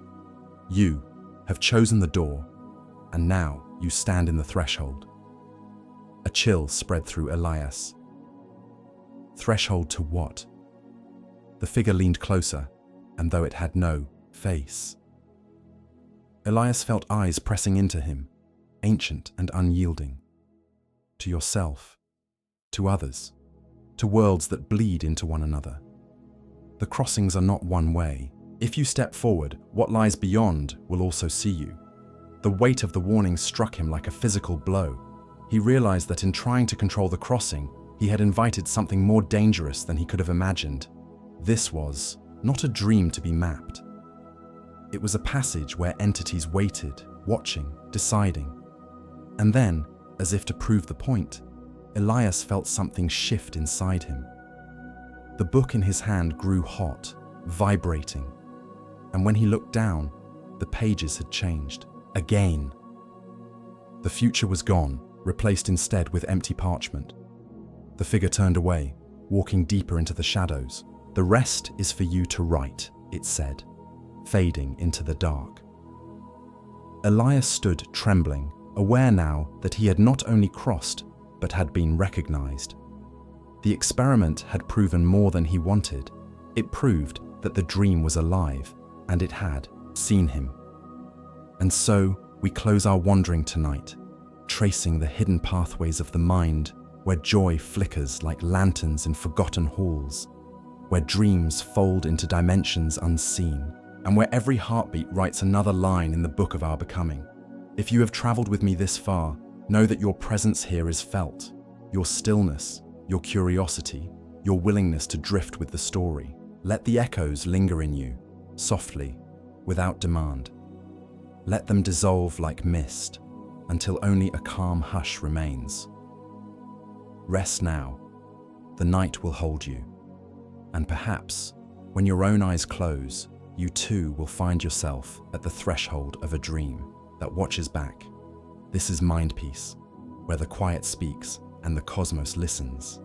You have chosen the door, and now you stand in the threshold. A chill spread through Elias. Threshold to what? The figure leaned closer, and though it had no face. Elias felt eyes pressing into him, ancient and unyielding. To yourself, to others, to worlds that bleed into one another. The crossings are not one way. If you step forward, what lies beyond will also see you. The weight of the warning struck him like a physical blow. He realized that in trying to control the crossing, he had invited something more dangerous than he could have imagined. This was not a dream to be mapped. It was a passage where entities waited, watching, deciding. And then, as if to prove the point, Elias felt something shift inside him. The book in his hand grew hot, vibrating. And when he looked down, the pages had changed. Again. The future was gone, replaced instead with empty parchment. The figure turned away, walking deeper into the shadows. The rest is for you to write, it said, fading into the dark. Elias stood trembling, aware now that he had not only crossed, but had been recognized. The experiment had proven more than he wanted. It proved that the dream was alive, and it had seen him. And so, we close our wandering tonight, tracing the hidden pathways of the mind, where joy flickers like lanterns in forgotten halls, where dreams fold into dimensions unseen, and where every heartbeat writes another line in the book of our becoming. If you have traveled with me this far, know that your presence here is felt, your stillness, your curiosity, your willingness to drift with the story. Let the echoes linger in you, softly, without demand. Let them dissolve like mist, until only a calm hush remains. Rest now. The night will hold you. And perhaps, when your own eyes close, you too will find yourself at the threshold of a dream that watches back. This is Mind Peace, where the quiet speaks and the cosmos listens.